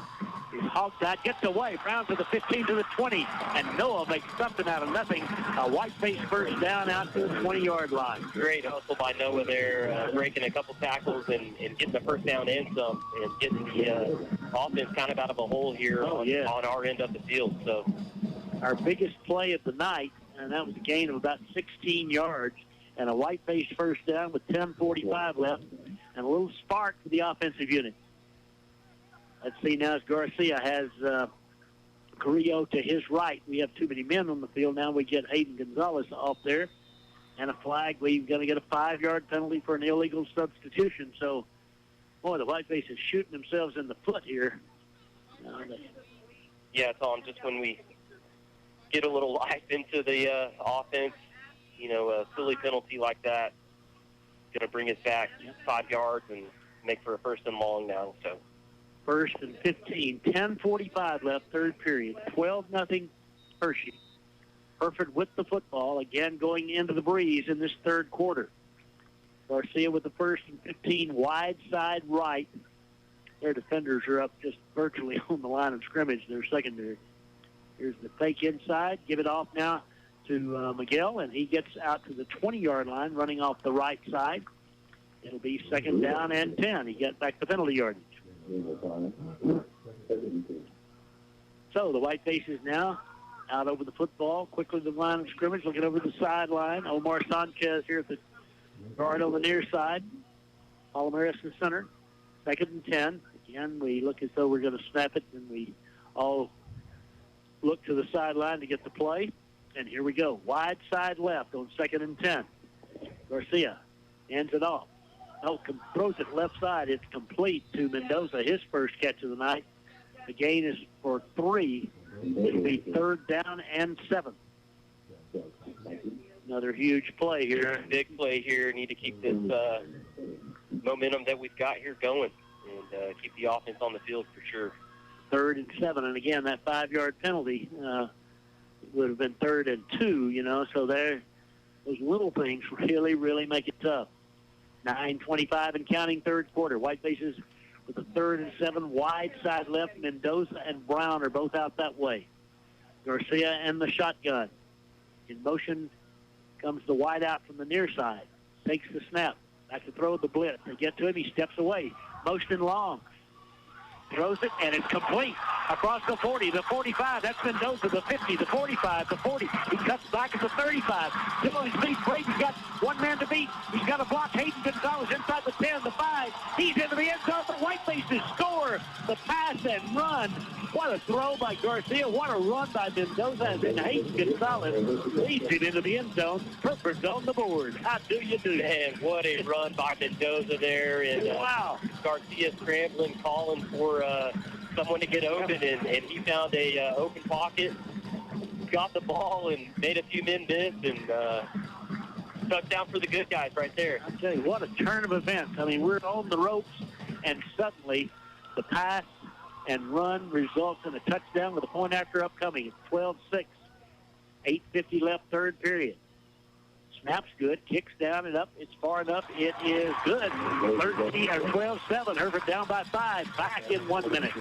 is hawked out, gets away. Brown to the 15, to the 20, and Noah makes something out of nothing. A Whiteface first down out to the 20-yard line. Great hustle by Noah there, breaking a couple tackles and getting the first down and some, and getting the offense kind of out of a hole here on our end of the field. So our biggest play of the night, and that was a gain of about 16 yards, and a Whiteface first down with 10:45 left, and a little spark for the offensive unit. Let's see now as Garcia has Carrillo to his right. We have too many men on the field. Now we get Hayden Gonzalez off there. And a flag. We're going to get a 5 yard penalty for an illegal substitution. So, boy, the Whiteface is shooting themselves in the foot here. Yeah, Tom, just when we get a little life into the offense, a silly penalty like that is going to bring us back 5 yards and make for a 1st and long now. So. 1st and 15, 10:45 left, 3rd period. 12-0 Hershey. Hereford with the football, again going into the breeze in this 3rd quarter. Garcia with the 1st and 15, wide side right. Their defenders are up just virtually on the line of scrimmage, their secondary. Here's the fake inside. Give it off now to Miguel, and he gets out to the 20-yard line, running off the right side. It'll be 2nd down and 10. He got back the penalty yardage. So the Whitefaces now out over the football, quickly to the line of scrimmage, looking over the sideline. Omar Sanchez here at the guard on the near side. Palomares in center. 2nd and 10. Again, we look as though we're going to snap it, and we all look to the sideline to get the play. And here we go. Wide side left on 2nd and 10. Garcia ends it off. Throws it left side. It's complete to Mendoza, his first catch of the night. The gain is for 3. It'll be 3rd down and 7. Another huge play here. Big play here. Need to keep this momentum that we've got here going and keep the offense on the field for sure. 3rd and 7. And again, that 5 yard penalty would have been 3rd and 2, so those little things really, really make it tough. 9:25 and counting, 3rd quarter. Whitefaces with a 3rd and 7 wide side left. Mendoza and Brown are both out that way. Garcia and the shotgun. In motion comes the wide out from the near side. Takes the snap. Back to throw the blitz. They get to him. He steps away. Motion long. Throws it, and it's complete. Across the 40, the 45. That's Mendoza, the 50, the 45, the 40. He cuts back at the 35. Still on his feet. Braden's got one man to beat. He's got a block. Hayden Gonzalez inside the 10, the 5. He's into the end zone. The Whitefaces score. The pass and run. What a throw by Garcia. What a run by Mendoza. And then Hayden Gonzalez leads it into the end zone. Hereford's on the board. How do you do? Man, what a run by Mendoza there. And, wow. Garcia scrambling, calling for someone to get open, and he found a open pocket, got the ball, and made a few men miss, and touchdown for the good guys right there. I tell you, what a turn of events. I mean, we're on the ropes, and suddenly the pass and run results in a touchdown with a point after upcoming. It's 12-6, 8:50 left, third period. Snap's good, kicks down and up. It's far enough. It is good. 12-7. Hereford down by 5. Back in 1 minute.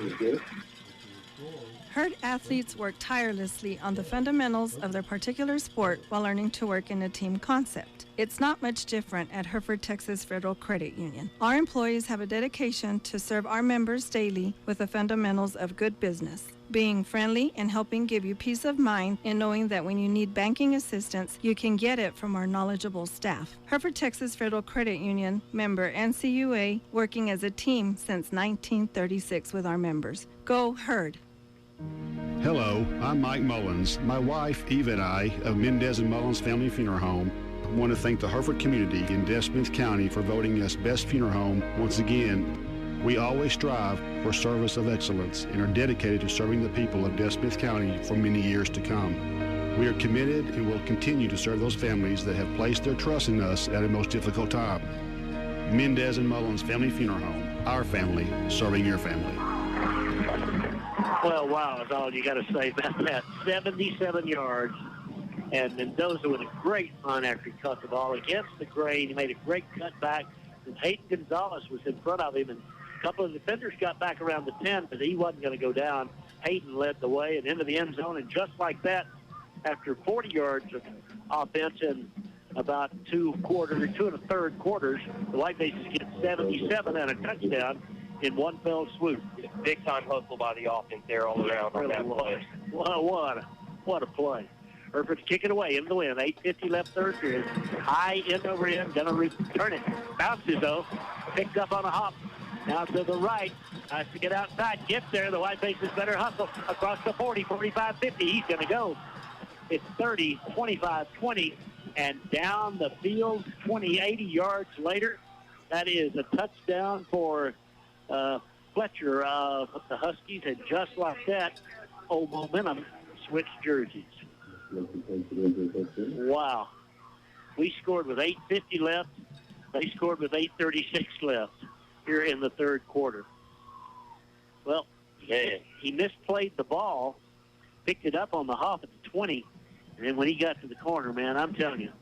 Herd athletes work tirelessly on the fundamentals of their particular sport while learning to work in a team concept. It's not much different at Hereford Texas Federal Credit Union. Our employees have a dedication to serve our members daily with the fundamentals of good business, being friendly and helping give you peace of mind in knowing that when you need banking assistance, you can get it from our knowledgeable staff. Hereford Texas Federal Credit Union, member NCUA, working as a team since 1936 with our members. Go Herd. Hello, I'm Mike Mullins. My wife, Eva, and I, of Mendez and Mullins Family Funeral Home, want to thank the Hereford community in Des Smith County for voting us Best Funeral Home once again. We always strive for service of excellence and are dedicated to serving the people of Des Smith County for many years to come. We are committed and will continue to serve those families that have placed their trust in us at a most difficult time. Mendez and Mullins Family Funeral Home, our family serving your family. Well, wow, that's all you got to say about that. 77 yards. And Mendoza with a great run after he caught the ball against the grain. He made a great cutback. And Hayden Gonzalez was in front of him. And a couple of defenders got back around the 10, but he wasn't going to go down. Hayden led the way and into the end zone. And just like that, after 40 yards of offense and about 2 1/3 quarters, the Whitefaces get 77 and a touchdown in one fell swoop. Big time hustle by the offense there all around on that play. What a play. Hereford's kicking away into the wind. 8:50 left, third period. High end over end. Going to return it. Bounces, though. Picked up on a hop. Now to the right. Has to get outside. Gets there. The Whitefaces better hustle across the 40, 45, 50. He's going to go. It's 30, 25, 20, and down the field 20, 80 yards later. That is a touchdown for Fletcher of the Huskies. And just like that, old momentum switched jerseys. Wow. We scored with 8:50 left. They scored with 8:36 left here in the third quarter. Well, he misplayed the ball, picked it up on the hop at the 20, and then when he got to the corner, man, I'm telling you,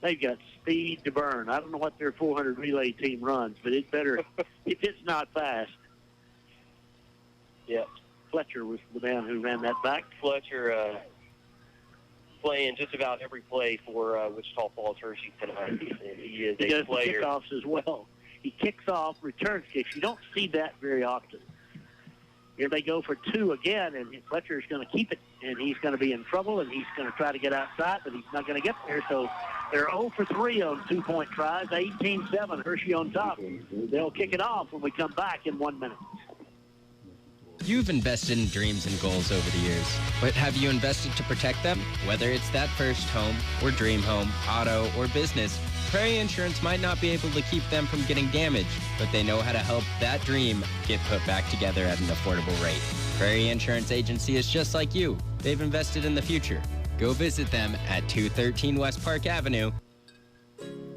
they've got speed to burn. I don't know what their 400 relay team runs, but it better, if it's not fast. Yeah. Fletcher was the man who ran that back. Fletcher playing just about every play for Wichita Falls Hershey tonight. He is a player. He does kickoffs as well. He kicks off, returns kicks. You don't see that very often. Here they go for 2 again, and Fletcher's going to keep it, and he's going to be in trouble, and he's going to try to get outside, but he's not going to get there. So they're 0 for 3 on 2-point tries, 18-7, Hershey on top. They'll kick it off when we come back in 1 minute. You've invested in dreams and goals over the years, but have you invested to protect them? Whether it's that first home or dream home, auto, or business, Prairie Insurance might not be able to keep them from getting damaged, but they know how to help that dream get put back together at an affordable rate. Prairie Insurance Agency is just like you. They've invested in the future. Go visit them at 213 West Park Avenue.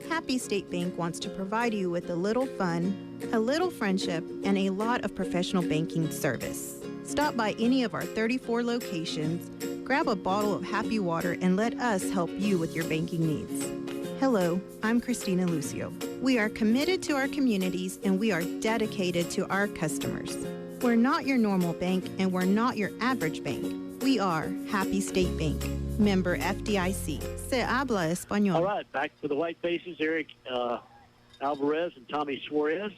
Happy State Bank wants to provide you with a little fun, a little friendship, and a lot of professional banking service. Stop by any of our 34 locations, grab a bottle of Happy Water, and let us help you with your banking needs. Hello, I'm Christina Lucio. We are committed to our communities and we are dedicated to our customers. We're not your normal bank and we're not your average bank. We are Happy State Bank, member FDIC. Se habla español. All right, back to the Whitefaces, Eric Alvarez and Tommy Suarez,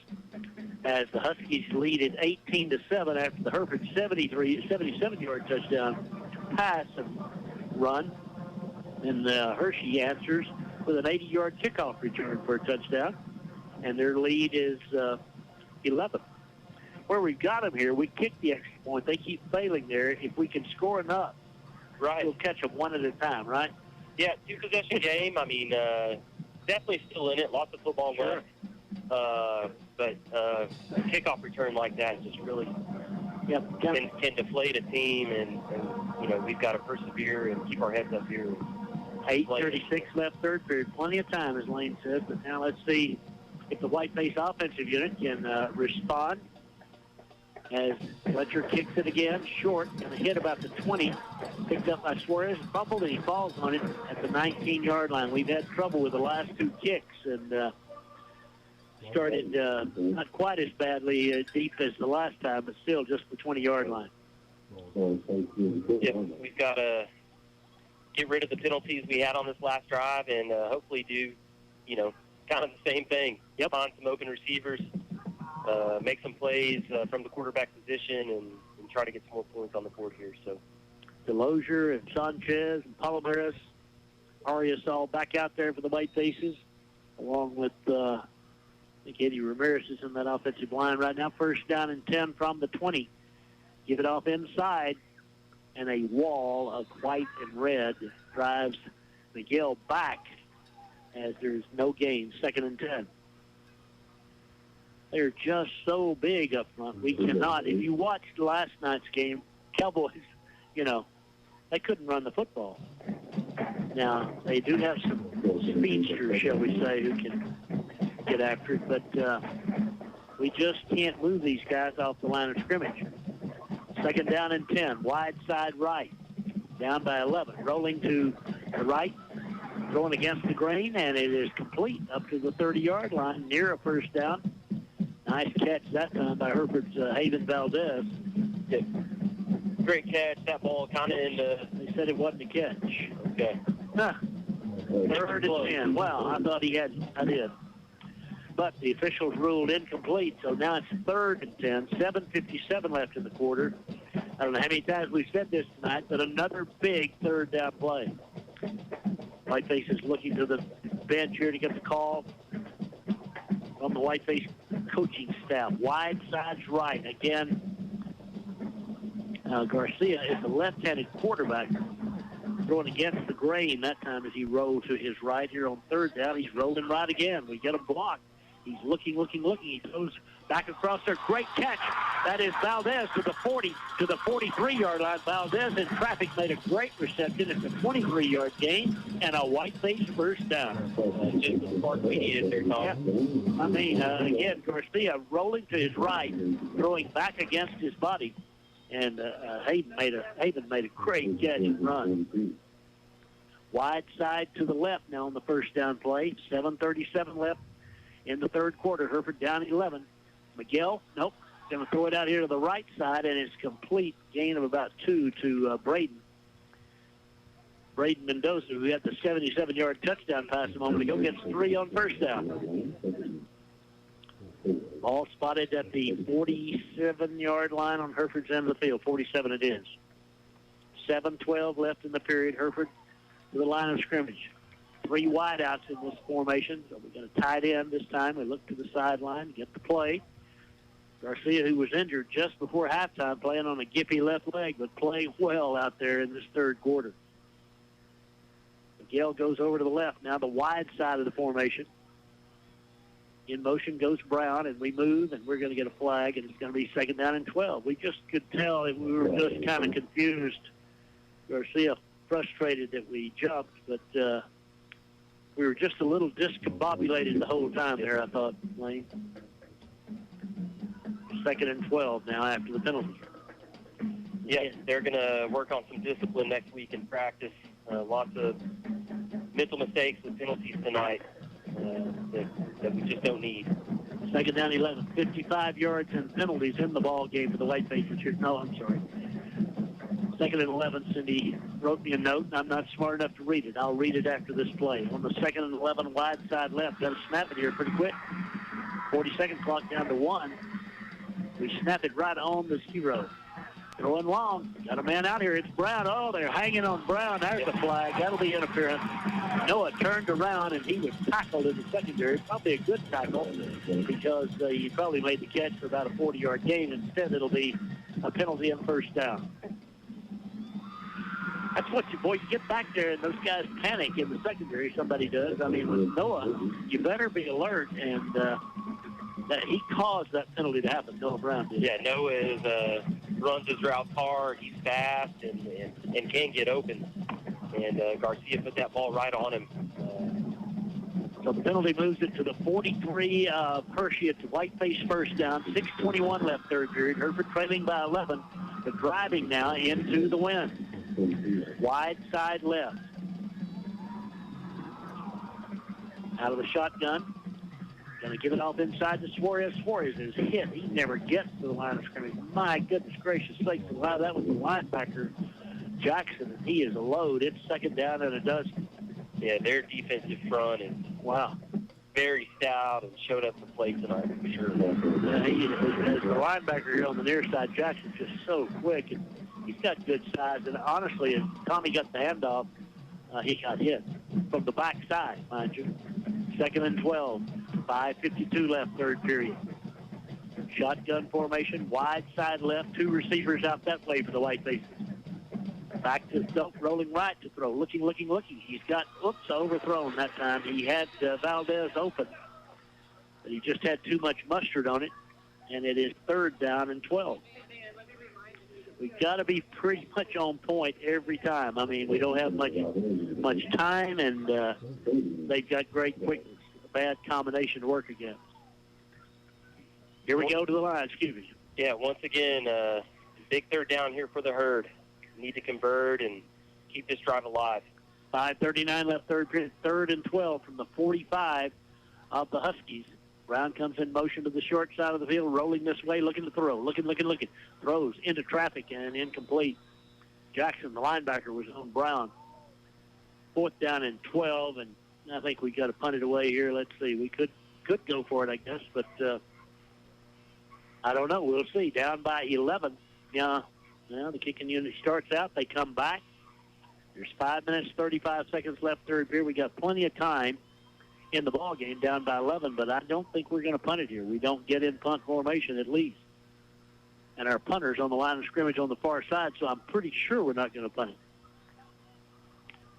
as the Huskies lead at 18-7 after the Hereford 77-yard touchdown pass and run. And Hirschi answers with an 80-yard kickoff return for a touchdown, and their lead is 11. Where we've got them here, we kick the extra point. They keep failing there. If we can score enough, right, we'll catch them one at a time, right? Yeah, two-possession game. I mean, definitely still in it. Lots of football left. But a kickoff return like that just really can deflate a team, and we've got to persevere and keep our heads up here. 8:36 left third period. Plenty of time, as Lane said. But now let's see if the Whiteface offensive unit can respond. As Fletcher kicks it again, short, and a hit about the 20. Picked up by Suarez, fumbled, and he falls on it at the 19-yard line. We've had trouble with the last two kicks, and started not quite as badly deep as the last time, but still just the 20-yard line. Yeah, we've got to get rid of the penalties we had on this last drive and hopefully do, kind of the same thing. Find some open receivers, make some plays from the quarterback position, and try to get some more points on the board here. So, Delosier and Sanchez and Palomares, Arias all back out there for the Whitefaces, along with I think Eddie Ramirez is in that offensive line right now. First down and 10 from the 20. Give it off inside, and a wall of white and red drives Miguel back as there's no gain. Second and 10. They're just so big up front. We cannot. If you watched last night's game, Cowboys, they couldn't run the football. Now, they do have some speedsters, shall we say, who can get after it, but we just can't move these guys off the line of scrimmage. Second down and 10, wide side right, down by 11, rolling to the right, throwing against the grain, and it is complete up to the 30-yard line, near a first down. Nice catch that time by Hereford's Haven Valdez. Yeah. Great catch. That ball kind of in the... They said it wasn't a catch. Okay. Third and 10. Well, I thought he had. I did. But the officials ruled incomplete, so now it's third and 10. 7:57 left in the quarter. I don't know how many times we've said this tonight, but another big third down play. Whiteface is looking to the bench here to get the call from the Whiteface coaching staff. Wide sides right. Again, Garcia is the left-handed quarterback throwing against the grain that time as he rolled to his right here on third down. He's rolling right again. We get a block. He's looking. He throws back across there. Great catch. That is Valdez to the 40, to the 43-yard line. Valdez in traffic made a great reception. It's a 23-yard gain and a Whiteface first down. Just the spark we needed there, Tom. I mean, again, Garcia rolling to his right, throwing back against his body. And Haven made a great catch and run. Wide side to the left now on the first down play. 7:37 left in the third quarter. Hereford down 11. Miguel, nope, going to throw it out here to the right side, and it's complete. Gain of about 2 to Braden. Braden Mendoza, who had the 77-yard touchdown pass a moment ago, gets 3 on first down. Ball spotted at the 47-yard line on Hereford's end of the field. 47 it is. 7:12 left in the period. Hereford to the line of scrimmage. 3 wideouts in this formation. So we're going to tie it in this time. We look to the sideline, get the play. Garcia, who was injured just before halftime, playing on a gippy left leg, but playing well out there in this third quarter. Miguel goes over to the left. Now the wide side of the formation. In motion goes Brown, and we move, and we're going to get a flag, and it's going to be second down and 12. We just could tell that we were just kind of confused. Garcia frustrated that we jumped, but we were just a little discombobulated the whole time there, I thought, Lane. Second and 12 now after the penalty. Yeah, they're going to work on some discipline next week in practice. Lots of mental mistakes with penalties tonight that we just don't need. Second down 11, 55 yards and penalties in the ball game for the Whitefaces here. No, I'm sorry. Second and 11, Cindy wrote me a note, and I'm not smart enough to read it. I'll read it after this play. On the second and 11, wide side left. Got to snap it here pretty quick. 40-second clock down to 1. We snap it right on the 0. Throwing long. Got a man out here. It's Brown. Oh, they're hanging on Brown. There's the flag. That'll be interference. Noah turned around, and he was tackled in the secondary. Probably a good tackle because he probably made the catch for about a 40-yard gain. Instead, it'll be a penalty and first down. That's what you get back there, and those guys panic in the secondary. Somebody does. I mean, with Noah, you better be alert, and that he caused that penalty to happen. Noah Brown did. Yeah, Noah runs his route hard. He's fast and can get open. And Garcia put that ball right on him. So the penalty moves it to the 43 of Hershey. It's Whiteface first down. 6:21 left third period. Hereford trailing by 11. But driving now into the win. Wide side left. Out of the shotgun. Going to give it off inside to Suarez. Suarez is hit. He never gets to the line of scrimmage. My goodness gracious sakes. Wow, that was the linebacker, Jackson, and he is a load. It's second down and a dozen. Yeah, their defensive front is very stout and showed up to play tonight for sure. Yeah, he is. As the linebacker here on the near side, Jackson's just so quick, and he's got good size. And honestly, as Tommy got the handoff, he got hit from the back side, mind you. Second and 12. 5:52 left third period. Shotgun formation, wide side left. 2 receivers out that way for the Whitefaces. Back to Stoke, rolling right to throw. Looking. He's got, overthrown that time. He had Valdez open, but he just had too much mustard on it, and it is third down and 12. We've got to be pretty much on point every time. I mean, we don't have much time, and they've got great quickness. Bad combination to work against. Here we go to the line. Excuse me. Yeah, once again, big third down here for the Herd. Need to convert and keep this drive alive. 5:39 left third period. 3rd and 12 from the 45 of the Huskies. Brown comes in motion to the short side of the field, rolling this way, looking to throw. Looking. Throws into traffic and incomplete. Jackson, the linebacker, was on Brown. 4th down and 12, and I think we got to punt it away here. Let's see. We could go for it, I guess, but I don't know. We'll see. Down by 11. Yeah. Now the kicking unit starts out. They come back. There's 5 minutes, 35 seconds left third period. We got plenty of time in the ball game, down by 11, but I don't think we're going to punt it here. We don't get in punt formation at least. And our punter's on the line of scrimmage on the far side, so I'm pretty sure we're not going to punt it.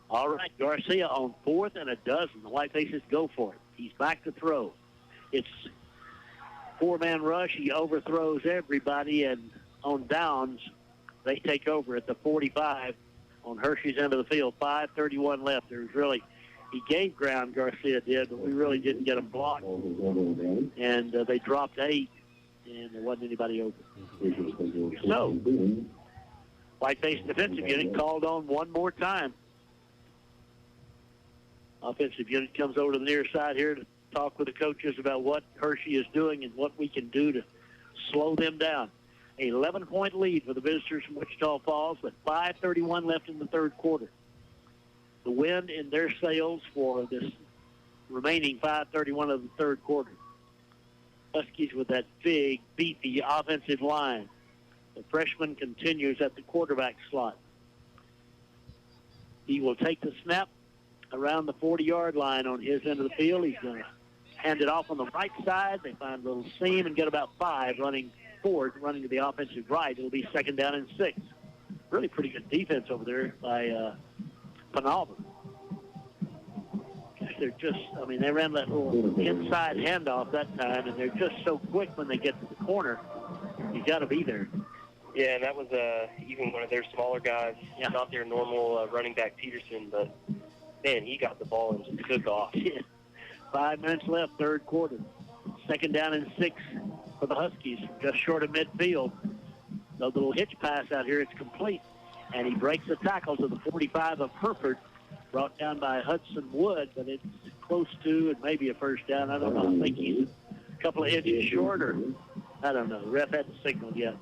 All right, Garcia on 4th and a dozen. The Whitefaces go for it. He's back to throw. It's 4-man rush. He overthrows everybody, and on downs, they take over at the 45 on Hershey's end of the field. 5:31 left. He gained ground, Garcia did, but we really didn't get him blocked. And they dropped 8, and there wasn't anybody open. So, Whiteface defensive unit called on one more time. Offensive unit comes over to the near side here to talk with the coaches about what Hershey is doing and what we can do to slow them down. 11-point lead for the visitors from Wichita Falls with 5:31 left in the third quarter. The wind in their sails for this remaining 5:31 of the third quarter. Huskies with that big, beefy offensive line. The freshman continues at the quarterback slot. He will take the snap around the 40-yard line on his end of the field. He's going to hand it off on the right side. They find a little seam and get about 5 running forward, running to the offensive right. It'll be second down and 6. Really pretty good defense over there by Penalva. They're just, they ran that little inside handoff that time, and they're just so quick when they get to the corner. You got to be there. Yeah, and that was even one of their smaller guys. Yeah. Not their normal running back Peterson, but man, he got the ball and just took off. Yeah. 5 minutes left, third quarter. Second down and 6 for the Huskies, just short of midfield. The little hitch pass out here, it's complete. And he breaks the tackle to the 45 of Hereford. brought down by Hudson Wood, but it's close to and maybe a first down. I don't know. I think he's a couple of inches short, or I don't know. Ref hadn't signaled yet.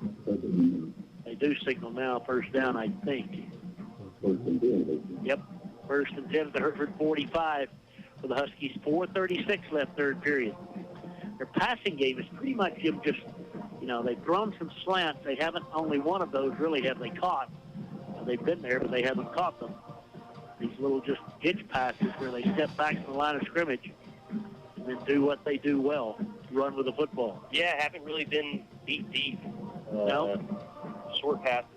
They do signal now, first down, I think. Yep, first and 10 at the Hereford 45 for the Huskies. 4:36 left, third period. Their passing game is pretty much just, they've thrown some slants. They haven't, only one of those really have they caught. They've been there, but they haven't caught them. These little just hitch passes where they step back to the line of scrimmage and then do what they do well, run with the football. Yeah, haven't really been deep. No. Short passes.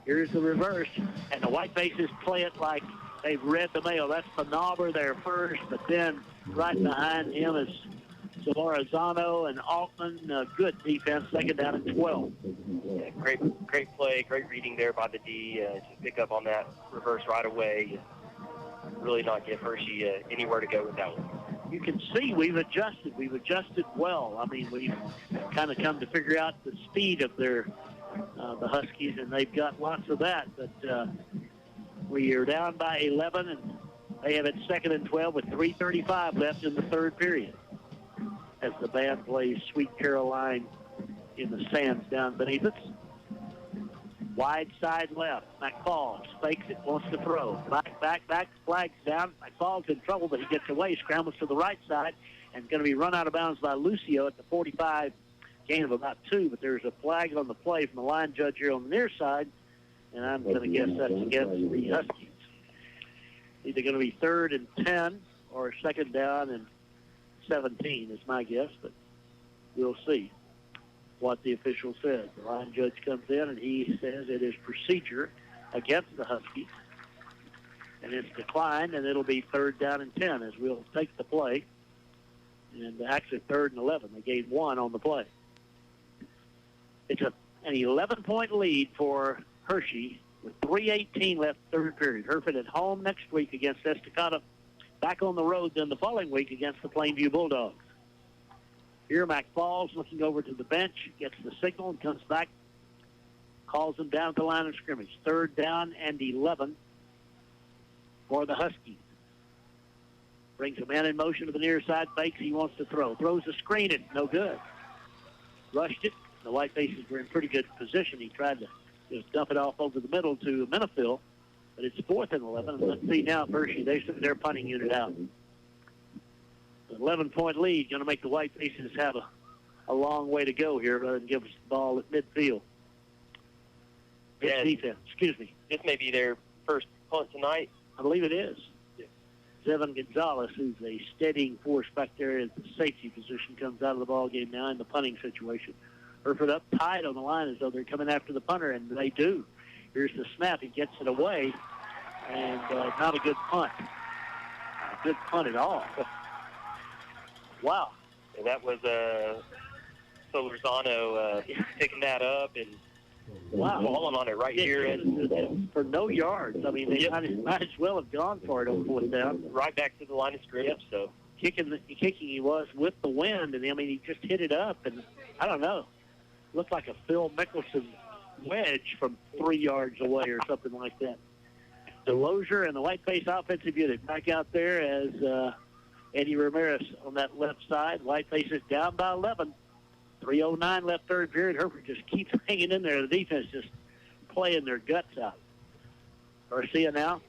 Here's the reverse, and the Whitefaces play it like they've read the mail. That's Penauber there first, but then right behind him is Solorzano and Altman. Good defense, second down and 12. Yeah, great play, great reading there by the D. Just pick up on that reverse right away. Really not give Hirschi anywhere to go with that one. You can see we've adjusted. We've adjusted well. I mean, we've kind of come to figure out the speed of their the Huskies, and they've got lots of that. But we are down by 11, and they have it second and 12 with 3:35 left in the third period as the band plays Sweet Caroline in the sands down beneath us. Wide side left. McFalls fakes it, wants to throw. Back, flags down. McFalls in trouble, but he gets away, scrambles to the right side, and going to be run out of bounds by Lucio at the 45, gain of about 2, but there's a flag on the play from the line judge here on the near side, and I'm going to guess that's against the Huskies. Either going to be 3rd and 10 or second down and 17 is my guess, but we'll see what the official says. The line judge comes in, and he says it is procedure against the Huskies, and it's declined, and it'll be 3rd down and 10 as we'll take the play, and actually 3rd and 11. They gained 1 on the play. It's an 11-point lead for Hirschi with 3:18 left, third period. Hereford at home next week against Estacada, back on the road then the following week against the Plainview Bulldogs. Here, McFalls looking over to the bench, gets the signal and comes back, calls them down at the line of scrimmage. 3rd down and 11 for the Huskies. Brings a man in motion to the near side, fakes, he wants to throw. Throws a screen, it's no good. Rushed it. The Whitefaces were in pretty good position. He tried to just dump it off over the middle to Menifil, but it's 4th and 11. And let's see now, Hirschi, they sent their punting unit out. 11-point lead, going to make the Whitefaces have a long way to go here rather than give us the ball at midfield. Yeah, defense, excuse me. This may be their first punt tonight. I believe it is. Yeah. Zevon Gonzalez, who's a steadying force back there at the safety position, comes out of the ball game now in the punting situation. Hereford up tight on the line as though they're coming after the punter, and they do. Here's the snap. He gets it away, and not a good punt. Not a good punt at all. Wow. And that was Solorzano picking that up and falling on it right here. For no yards. I mean, they might as well have gone for it on 4th down. Right back to the line of scrimmage. So kicking he was with the wind, and I mean, he just hit it up, and I don't know. Looked like a Phil Mickelson wedge from 3 yards away or something like that. DeLozier and the Whiteface offensive unit back out there as Eddie Ramirez on that left side. Whitefaces down by 11. 3:09 left, third period. Hereford just keeps hanging in there. The defense just playing their guts out. Garcia now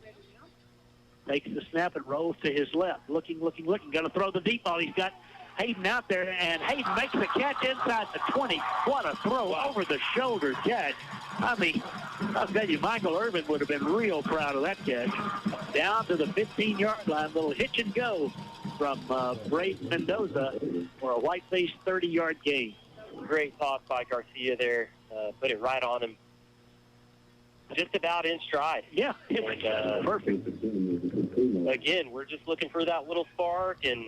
takes the snap and rolls to his left. Looking. Going to throw the deep ball. He's got Hayden out there, and Hayden makes the catch inside the 20. What a throw, over the shoulder catch. I mean, I'll tell you, Michael Irvin would have been real proud of that catch. Down to the 15-yard line, little hitch and go from Braden Mendoza for a Whiteface 30-yard gain. Great toss by Garcia there. Put it right on him. Just about in stride. Yeah, it was perfect. Again, we're just looking for that little spark, and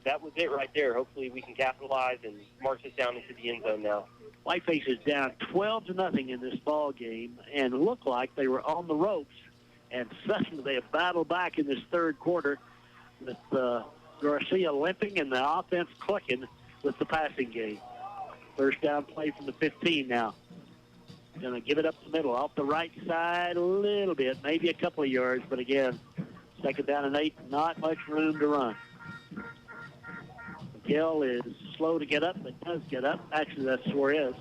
that was it right there. Hopefully we can capitalize and march this down into the end zone now. Whiteface is down 12-0 in this ball game and looked like they were on the ropes, and suddenly they have battled back in this third quarter with Garcia limping and the offense clicking with the passing game. First down play from the 15 now. Going to give it up the middle, off the right side a little bit, maybe a couple of yards, but again, Second down and 8, not much room to run. Miguel is slow to get up, but does get up. Actually, that's Suarez.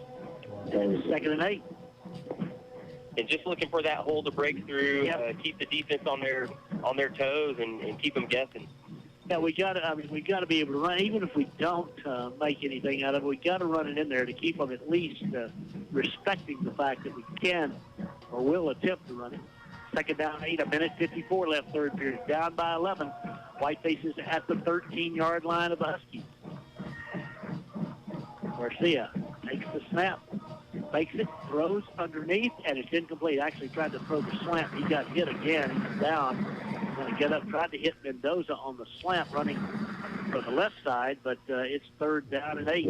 And it's 2nd and 8. And just looking for that hole to break through, keep the defense on their toes, and keep them guessing. Yeah, we got to be able to run, even if we don't make anything out of it. We got to run it in there to keep them at least respecting the fact that we can or will attempt to run it. Second down 8, 1:54 left, third period. Down by 11. Whitefaces at the 13-yard line of the Huskies. Garcia takes the snap, fakes it, throws underneath, and it's incomplete. Actually tried to throw the slant. He got hit again. He's down. Going to get up, tried to hit Mendoza on the slant running from the left side, but it's 3rd down and 8.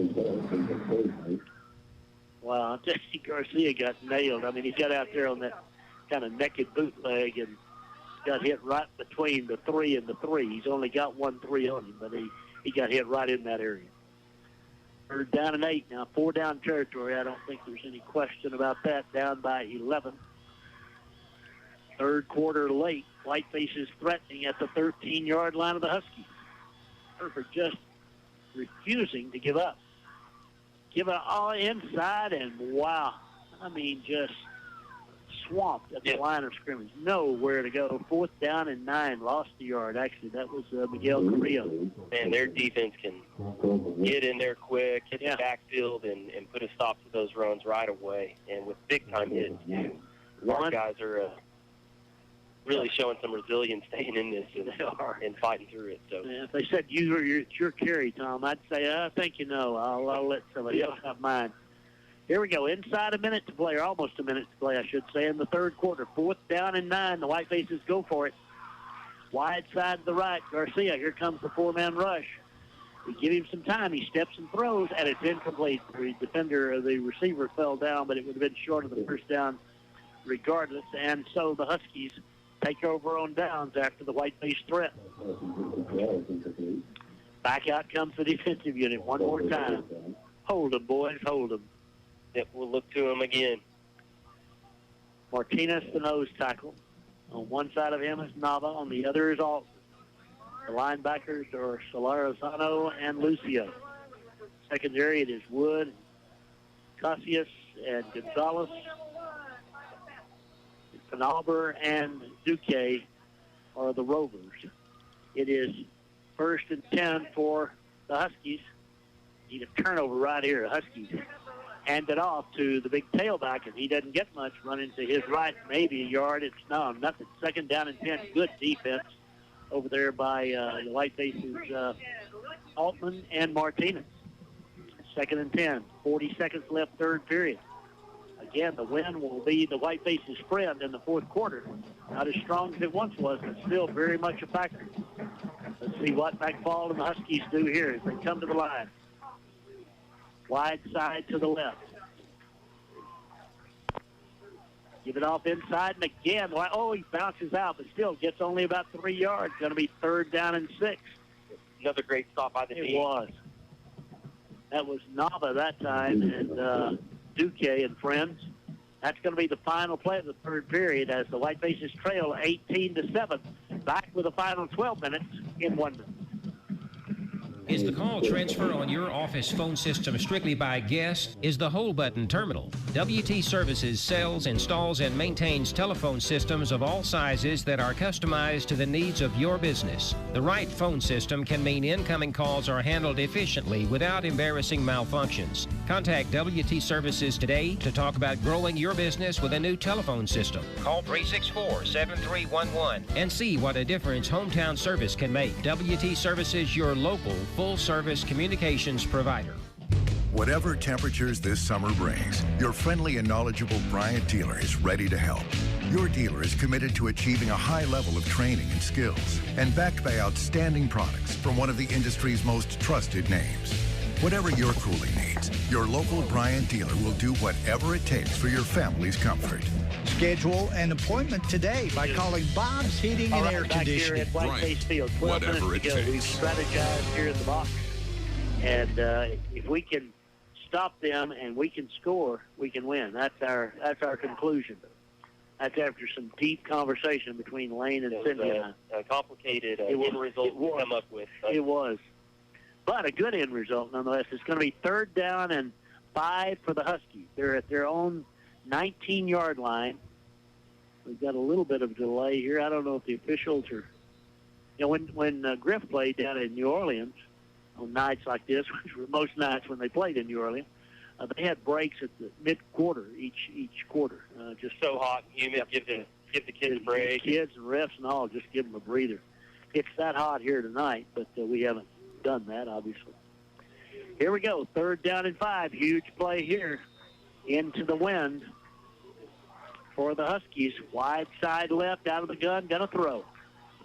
Wow, I'll tell you, Garcia got nailed. I mean, he got out there on that kind of naked bootleg and got hit right between the 3 and the 3. He's only got 1 3 on him, but he got hit right in that area. 3rd down and 8. Now 4 down territory. I don't think there's any question about that. Down by 11. Third quarter late. Whitefaces threatening at the 13-yard line of the Huskies. Hereford just refusing to give up. Give it all inside, and wow. I mean, just swamped at the line of scrimmage. Nowhere to go. 4th down and 9. Lost the yard. Actually, that was Miguel Carrillo. Man, their defense can get in there quick, hit the backfield, and put a stop to those runs right away. And with big-time hits, too. Our guys are really showing some resilience staying in this and fighting through it. So if they said it's your carry, Tom, I'd say, I think I'll let somebody else have mine. Here we go. Inside a minute to play, or almost a minute to play, I should say, in the third quarter. 4th down and 9. The Whitefaces go for it. Wide side to the right. Garcia, here comes the 4-man rush. We give him some time. He steps and throws, and it's incomplete. The receiver fell down, but it would have been short of the first down regardless. And so the Huskies take over on downs after the Whiteface threat. Back out comes the defensive unit one more time. Hold them, boys, hold them. Yep, we'll look to him again. Martinez, the nose tackle. On one side of him is Nava. On the other is Alton. The linebackers are Solarizano and Lucio. Secondary, it is Wood, Cassius, and Gonzalez. Penalber and Duque are the Rovers. It is 1st and 10 for the Huskies. Need a turnover right here. Huskies hand it off to the big tailback, and he doesn't get much. Running to his right, maybe a yard. It's nothing. 2nd down and 10. Good defense over there by the Whitefaces, Altman and Martinez. 2nd and 10. 40 seconds left, third period. Again, the win will be the Whitefaces' friend in the fourth quarter. Not as strong as it once was, but still very much a factor. Let's see what McFall and the Huskies do here as they come to the line. Wide side to the left. Give it off inside, and again, he bounces out, but still gets only about 3 yards. Going to be 3rd down and 6. Another great stop by the team. It was. That was Nava that time, and Duque and friends. That's going to be the final play of the third period as the Whitefaces trail 18-7. Back with the final 12 minutes in 1 minute. Is the call transfer on your office phone system strictly by guest? Is the Hold Button terminal? WT Services sells, installs, and maintains telephone systems of all sizes that are customized to the needs of your business. The right phone system can mean incoming calls are handled efficiently without embarrassing malfunctions. Contact WT Services today to talk about growing your business with a new telephone system. Call 364-7311 and see what a difference hometown service can make. WT Services, your local full-service communications provider. Whatever temperatures this summer brings, your friendly and knowledgeable Bryant dealer is ready to help. Your dealer is committed to achieving a high level of training and skills and backed by outstanding products from one of the industry's most trusted names. Whatever your cooling needs, your local Bryant dealer will do whatever it takes for your family's comfort. Schedule an appointment today by calling Bob's Heating and Air Conditioning. Here at Whiteface Field, 12 minutes to go. We've strategized here in the box, and if we can stop them and we can score, we can win. That's our conclusion. That's after some deep conversation between Lane and Cindy and I. A complicated end result to come up with. It was. But a good end result, nonetheless. It's going to be 3rd down and 5 for the Huskies. They're at their own 19-yard line. We've got a little bit of delay here. I don't know if the officials are... You know, when Griff played down in New Orleans, on nights like this, which were most nights when they played in New Orleans, they had breaks at the mid-quarter, each quarter. Just so hot and humid, give the kids a break. Kids and refs and all, just give them a breather. It's that hot here tonight, but we haven't done that, obviously. Here we go, 3rd down and 5. Huge play here into the wind for the Huskies. Wide side left, out of the gun, going to throw.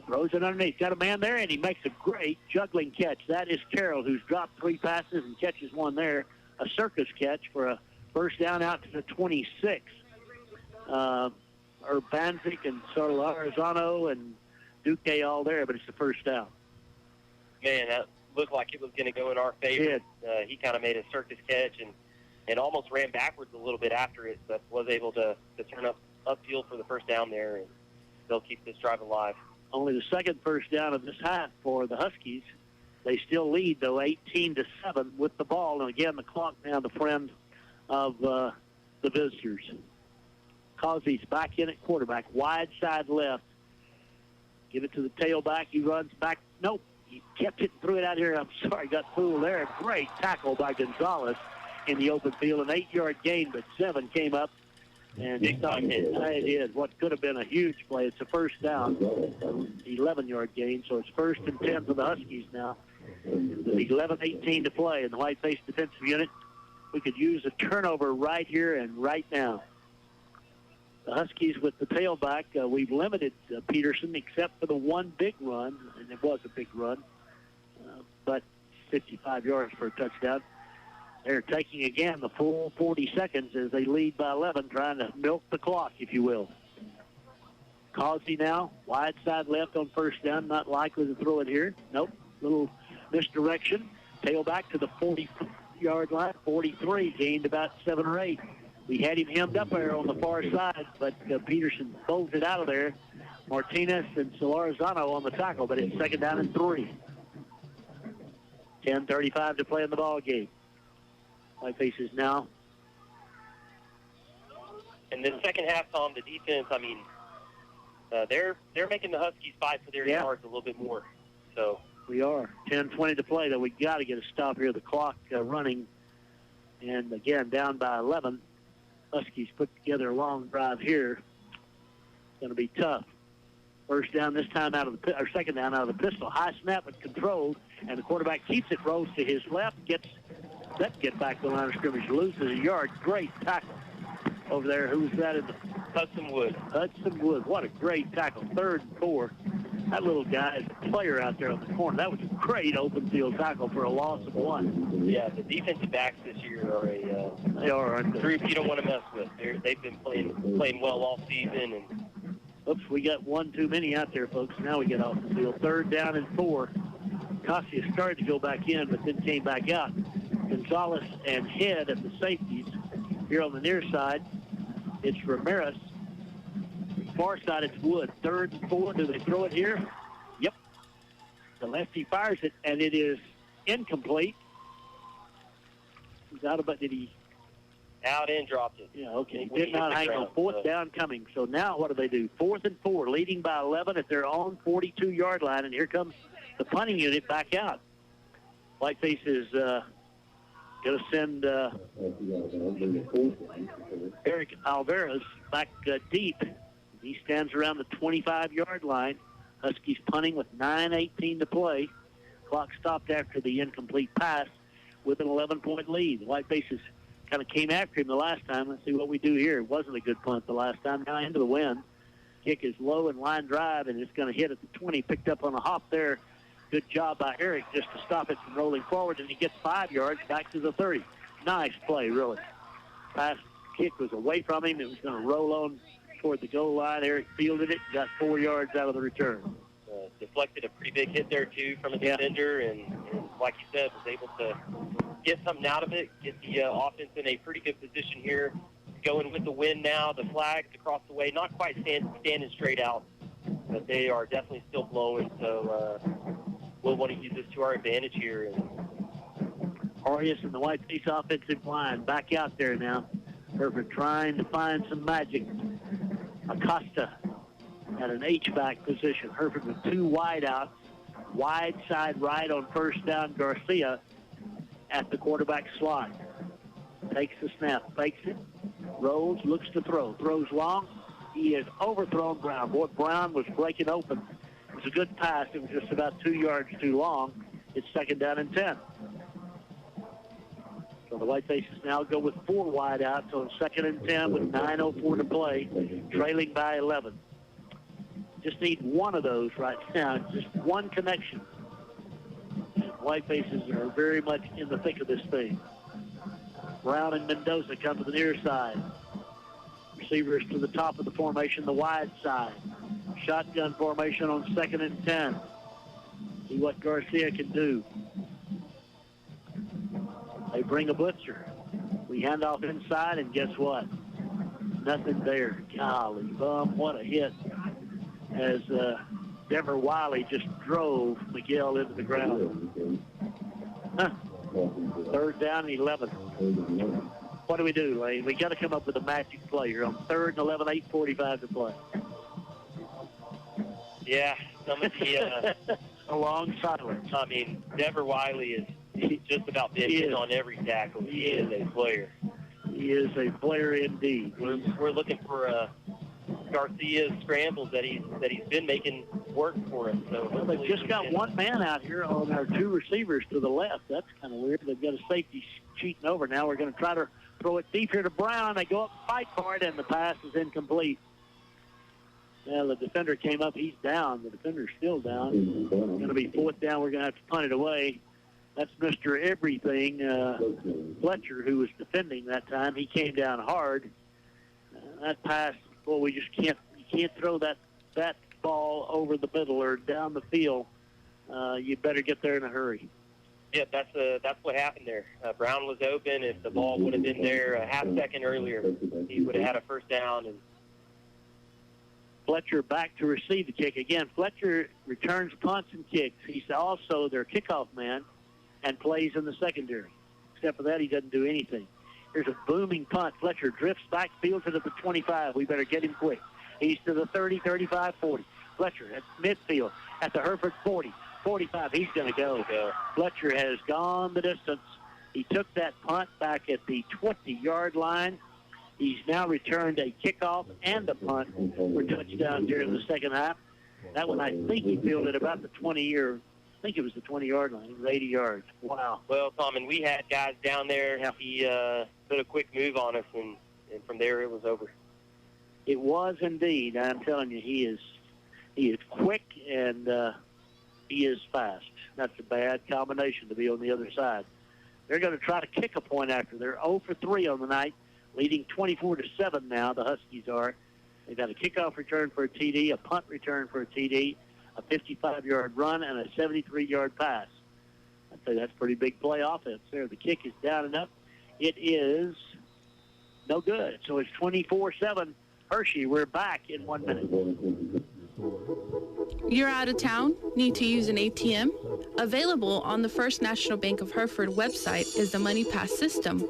Throws it underneath. Got a man there, and he makes a great juggling catch. That is Carroll, who's dropped 3 passes and catches one there. A circus catch for a first down out to the 26. Urbanzik and Solarzano and Duque all there, but it's the first down. Man, that looked like it was going to go in our favor. He kind of made a circus catch and almost ran backwards a little bit after it, but was able to turn upfield for the first down there, and they'll keep this drive alive. Only the second first down of this half for the Huskies. They still lead, though, 18-7 with the ball. And, again, the clock now the friend of the visitors. Causey's back in at quarterback, wide side left. Give it to the tailback. He runs back. Nope. He kept it and threw it out here. I'm sorry, got fooled there. Great tackle by Gonzalez in the open field. An 8-yard gain, but 7 came up. And it is what could have been a huge play. It's a first down, 11-yard gain, so it's 1st and 10 for the Huskies now. 11-18 to play in the Whiteface defensive unit. We could use a turnover right here and right now. The Huskies with the tailback, we've limited Peterson except for the one big run, and it was a big run, but 55 yards for a touchdown. They're taking, again, the full 40 seconds as they lead by 11, trying to milk the clock, if you will. Causey now, wide side left on first down, not likely to throw it here. Nope, little misdirection. Tailback to the 40-yard line, 43, gained about 7 or 8. We had him hemmed up there on the far side, but Peterson folds it out of there. Martinez and Solarzano on the tackle, but it's 2nd down and 3. 10:35 to play in the ball game. Whitefaces now. In the second half, Tom, the defense, I mean, they're making the Huskies fight for their yards a little bit more. So we are. 10:20 to play, though. We got to get a stop here. The clock running. And, again, down by 11. Huskies put together a long drive here. It's going to be tough. First down this time out of the or second down out of the pistol. High snap but controlled, and the quarterback keeps it, rolls to his left, gets back to the line of scrimmage, loses a yard. Great tackle over there. Who's that in the Hudson Wood? Hudson Wood. What a great tackle. 3rd and 4. That little guy is a player out there on the corner. That was a great open field tackle for a loss of 1. Yeah, the defensive backs this year are a group you don't want to mess with. They've been playing well all season. And oops, we got 1 too many out there, folks. Now we get off the field. 3rd down and 4. Cassius started to go back in, but then came back out. Gonzalez and Head at the safeties. Here on the near side, it's Ramirez. Far side, it's Wood. 3rd and 4. Do they throw it here? Yep. The lefty fires it, and it is incomplete. He's out of it. Did he? Out and dropped it. Yeah, okay. Did not hang on. 4th down coming. So now what do? 4th and 4, leading by 11 at their own 42-yard line, and here comes the punting unit back out. Whiteface is going to send Eric Alvarez back deep. He stands around the 25-yard line. Huskies punting with 9:18 to play. Clock stopped after the incomplete pass with an 11-point lead. The Whitefaces kind of came after him the last time. Let's see what we do here. It wasn't a good punt the last time. Now into the wind. Kick is low and line drive, and it's going to hit at the 20. Picked up on a hop there. Good job by Eric just to stop it from rolling forward, and he gets 5 yards back to the 30. Nice play, really. Pass kick was away from him. It was going to roll on toward the goal line. Eric fielded it, got 4 yards out of the return. Deflected a pretty big hit there, too, from a defender, and like you said, was able to get something out of it, get the offense in a pretty good position here going with the wind now. The flags across the way, not quite standing straight out, but they are definitely still blowing. So we'll want to use this to our advantage here. Arias and the Whiteface offensive line back out there now. Hereford trying to find some magic. Acosta at an H-back position. Hereford with two wide outs. Wide side right on first down. Garcia at the quarterback slot. Takes the snap, fakes it, rolls, looks to throw. Throws long. He has overthrown Brown. Boy, Brown was breaking open. It was a good pass. It was just about 2 yards too long. It's 2nd down and 10. So the Whitefaces now go with 4 wide outs on 2nd and 10 with 9:04 to play, trailing by 11. Just need one of those right now, just one connection. And Whitefaces are very much in the thick of this thing. Brown and Mendoza come to the near side. Receivers to the top of the formation, the wide side. Shotgun formation on 2nd and 10. See what Garcia can do. They bring a blitzer. We hand off inside, and guess what? Nothing there. Golly bum, what a hit. As Denver Wiley just drove Miguel into the ground. 3rd down and 11. What do we do, Lane? We got to come up with a magic play here on 3rd and 11, 8:45 to play. Yeah, some of the a long silence. I mean, Denver Wiley is just about been on every tackle. He is a player. He is a player indeed. We're looking for Garcia's scrambles that he's been making work for us. So well, they've just got one man out here on our 2 receivers to the left. That's kind of weird. They've got a safety cheating over. Now we're going to try to throw it deep here to Brown. They go up and fight for it, and the pass is incomplete. Well, the defender came up. He's down. The defender's still down. It's going to be 4th down. We're going to have to punt it away. That's Mr. Everything, Fletcher, who was defending that time. He came down hard. That pass, boy, we just can't. You can't throw that ball over the middle or down the field. You better get there in a hurry. Yeah, that's what happened there. Brown was open. If the ball would have been there a half second earlier, he would have had a 1st down. And Fletcher back to receive the kick. Again, Fletcher returns punts and kicks. He's also their kickoff man and plays in the secondary. Except for that, he doesn't do anything. Here's a booming punt. Fletcher drifts back, fields it at the 25. We better get him quick. He's to the 30, 35, 40. Fletcher at midfield at the Hereford 40, 45. He's going to go. Fletcher has gone the distance. He took that punt back at the 20-yard line. He's now returned a kickoff and a punt for touchdowns during the second half. That one, I think he fielded about the 20-yard. I think it was the 20-yard line. It was 80 yards. Wow. Well, Tom, and we had guys down there. Yeah. He put a quick move on us, and from there it was over. It was indeed. I'm telling you, he is quick and he is fast. That's a bad combination to be on the other side. They're going to try to kick a point after. They're 0 for 3 on the night, leading 24-7 now. The Huskies are. They've got a kickoff return for a TD, a punt return for a TD, a 55-yard run, and a 73-yard pass. I'd say that's pretty big play offense there. The kick is down and up. It is no good. So it's 24-7. Hershey, we're back in 1 minute. You're out of town? Need to use an ATM? Available on the First National Bank of Hereford website is the Money Pass system.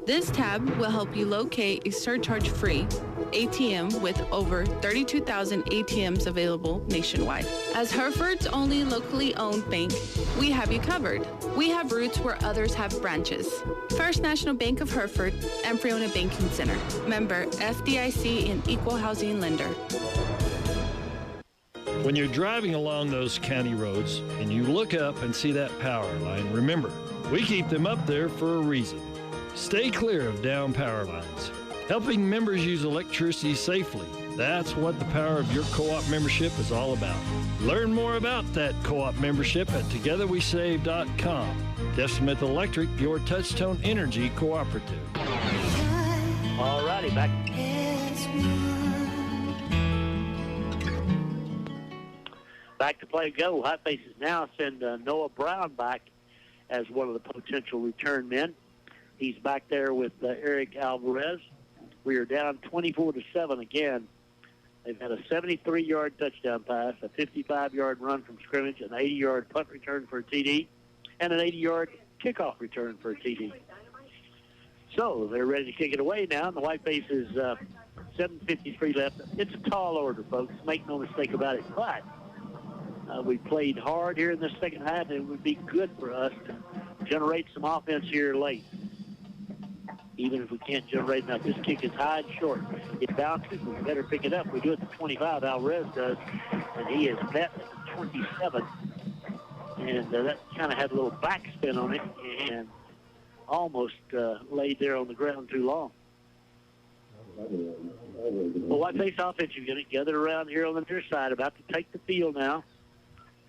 This tab will help you locate a surcharge-free ATM with over 32,000 ATMs available nationwide. As Hereford's only locally owned bank, we have you covered. We have roots where others have branches. First National Bank of Hereford, Embryona Banking Center. Member FDIC and Equal Housing Lender. When you're driving along those county roads and you look up and see that power line, remember, we keep them up there for a reason. Stay clear of down power lines. Helping members use electricity safely. That's what the power of your co-op membership is all about. Learn more about that co-op membership at togetherwesave.com. Decimate Electric, your touch-tone energy cooperative. All righty, back. Back to play go. Whitefaces now send Noah Brown back as one of the potential return men. He's back there with Eric Alvarez. We are down 24-7 again. They've had a 73-yard touchdown pass, a 55-yard run from scrimmage, an 80-yard punt return for a TD, and an 80-yard kickoff return for a TD. So they're ready to kick it away now, and the Whitefaces 7:53 left. It's a tall order, folks. Make no mistake about it. But we played hard here in the second half, and it would be good for us to generate some offense here late. Even if we can't generate enough, this kick is high and short. It bounces, we better pick it up. We do it at the 25, Alvarez does, and he is met at the 27. And that kind of had a little backspin on it and almost laid there on the ground too long. Well, Whiteface offensive unit gathered around here on the near side, about to take the field now.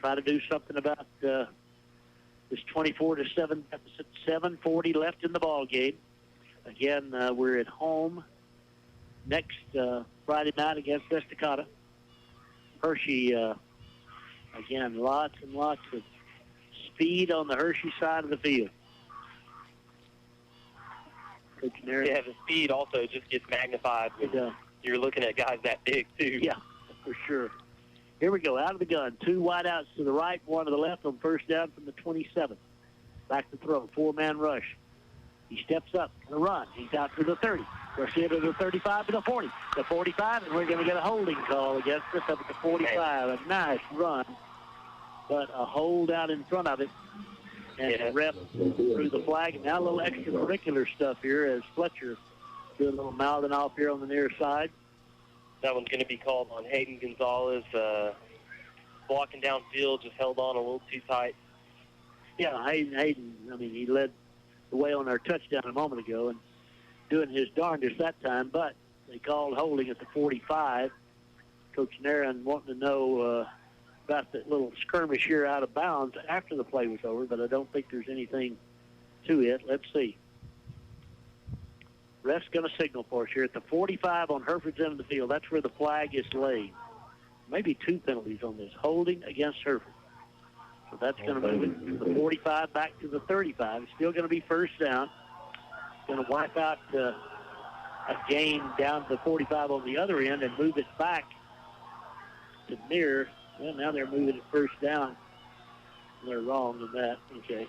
Try to do something about this 24-7 deficit. 7:40 left in the ball game. Again, we're at home next Friday night against Estacada. Hershey, again, lots and lots of speed on the Hershey side of the field. Yeah, the speed also just gets magnified when you're looking at guys that big, too. Yeah, for sure. Here we go, out of the gun. 2 wideouts to the right, 1 to the left on first down from the 27. Back to throw, 4-man rush. He steps up and a run. He's out to the 30. Garcia to the 35 to the 40. The 45, and we're going to get a holding call against us up at the 45. A nice run, but a hold out in front of it. And the ref threw the flag. And now a little extracurricular stuff here as Fletcher doing a little mouthing off here on the near side. That one's going to be called on Hayden Gonzalez. Blocking downfield, just held on a little too tight. Yeah, Hayden, I mean, he led the way on our touchdown a moment ago and doing his darndest that time, but they called holding at the 45. Coach Naran wanting to know about that little skirmish here out of bounds after the play was over, but I don't think there's anything to it. Let's see. Ref's going to signal for us here at the 45 on Hereford's end of the field. That's where the flag is laid. Maybe 2 penalties on this. Holding against Hereford. So that's going to move it from the 45 back to the 35. It's still going to be first down. Going to wipe out a gain down to the 45 on the other end and move it back to near. Well, now they're moving it first down. They're wrong in that. Okay.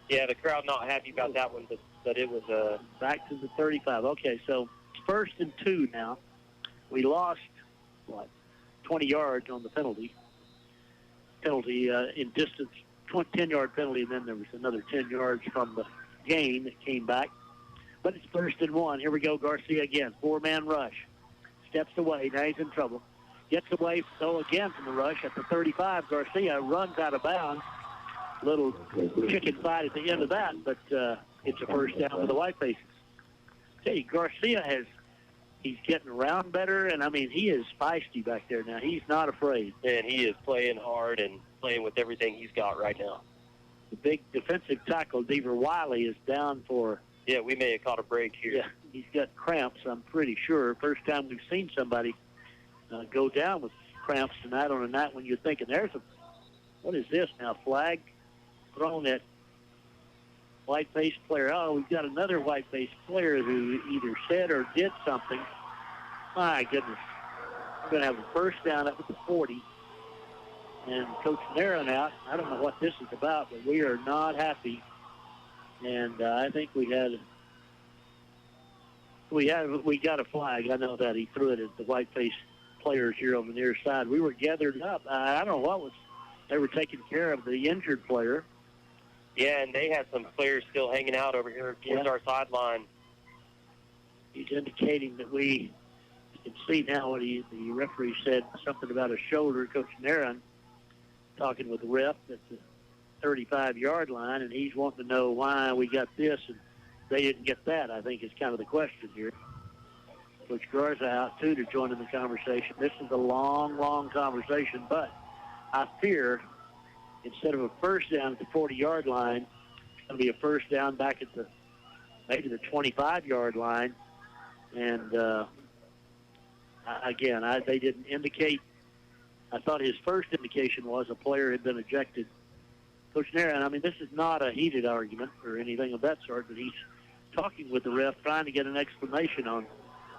Yeah, the crowd not happy about that one, but it was back to the 35. Okay, so it's 1st and 2 now. We lost, 20 yards on the penalty. In distance, 10-yard penalty, and then there was another 10 yards from the gain that came back. But it's 1st and 1. Here we go, Garcia again. 4-man rush. Steps away. Now he's in trouble. Gets away, though, again from the rush at the 35. Garcia runs out of bounds. Little chicken fight at the end of that, but it's a first down for the Whitefaces. Hey, Garcia he's getting around better, and, I mean, he is feisty back there now. He's not afraid. And he is playing hard and playing with everything he's got right now. The big defensive tackle, Deaver Wiley, is down for... Yeah, we may have caught a break here. Yeah, he's got cramps, I'm pretty sure. First time we've seen somebody go down with cramps tonight on a night when you're thinking, what is this now, flag thrown at Whiteface player. Oh, we've got another Whiteface player who either said or did something. My goodness. We're going to have a first down up at the 40. And Coach Naran out. I don't know what this is about, but we are not happy. And I think we got a flag. I know that he threw it at the Whiteface players here on the near side. We were gathered up. I don't know they were taking care of the injured player. Yeah, and they had some players still hanging out over here towards our sideline. He's indicating that you can see now what the referee said, something about a shoulder. Coach Naran talking with the ref at the 35-yard line, and he's wanting to know why we got this and they didn't get that, I think is kind of the question here. Coach Garza out, too, to join in the conversation. This is a long, long conversation, but I fear instead of a first down at the 40-yard line, it's going to be a first down back at maybe the 25-yard line. And, again, they didn't indicate. I thought his first indication was a player had been ejected. Coach Naran, I mean, this is not a heated argument or anything of that sort, but he's talking with the ref, trying to get an explanation on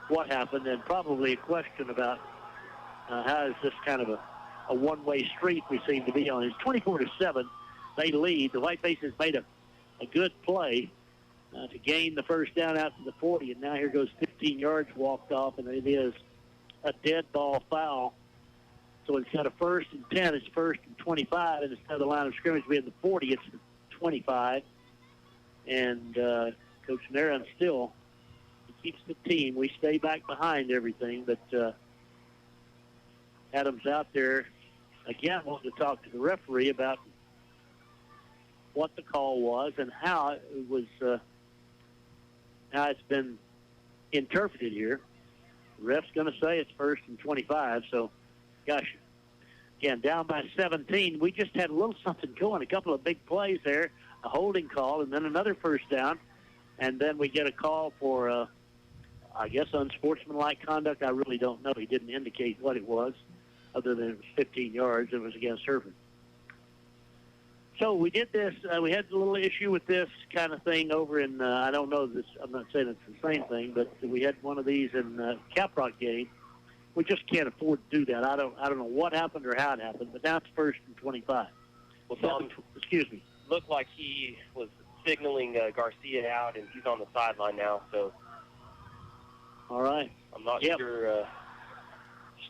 what happened, and probably a question about how is this kind of a one-way street we seem to be on. It's 24-7. They lead. The Whitefaces made a good play to gain the first down out to the 40, and now here goes 15 yards walked off, and it is a dead ball foul. So instead of 1st and 10, it's 1st and 25, and instead of the line of scrimmage being the 40, it's the 25. And Coach Naran still keeps the team. We stay back behind everything, but Adams out there again wanting to talk to the referee about what the call was and how it was, how it's been interpreted here. The ref's going to say it's 1st and 25, so gosh, again, down by 17. We just had a little something going, a couple of big plays there, a holding call, and then another first down, and then we get a call for, I guess, unsportsmanlike conduct. I really don't know. He didn't indicate what it was, other than it was 15 yards. It was against Hereford. So we did this. We had a little issue with this kind of thing over in, I don't know this, I'm not saying it's the same thing, but we had one of these in Caprock game. We just can't afford to do that. I don't know what happened or how it happened, but now it's 1st and 25. Well, Tom, excuse me. Looked like he was signaling Garcia out, and he's on the sideline now. So, all right. I'm not sure.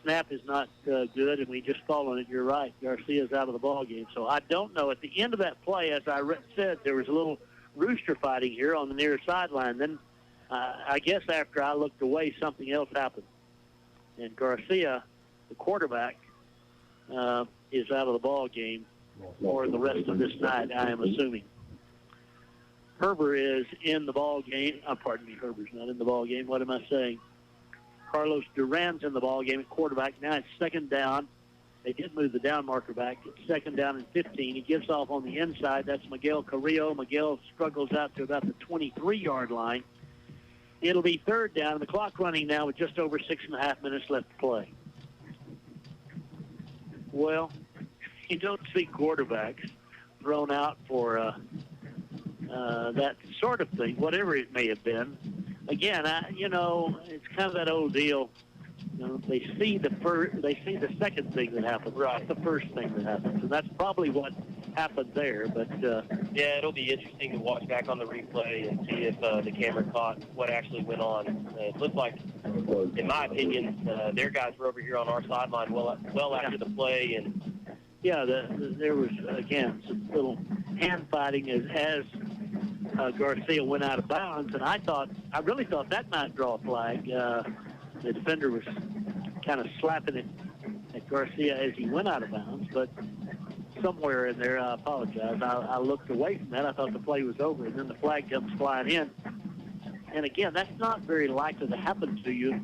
Snap is not good, and we just followed it. You're right. Garcia's out of the ball game. So I don't know. At the end of that play, as I said, there was a little rooster fighting here on the near sideline. Then I guess after I looked away, something else happened. And Garcia, the quarterback, is out of the ball game for the rest of this night, I am assuming. Herber is in the ball game. Pardon me, Herber's not in the ball game. What am I saying? Carlos Duran's in the ball game at quarterback. Now it's 2nd down. They did move the down marker back. It's 2nd down and 15. He gives off on the inside. That's Miguel Carrillo. Miguel struggles out to about the 23-yard line. It'll be 3rd down, and the clock running now with just over 6.5 minutes left to play. Well, you don't see quarterbacks thrown out for that sort of thing, whatever it may have been. Again, it's kind of that old deal. They see the second thing that happens, not the first thing that happens, and that's probably what happened there. But yeah, it'll be interesting to watch back on the replay and see if the camera caught what actually went on. It looked like, in my opinion, their guys were over here on our sideline well after the play, and yeah, there was again some little hand fighting as Garcia went out of bounds, and I really thought that might draw a flag. The defender was kind of slapping it at Garcia as he went out of bounds, but somewhere in there, I apologize, I looked away from that. I thought the play was over, and then the flag comes flying in. And again, that's not very likely to happen to you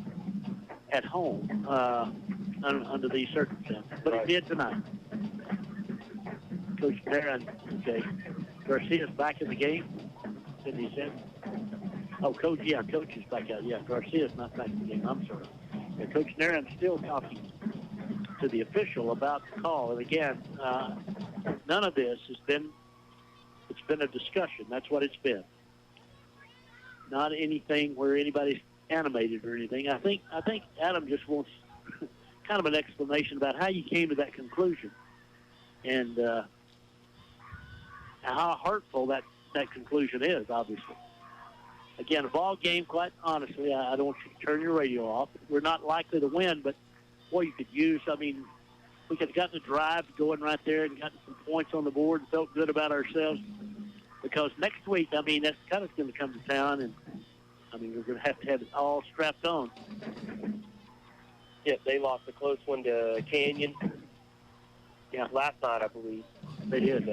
at home under these circumstances, but it did tonight. Coach Barron, okay, Garcia's back in the game. Didn't he say? Oh, Coach is back out. Yeah, Garcia's not back in the game. I'm sorry. Yeah, Coach Naran's still talking to the official about the call. And again, none of this it's been a discussion. That's what it's been. Not anything where anybody's animated or anything. I think Adam just wants kind of an explanation about how you came to that conclusion and how hurtful that conclusion is, obviously. Again, a ball game, quite honestly, I don't want you to turn your radio off. We're not likely to win, but, boy, you could use, we could have gotten a drive going right there and gotten some points on the board and felt good about ourselves because next week, that's kind of going to come to town, and, we're going to have it all strapped on. Yep, they lost a close one to Canyon last night, I believe. They did.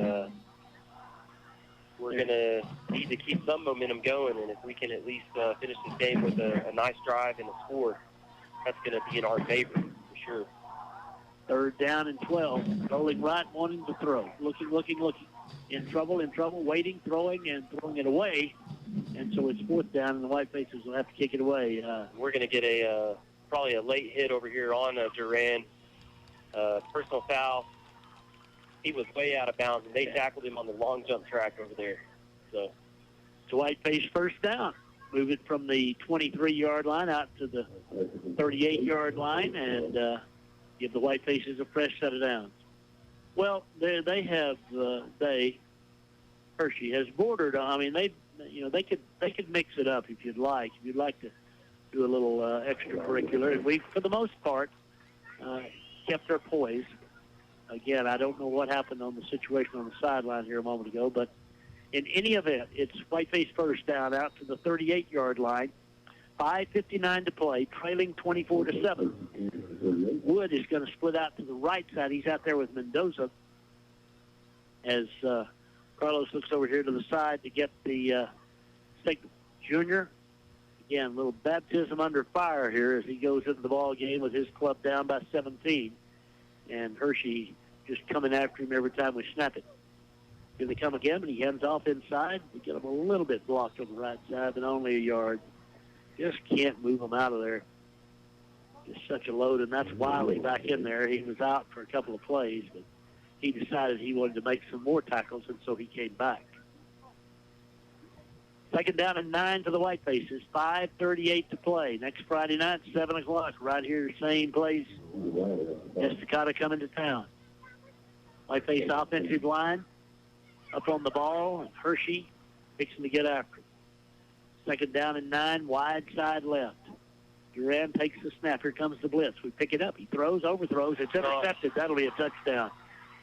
We're going to need to keep some momentum going, and if we can at least finish this game with a nice drive and a score, that's going to be in our favor for sure. 3rd down and 12. Rolling right, wanting to throw. Looking. In trouble, waiting, throwing, and throwing it away. And so it's 4th down, and the Whitefaces will have to kick it away. We're going to get probably a late hit over here on Duran. Personal foul. He was way out of bounds, and they tackled him on the long jump track over there. So It's a Whiteface first down. Move it from the 23-yard line out to the 38-yard line and give the Whitefaces a fresh set of downs. Well, Hershey has bordered. I mean, they could mix it up if you'd like. If you'd like to do a little extracurricular, and we, for the most part, kept our poise. Again, I don't know what happened on the situation on the sideline here a moment ago, but in any event, it's Whiteface first down out to the 38-yard line. 5:59 to play, trailing 24-7. Wood is going to split out to the right side. He's out there with Mendoza as Carlos looks over here to the side to get the signal. Junior, again, a little baptism under fire here as he goes into the ball game with his club down by 17. And Hershey just coming after him every time we snap it. Here they come again, but he hands off inside. We get him a little bit blocked on the right side, but only a yard. Just can't move him out of there. Just such a load, and that's Wiley back in there. He was out for a couple of plays, but he decided he wanted to make some more tackles, and so he came back. Second down and 9 to the Whitefaces. 5:38 to play. Next Friday night, 7 o'clock, right here, same place. Estacada coming to town. Whiteface offensive line up on the ball, and Hershey fixing to get after it. Second down and 9, wide side left. Duran takes the snap. Here comes the blitz. We pick it up. He throws, overthrows. It's intercepted. That'll be a touchdown.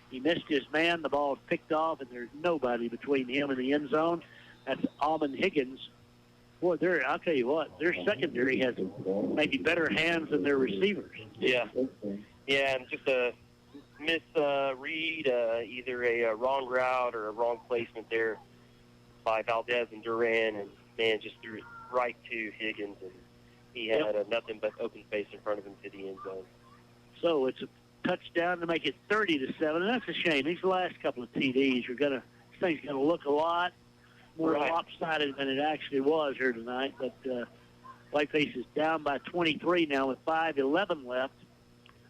He missed his man. The ball's picked off, and there's nobody between him and the end zone. That's Almond Higgins. Boy, I'll tell you what, their secondary has maybe better hands than their receivers. Yeah, and just a misread, either a wrong route or a wrong placement there by Valdez and Duran, and man just threw it right to Higgins, and he had nothing but open space in front of him to the end zone. So it's a touchdown to make it 30-7, and that's a shame. These last couple of TDs, this thing's going to look a lot more lopsided than it actually was here tonight. But Whiteface is down by 23 now with 5:11 left,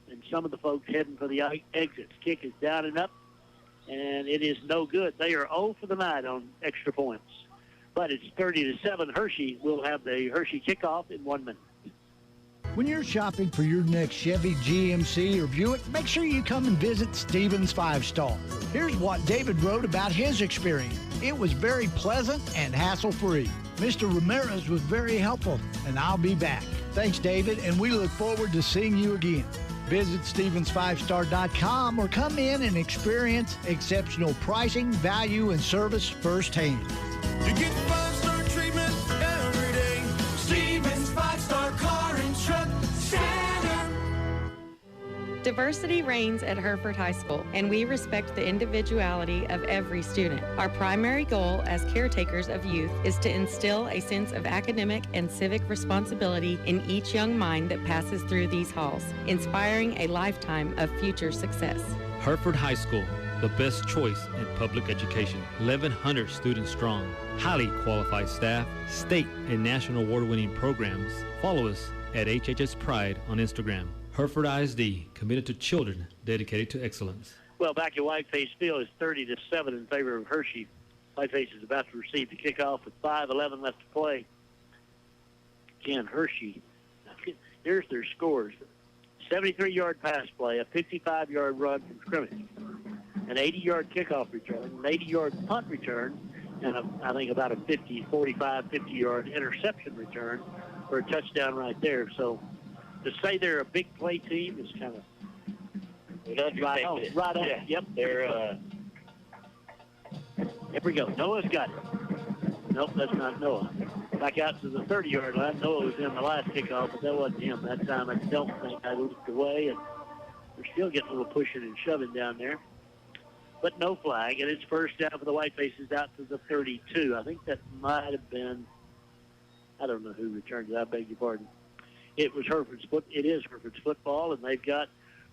and some of the folks heading for the exits. Kick is down and up, and it is no good. They are 0 for the night on extra points. But it's 30-7. Hershey will have the Hershey kickoff in 1 minute. When you're shopping for your next Chevy, GMC, or Buick, make sure you come and visit Stevens 5-Star. Here's what David wrote about his experience. It was very pleasant and hassle-free. Mr. Ramirez was very helpful, and I'll be back. Thanks, David, and we look forward to seeing you again. Visit Stevens5star.com or come in and experience exceptional pricing, value, and service firsthand. You get 5-star treatment every day. Stevens 5-Star Car and Truck Center. Diversity reigns at Hereford High School, and we respect the individuality of every student. Our primary goal as caretakers of youth is to instill a sense of academic and civic responsibility in each young mind that passes through these halls, inspiring a lifetime of future success. Hereford High School, the best choice in public education. 1,100 students strong, highly qualified staff, state and national award-winning programs. Follow us at HHS Pride on Instagram. Hereford ISD, committed to children, dedicated to excellence. Well, back at Whiteface Field, it's 30-7 in favor of Hershey. Whiteface is about to receive the kickoff with 5:11 left to play. Again, Hershey, here's their scores. 73-yard pass play, a 55-yard run from scrimmage, an 80-yard kickoff return, an 80-yard punt return, and I think about a 50-yard interception return for a touchdown right there. So to say they're a big play team is kind of right on. Yeah. Yep. They're, Here we go. Noah's got it. Nope, that's not Noah. Back out to the 30-yard line. Noah was in the last kickoff, but that wasn't him. That time I don't think I looked away, and we're still getting a little pushing and shoving down there. But no flag, and it's first down for the Whitefaces out to the 32. I think that might have been, I don't know who returned it. I beg your pardon. It is Hereford's football, and they've got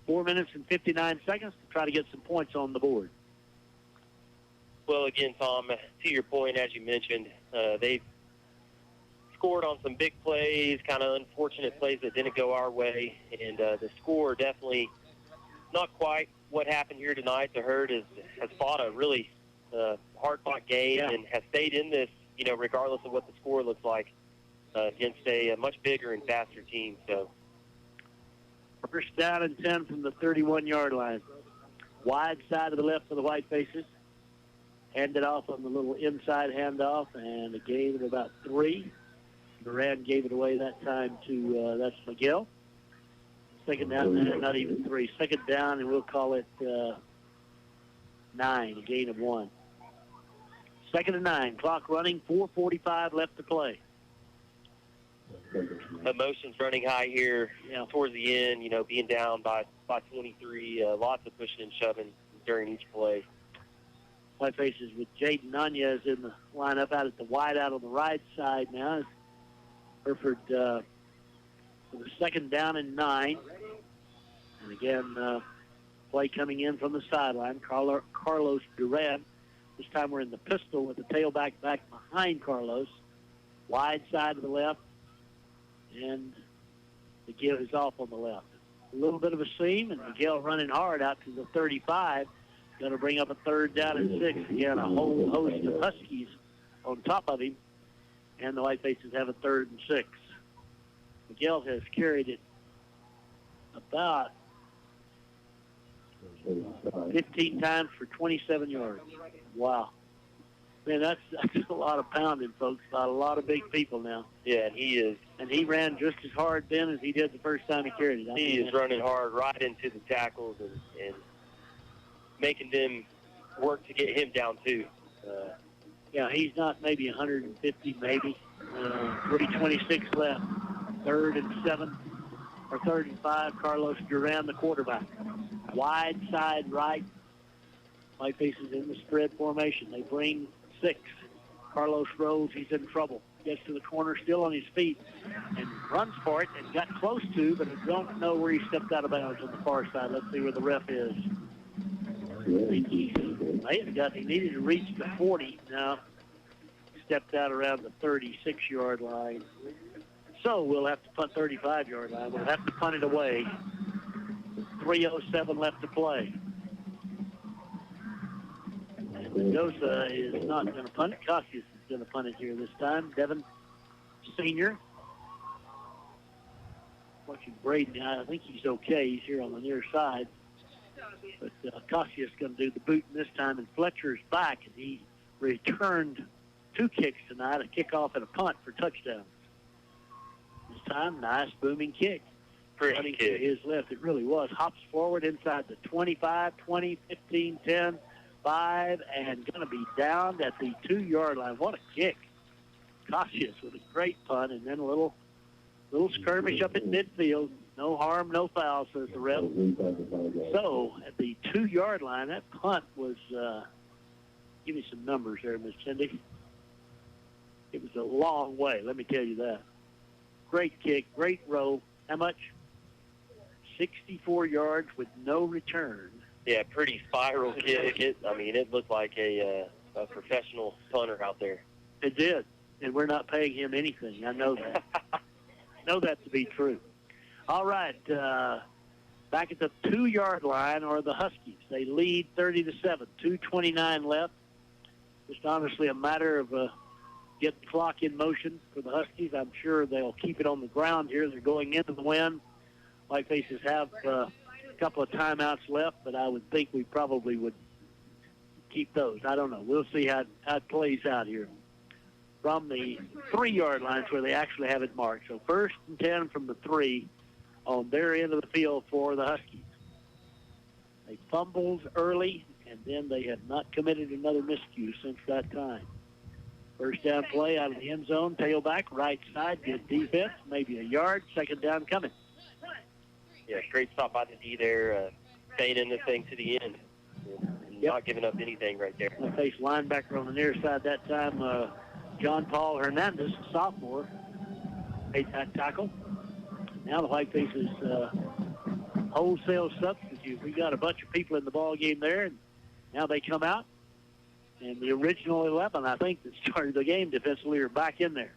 4 minutes and 59 seconds to try to get some points on the board. well, again, Tom, to your point, as you mentioned, they've scored on some big plays, kind of unfortunate plays that didn't go our way, and the score definitely not quite what happened here tonight. The Herd has fought a really hard-fought game and has stayed in this regardless of what the score looks like, against a much bigger and faster team. So, first down and 10 from the 31-yard line. Wide side of the left for the Whitefaces. Handed off on the little inside handoff, and a gain of about 3. Duran gave it away that time to, that's Miguel. Second down, not even 3. Second down, and we'll call it 9, a gain of 1. Second and 9, clock running, 4:45 left to play. Emotions running high here towards the end, being down by 23, lots of pushing and shoving during each play. Whitefaces with Jaden Nunez in the lineup out at the wide out on the right side now. Hereford with a second down and 9. And again, play coming in from the sideline. Carlos Duran. This time we're in the pistol with the tailback back behind Carlos. Wide side of the left. And the give is off on the left. A little bit of a seam, and Miguel running hard out to the 35. Going to bring up a third down and 6. Again, a whole host of Huskies on top of him. And the Whitefaces have a third and 6. Miguel has carried it about 15 times for 27 yards. Wow. Man, that's a lot of pounding, folks, by a lot of big people now. Yeah, and he is. And he ran just as hard then as he did the first time he carried it. He is running hard right into the tackles and making them work to get him down, too. Yeah, he's not maybe 150, maybe. 3:26 left. 3rd and 7, or 3rd and 5. Carlos Duran, the quarterback. Wide side right. Whitefaces in the spread formation. They bring 6. Carlos rolls. He's in trouble. Gets to the corner, still on his feet, and runs for it and got close to, but I don't know where he stepped out of bounds on the far side. Let's see where the ref is. He needed to reach the 40. Now stepped out around the 36-yard line. So we'll have to punt 35-yard line. We'll have to punt it away. 3:07 left to play. And Mendoza is not going to punt it. Cassius is going to punt it here this time. Devin, senior. Watching Braden, I think he's okay. He's here on the near side. But Cassius is going to do the booting this time, and Fletcher's back, and he returned 2 kicks tonight, a kickoff and a punt for touchdowns. This time, nice booming kick. Pretty kick. To his left, it really was. Hops forward inside the 25, 20, 15, 10, 5, and going to be down at the 2-yard line. What a kick. Cassius with a great punt, and then a little skirmish up in midfield. No harm, no foul, says the ref. So, at the 2-yard line, that punt was, give me some numbers there, Miss Cindy. It was a long way, let me tell you that. Great kick, great roll. How much? 64 yards with no return. Yeah, pretty spiral kick. It looked like a professional punter out there. It did, and we're not paying him anything. I know that. Know that to be true. All right, back at the 2-yard line are the Huskies. They lead 30-7, 2:29 left. Just honestly a matter of getting the clock in motion for the Huskies. I'm sure they'll keep it on the ground here. They're going into the wind. Whitefaces have a couple of timeouts left, but I would think we probably would keep those. I don't know. We'll see how it plays out here. From the 3-yard lines where they actually have it marked. So 1st and 10 from the 3 on their end of the field for the Huskies. They fumbled early, and then they have not committed another miscue since that time. First down play out of the end zone, tailback, right side, good defense, maybe a yard, second down coming. Yeah, great stop by the D there, staying in this thing to the end. Not giving up anything right there. They face linebacker on the near side that time, John Paul Hernandez, sophomore, made that tackle. Now the Whitefaces wholesale substitute. We got a bunch of people in the ball game there, and now they come out. And the original 11, I think, that started the game defensively are back in there.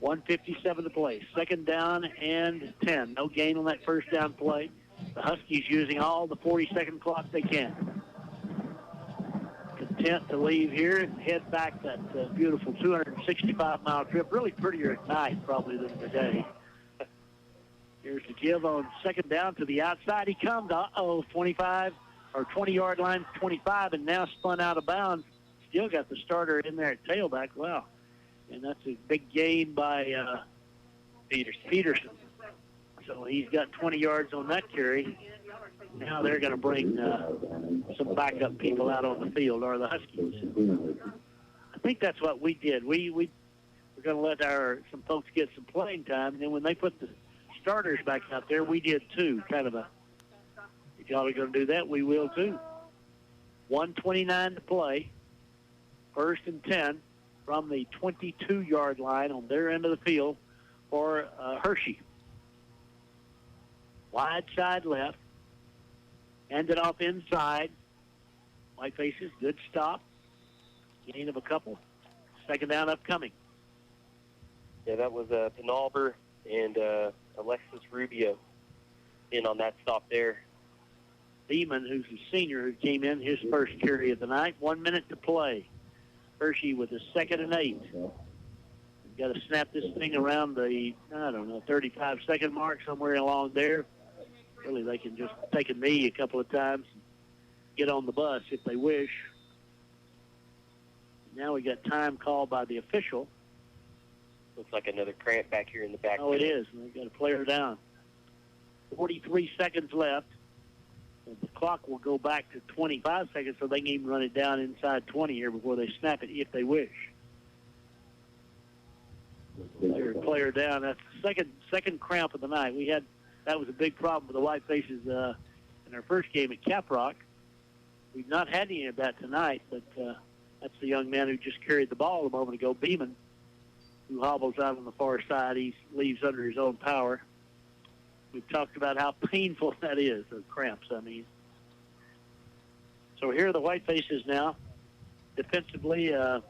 1:57 to play. Second down and 10. No gain on that first down play. The Huskies using all the 40-second clock they can. tent to leave here and head back that beautiful 265-mile trip. Really prettier at night probably than today. Here's the give on second down to the outside. He comes, 25 or 20-yard line, 25, and now spun out of bounds. Still got the starter in there at tailback. Wow. And that's a big gain by Peterson. So he's got 20 yards on that carry. Now they're going to bring some backup people out on the field, or the Huskies. I think that's what we did. We're going to let some folks get some playing time, and then when they put the starters back out there, we did too. Kind of if y'all are going to do that, we will too. 1:29 to play. 1st and 10 from the 22-yard line on their end of the field for Hirschi. Wide side left. Ended off inside. Whitefaces, good stop. Gain of a couple. Second down upcoming. Yeah, that was Penalver and Alexis Rubio in on that stop there. Beeman, who's a senior, who came in his first carry of the night. 1 minute to play. Hirschi with a 2nd and 8. Got to snap this thing around the, 35-second mark, somewhere along there. Really, they can just take a knee a couple of times and get on the bus if they wish. Now we got time called by the official. Looks like another cramp back here in the back. Oh, it is. They've got a player down. 43 seconds left. And the clock will go back to 25 seconds, so they can even run it down inside 20 here before they snap it if they wish. Player down. That's the second cramp of the night. That was a big problem with the Whitefaces in our first game at Caprock. We've not had any of that tonight, but that's the young man who just carried the ball a moment ago, Beeman, who hobbles out on the far side. He leaves under his own power. We've talked about how painful that is, the cramps, I mean. So here are the Whitefaces now. Defensively, got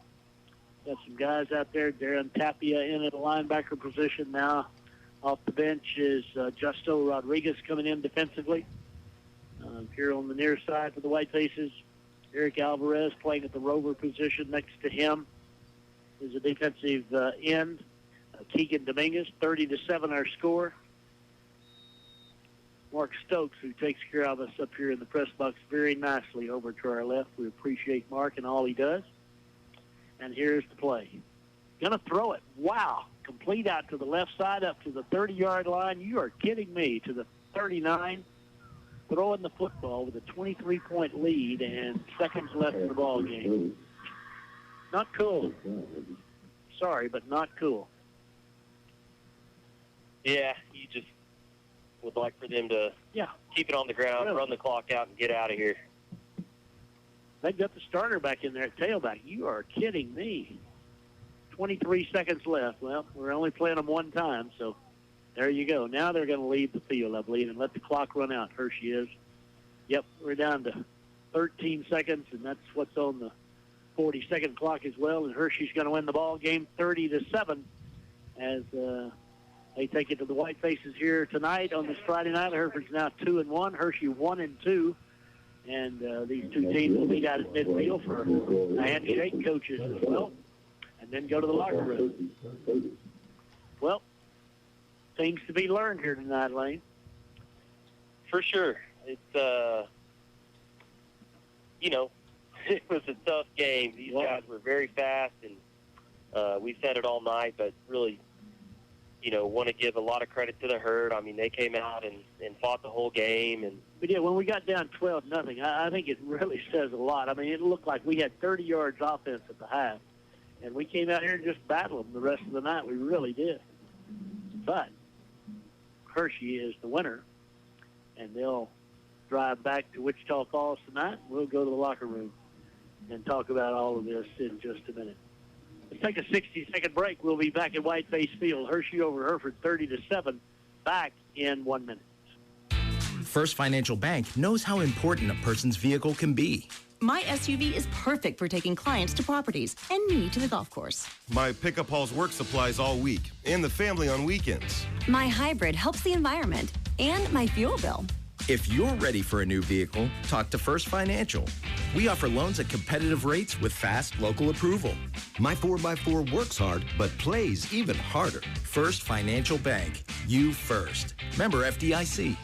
some guys out there. Darren Tapia in at the linebacker position now. Off the bench is Justo Rodriguez coming in defensively. Here on the near side for the Whitefaces, Eric Alvarez playing at the rover position. Next to him is a defensive end, Keegan Dominguez. 30-7 our score. Mark Stokes, who takes care of us up here in the press box very nicely over to our left. We appreciate Mark and all he does. And here's the play. Going to throw it. Wow. Complete out to the left side up to the 30-yard line. You are kidding me. To the 39. Throwing the football with a 23-point lead and seconds left in the ball game. Not cool. Sorry, but not cool. Yeah, you just would like for them to keep it on the ground, run the clock out, and get out of here. They've got the starter back in there at tailback. You are kidding me. 23 seconds left. Well, we're only playing them one time, so there you go. Now they're going to leave the field, I believe, and let the clock run out. Hirschi is. Yep, we're down to 13 seconds, and that's what's on the 40-second clock as well, and Hirschi's going to win the ball game 30-7 as they take it to the Whitefaces here tonight on this Friday night. Hereford's now 2-1, Hirschi 1-2, and these two teams will meet out at midfield for a handshake, coaches as well, and then go to the locker room. Well, things to be learned here tonight, Lane. For sure. It's, it was a tough game. These guys were very fast, and we said it all night, but really, want to give a lot of credit to the Herd. I mean, they came out and fought the whole game. But, yeah, when we got down 12-0, I think it really says a lot. I mean, it looked like we had 30 yards offense at the half, and we came out here and just battled them the rest of the night. We really did. But Hirschi is the winner, and they'll drive back to Wichita Falls tonight. We'll go to the locker room and talk about all of this in just a minute. Let's take a 60-second break. We'll be back at Whiteface Field. Hirschi over Hereford 30-7, back in 1 minute. First Financial Bank knows how important a person's vehicle can be. My SUV is perfect for taking clients to properties and me to the golf course. My pickup hauls work supplies all week and the family on weekends. My hybrid helps the environment and my fuel bill. If you're ready for a new vehicle, talk to First Financial. We offer loans at competitive rates with fast local approval. My 4x4 works hard, but plays even harder. First Financial Bank. You first. Member FDIC.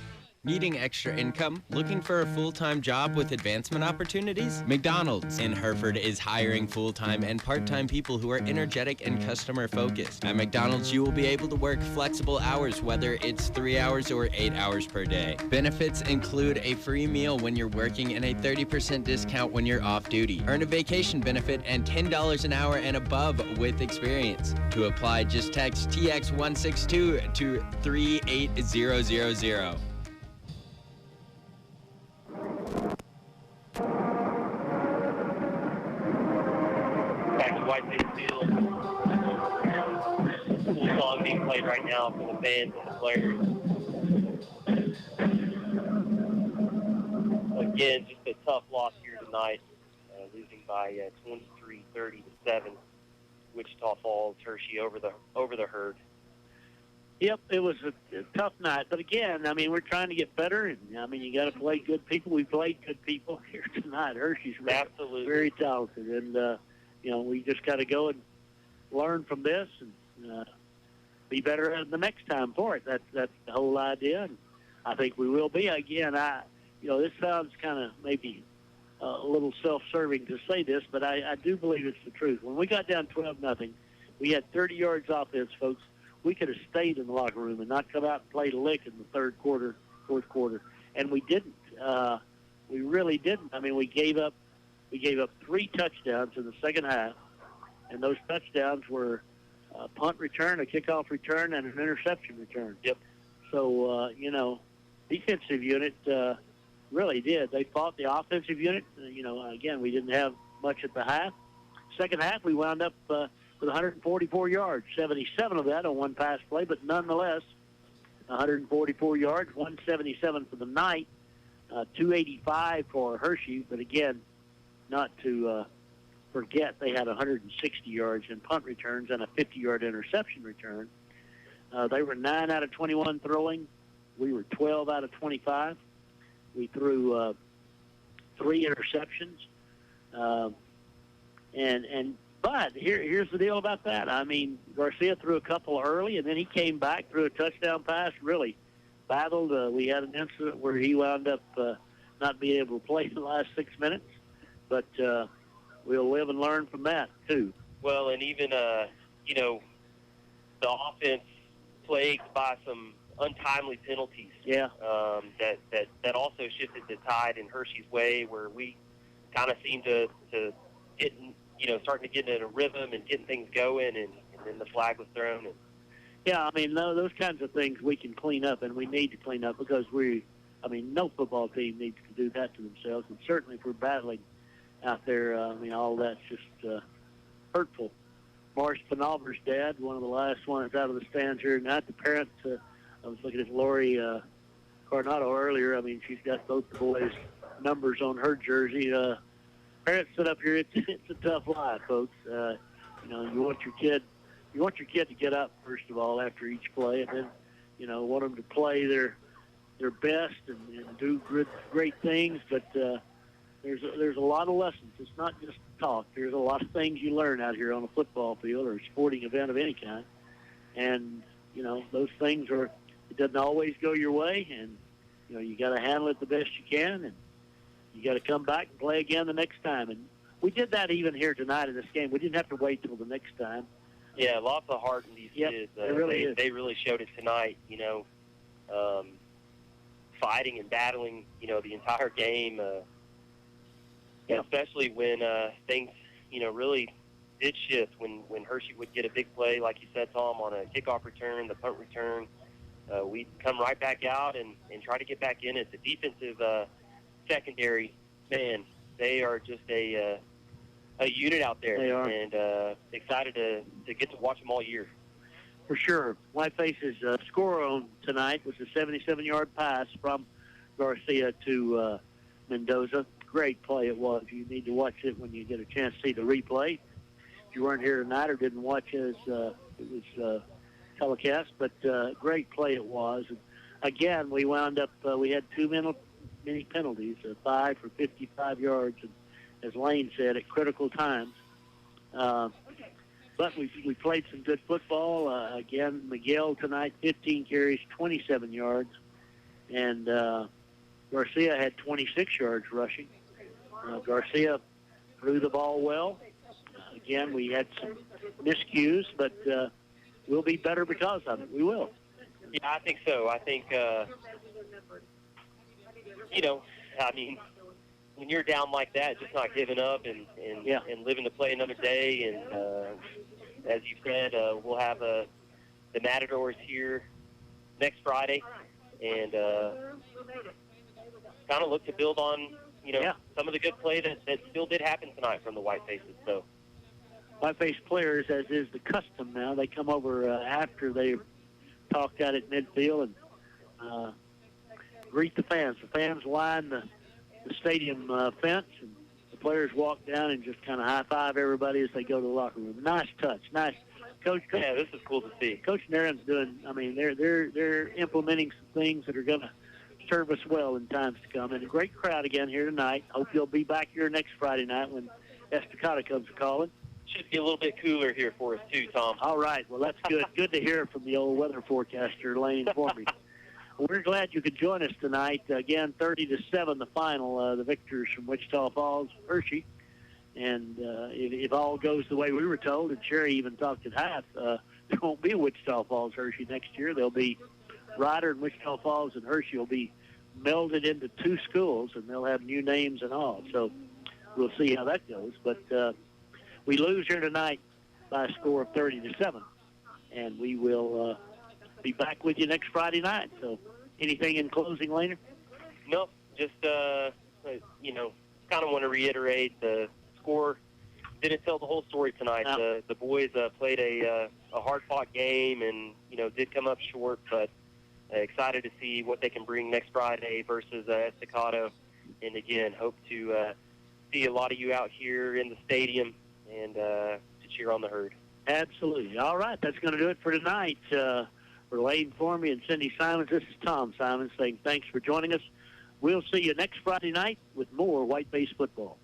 Needing extra income? Looking for a full-time job with advancement opportunities? McDonald's in Hereford is hiring full-time and part-time people who are energetic and customer-focused. At McDonald's, you will be able to work flexible hours, whether it's 3 hours or 8 hours per day. Benefits include a free meal when you're working and a 30% discount when you're off-duty. Earn a vacation benefit and $10 an hour and above with experience. To apply, just text TX162 to 38000. Back to Whiteface Field. Cool song being played right now for the fans and the players. Again, just a tough loss here tonight, losing by 23-30-7. Wichita Falls, Hershey over the Herd. Yep, it was a tough night. But again, I mean, we're trying to get better. And I mean, you got to play good people. We played good people here tonight. Hershey's absolutely very talented. And, you know, we just got to go and learn from this and be better the next time for it. That's the whole idea. And I think we will be. Again, you know, this sounds kind of maybe a little self-serving to say this, but I do believe it's the truth. When we got down 12-0, we had 30 yards offense, folks. We could have stayed in the locker room and not come out and played a lick in the third quarter, fourth quarter, and we didn't. We really didn't. I mean, we gave up 3 touchdowns in the second half, and those touchdowns were a punt return, a kickoff return, and an interception return. Yep. So, you know, defensive unit really did. They fought the offensive unit. You know, again, we didn't have much at the half. Second half, we wound up with 144 yards, 77 of that on one pass play, but nonetheless, 144 yards, 177 for the night, 285 for Hershey. But again, not to forget, they had 160 yards in punt returns and a 50-yard interception return. They were 9 out of 21 throwing. We were 12 out of 25. We threw 3 interceptions. But here's the deal about that. I mean, Garcia threw a couple early, and then he came back, threw a touchdown pass, really battled. We had an incident where he wound up not being able to play in the last 6 minutes. But we'll live and learn from that, too. Well, and even, you know, the offense plagued by some untimely penalties. Yeah. That also shifted the tide in Hershey's way, where we kind of seemed to get, you know, starting to get in a rhythm and getting things going, and then the flag was thrown. And yeah, I mean, those kinds of things we can clean up, and we need to clean up because no football team needs to do that to themselves, and certainly if we're battling out there, I mean, all that's just hurtful. Morris Penalver's dad, one of the last ones out of the stands here tonight. The parents, I was looking at Lori Coronado earlier. I mean, she's got both the boys' numbers on her jersey. Parents sit up here. It's a tough life, folks. You know, you want your kid to get up first of all after each play, and then, you know, want them to play their best and do great things. But there's a lot of lessons. It's not just talk. There's a lot of things you learn out here on a football field or a sporting event of any kind. And, you know, those things it doesn't always go your way, and, you know, you got to handle it the best you can, and you got to come back and play again the next time. And we did that even here tonight in this game. We didn't have to wait till the next time. Yeah, lots of heart in these kids. They really showed it tonight, you know, fighting and battling, you know, the entire game, especially when things, you know, really did shift when Hershey would get a big play, like you said, Tom, on a kickoff return, the punt return. We'd come right back out and try to get back in it. The defensive secondary, man, they are just a unit out there. They are. And excited to get to watch them all year. For sure. Whiteface's score on tonight was a 77-yard pass from Garcia to Mendoza. Great play it was. You need to watch it when you get a chance to see the replay. If you weren't here tonight or didn't watch as it was telecast, but great play it was. And again, we wound up, we had too many penalties, 5 for 55 yards, and as Lane said, at critical times. But we played some good football. Again, Miguel tonight, 15 carries, 27 yards. And Garcia had 26 yards rushing. Garcia threw the ball well. Again, we had some miscues, but we'll be better because of it. We will. Yeah, I think so. I think, when you're down like that, just not giving up and living to play another day. And as you said, we'll have the Matadors here next Friday, and kind of look to build on, some of the good play that still did happen tonight from the Whitefaces. So, Whiteface players, as is the custom now, they come over after they talked out at midfield and greet the fans. The fans line the stadium fence, and the players walk down and just kind of high-five everybody as they go to the locker room. Nice touch. Nice. Coach, yeah, this is cool to see. Coach Nairn's doing, they're implementing some things that are going to serve us well in times to come. And a great crowd again here tonight. Hope you'll be back here next Friday night when Estacada comes calling. Should be a little bit cooler here for us, too, Tom. All right. Well, that's good. Good to hear from the old weather forecaster, Lane, for me. We're glad you could join us tonight. Again, 30-7, the final. The victors from Wichita Falls, Hershey. And if all goes the way we were told, and Sherry even talked at half, there won't be a Wichita Falls Hershey next year. There'll be Ryder and Wichita Falls and Hershey will be melded into two schools, and they'll have new names and all. So we'll see how that goes. But we lose here tonight by a score of 30-7, and we will be back with you next Friday night. So anything in closing, Laner? Nope. Just, kind of want to reiterate the score didn't tell the whole story tonight. No. The boys played a hard-fought game and, did come up short, but excited to see what they can bring next Friday versus Estacado. And, again, hope to see a lot of you out here in the stadium and to cheer on the herd. Absolutely. All right, that's going to do it for tonight. For Lane Formey and Cindy Simons, this is Tom Simons saying thanks for joining us. We'll see you next Friday night with more Whiteface football.